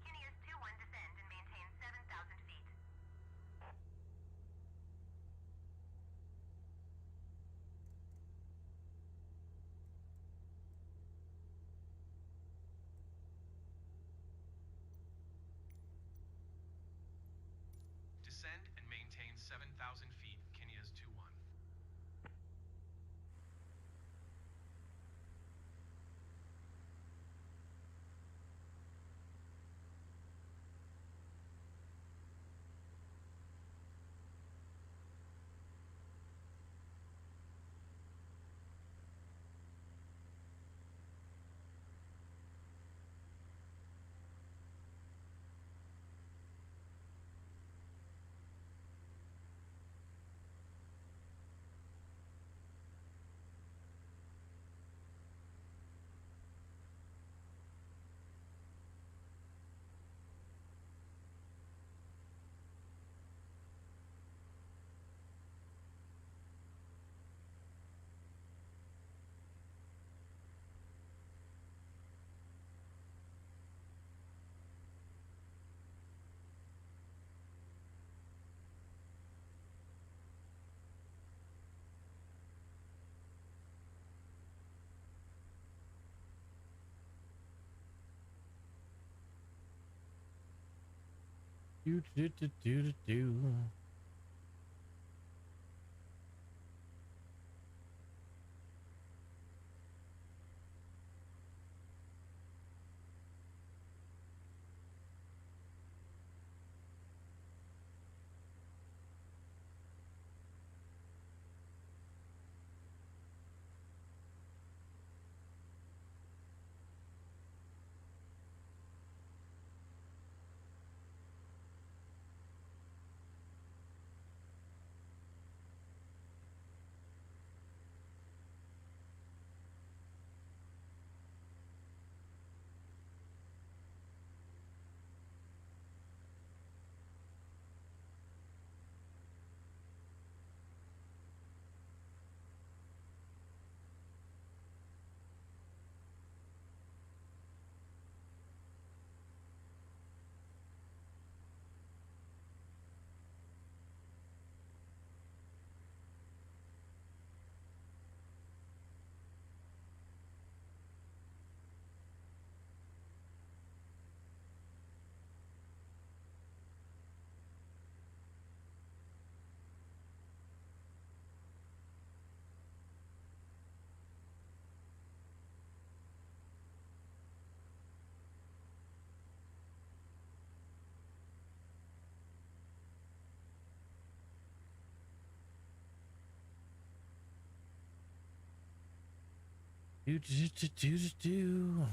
Kineas 2-1 descend and maintain 7,000 feet. Descend and maintain 7,000 feet, Kineas 2-1. Do do do do do do. Do, do, do, do, do, do.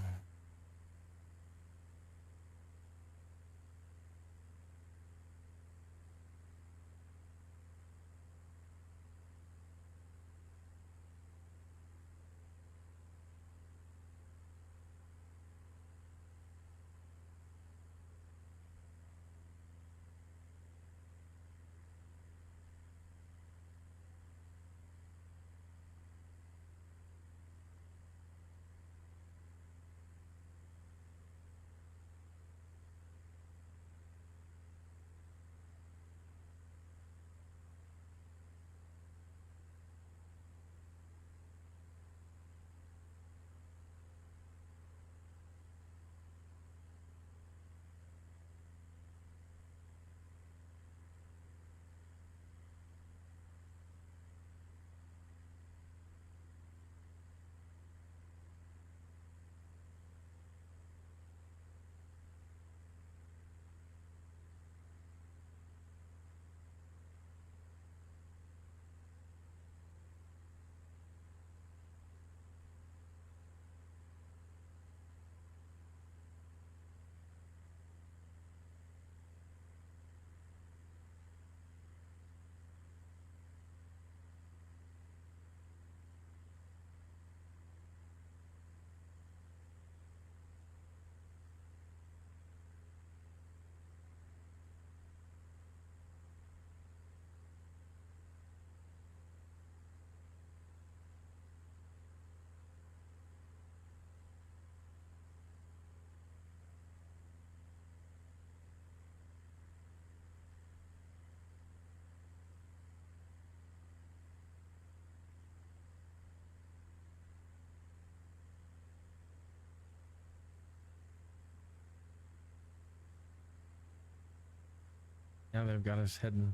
Now they've got us heading,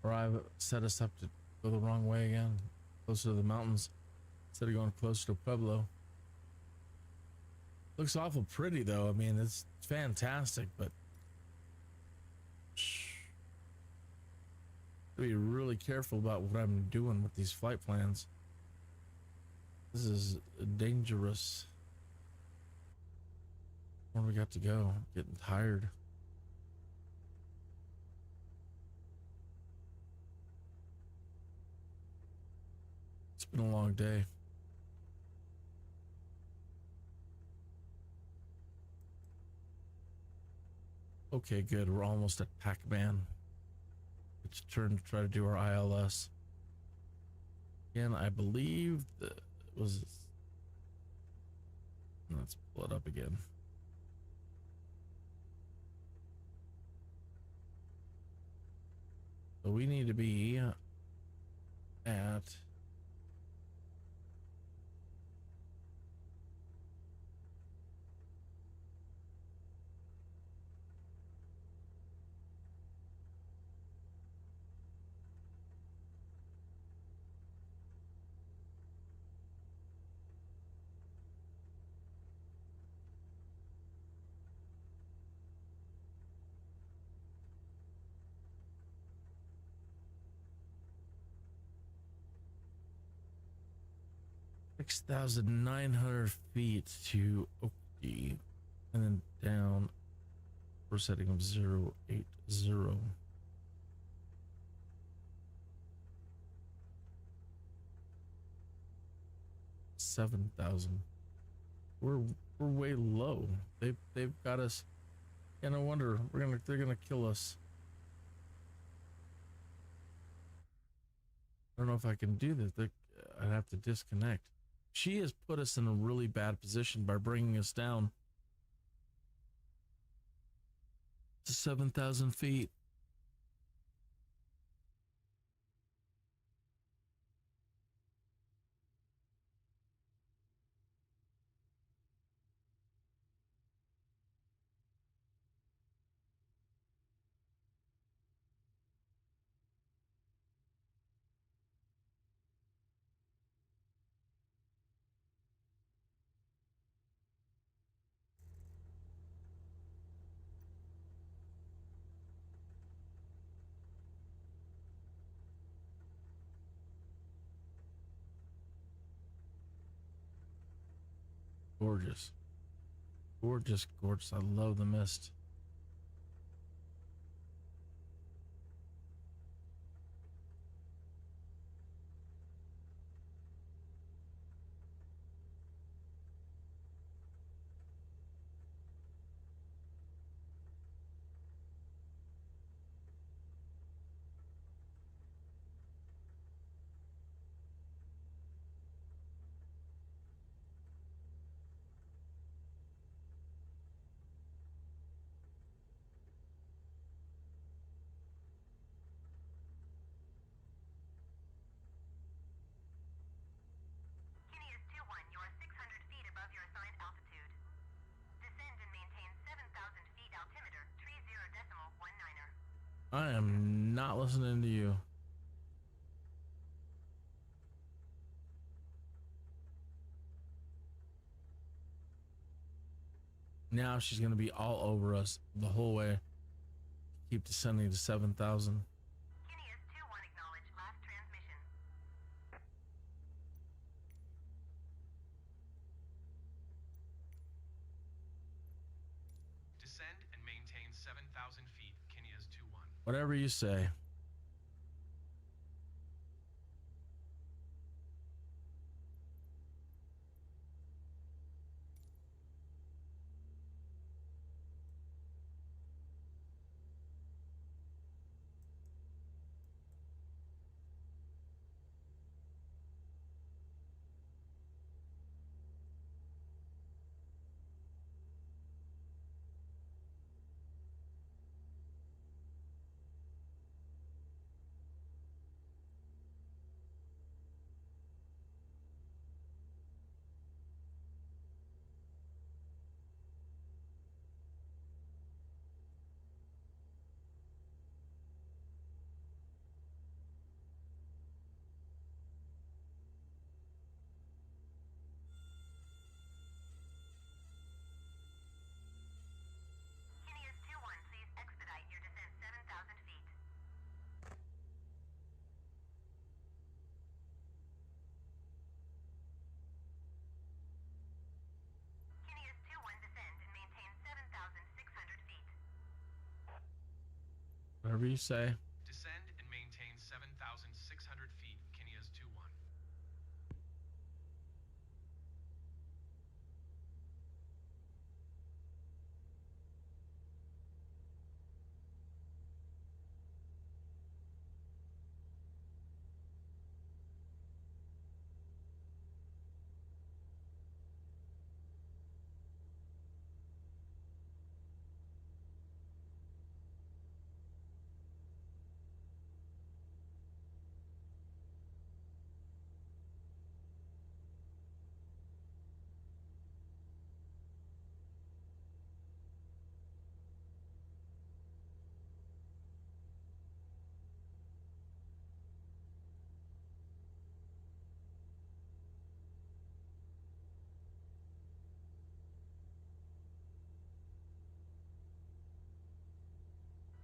or I've set us up to go the wrong way again, closer to the mountains instead of going closer to Pueblo. Looks awful pretty though. I mean, it's fantastic, but be really careful about what I'm doing with these flight plans. This is dangerous. Where do we got to go? Getting tired. It's been a long day. Okay, good. We're almost at Pac-Man. It's turn to try to do our ILS. Again, I believe that was. Let's pull it up again. So we need to be at 6,900 feet to Oki, and then down for setting of 080. 7,000. We're way low. They've got us. Yeah, no wonder they're gonna kill us. I don't know if I can do this. I'd have to disconnect. She has put us in a really bad position by bringing us down to 7,000 feet. Gorgeous. Gorgeous, gorgeous. I love the mist. Kinney is 2-1. You are 600 feet above your assigned altitude. Descend and maintain 7,000 feet altimeter, 30.19er. I am not listening to you. Now she's going to be all over us the whole way. Keep descending to 7,000. Kinney is 2-1. Acknowledge last transmission. Descend and maintain 7,000 feet. Kinney is 2-1. Whatever you say. Kinney is 2-1. Please expedite your descent 7,000 feet. Kinney is 2-1. Descend and maintain 7,600 feet. Whatever you say. Descend and maintain 7,600 feet. Kinney is 2-1.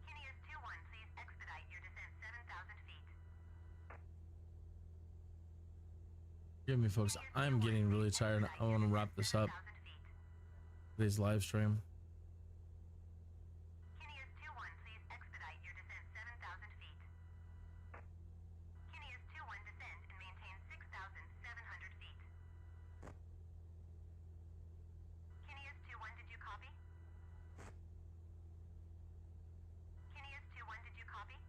Kinney is 2-1. Please expedite your descent 7,000 feet. Give me, folks. I'm getting really tired. I want to wrap this up. 7,000 feet. Today's live stream. Kinney is 2-1. Please expedite your descent 7,000 feet. Kinney is 2-1. Descend and maintain 6,700 feet. Kinney is 2-1. Did you copy? Kinney is 2-1. Did you copy?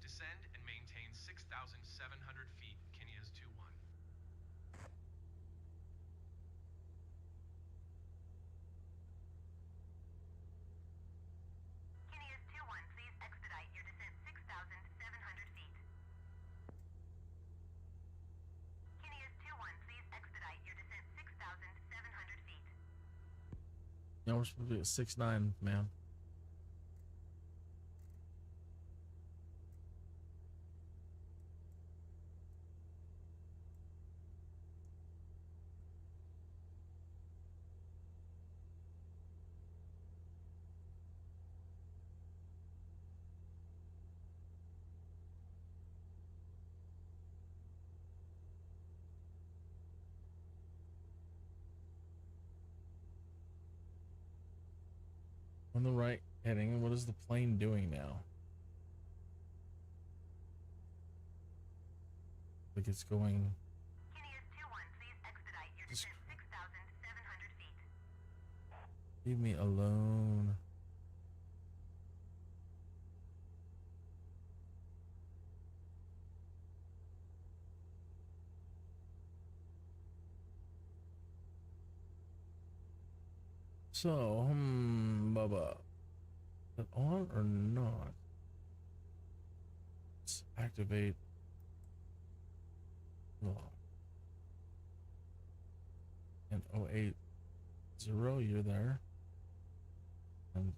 Descend and maintain 6,700 feet. Kinney is 2-1. Kinney is 2-1. Please expedite your descent 6,700 feet. Kinney is 2-1. Please expedite your descent 6,700 feet. Yeah, we're supposed to be at 6'9", man. On the right heading. What is the plane doing now? Like it's going. Kineas 2-1, please expedite your descent 6,700 feet. Leave me alone. So, Bubba, is it on or not? Let's activate. And 080, you're there. And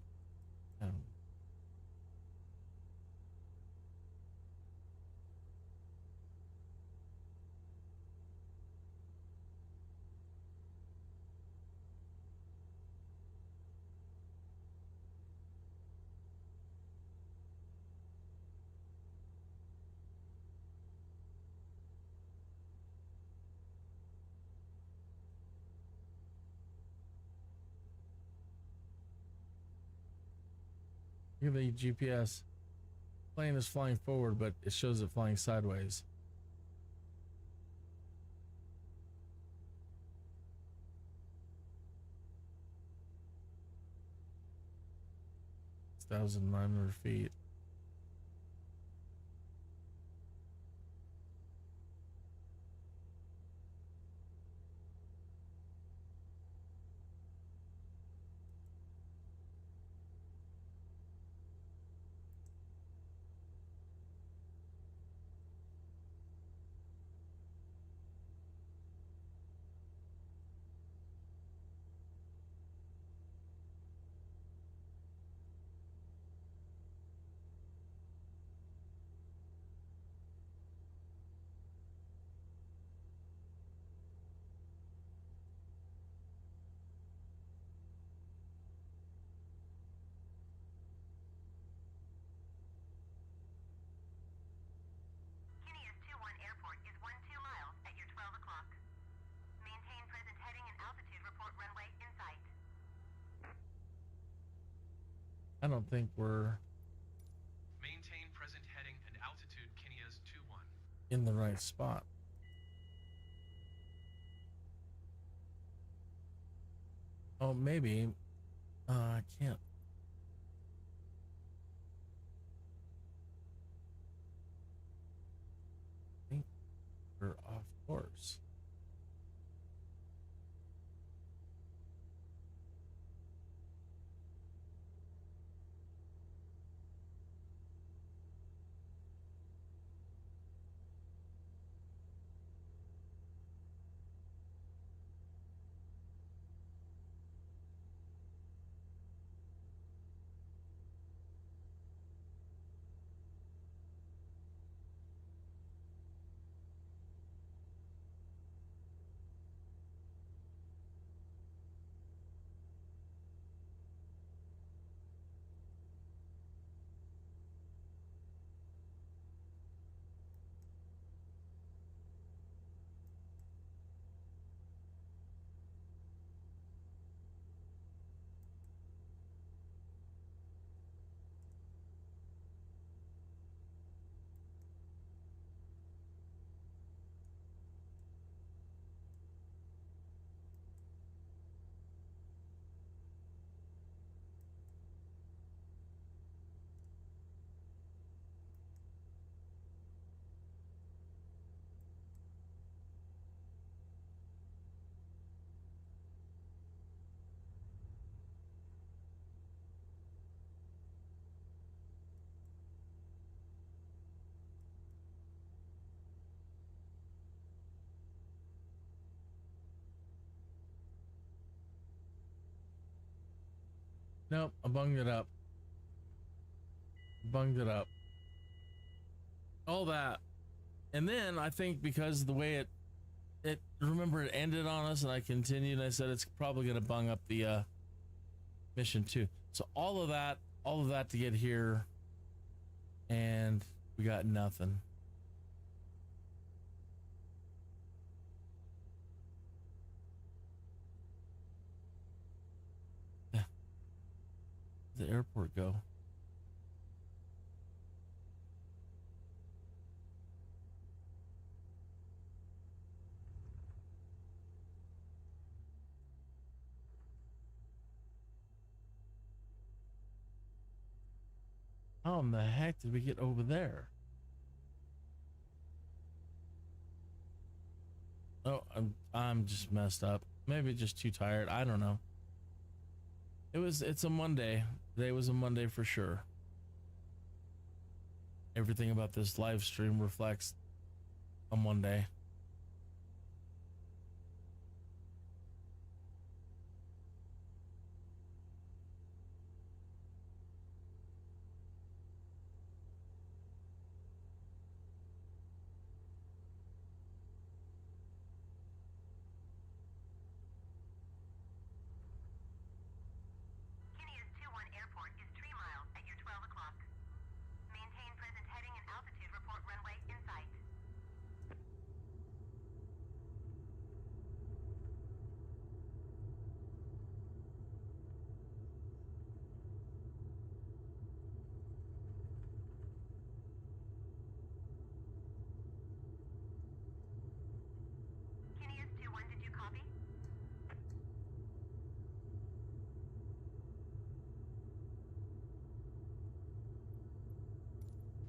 look at the GPS. Plane is flying forward, but it shows it flying sideways. It's 1,900 feet. Kineas 2-1 airport is 12 miles at your 12 o'clock. Maintain present heading and altitude, report runway in sight. I don't think we're Maintain present heading and altitude, Kineas 2-1. in the right spot. Oh, maybe. I can't. I think we're off course. Nope, I bunged it up. Bunged it up. All that. And then I think because the way it remember it ended on us and I continued and I said it's probably gonna bung up the mission too. So all of that to get here and we got nothing. the airport go? How in the heck did we get over there? Oh, I'm just messed up. Maybe just too tired. I don't know. It's a Monday. Today was a Monday for sure. Everything about this live stream reflects a Monday. Kinia's 21 Airport is 3 miles at your 12 o'clock. Maintain present heading and altitude report runway in sight. Kinia's 21, did you copy?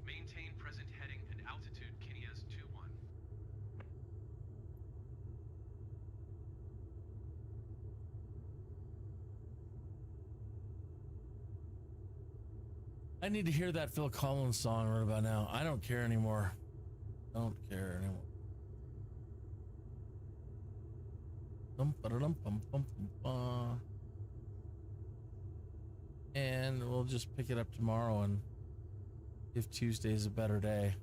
Maintain present heading and altitude Kinia's 21. I need to hear that Phil Collins song right about now. I don't care anymore. Don't care anymore. Dum-ba-da-dum-bum-bum-bum-bum. And we'll just pick it up tomorrow and if Tuesday's a better day.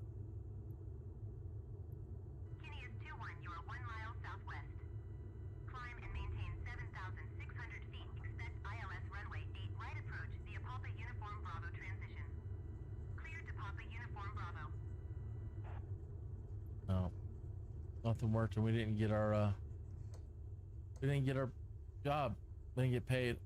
Kinia's 21, you are 1 mile southwest. Climb and maintain 7,600 feet. Expect ILS runway 8 right approach via Papa Uniform Bravo transition. Cleared to Papa Uniform Bravo. No, nothing worked, and we didn't get our job. We didn't get paid.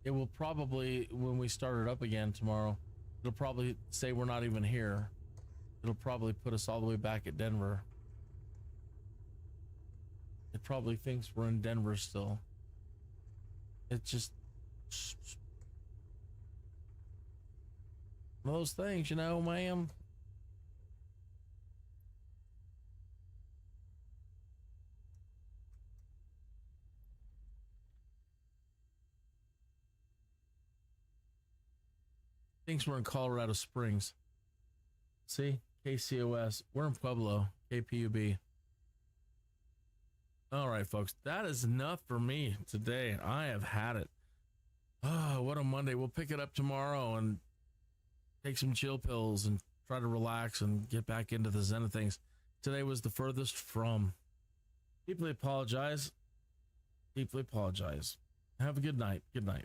It will probably, when we start it up again tomorrow, it'll probably say we're not even here. It'll probably put us all the way back at Denver. It probably thinks we're in Denver still. It just one of those things, you know, ma'am. Thinks we're in Colorado Springs. See? KCOS. We're in Pueblo. KPUB. All right, folks. That is enough for me today. I have had it. Oh, what a Monday. We'll pick it up tomorrow and take some chill pills and try to relax and get back into the zen of things. Today was the furthest from. Deeply apologize. Deeply apologize. Have a good night. Good night.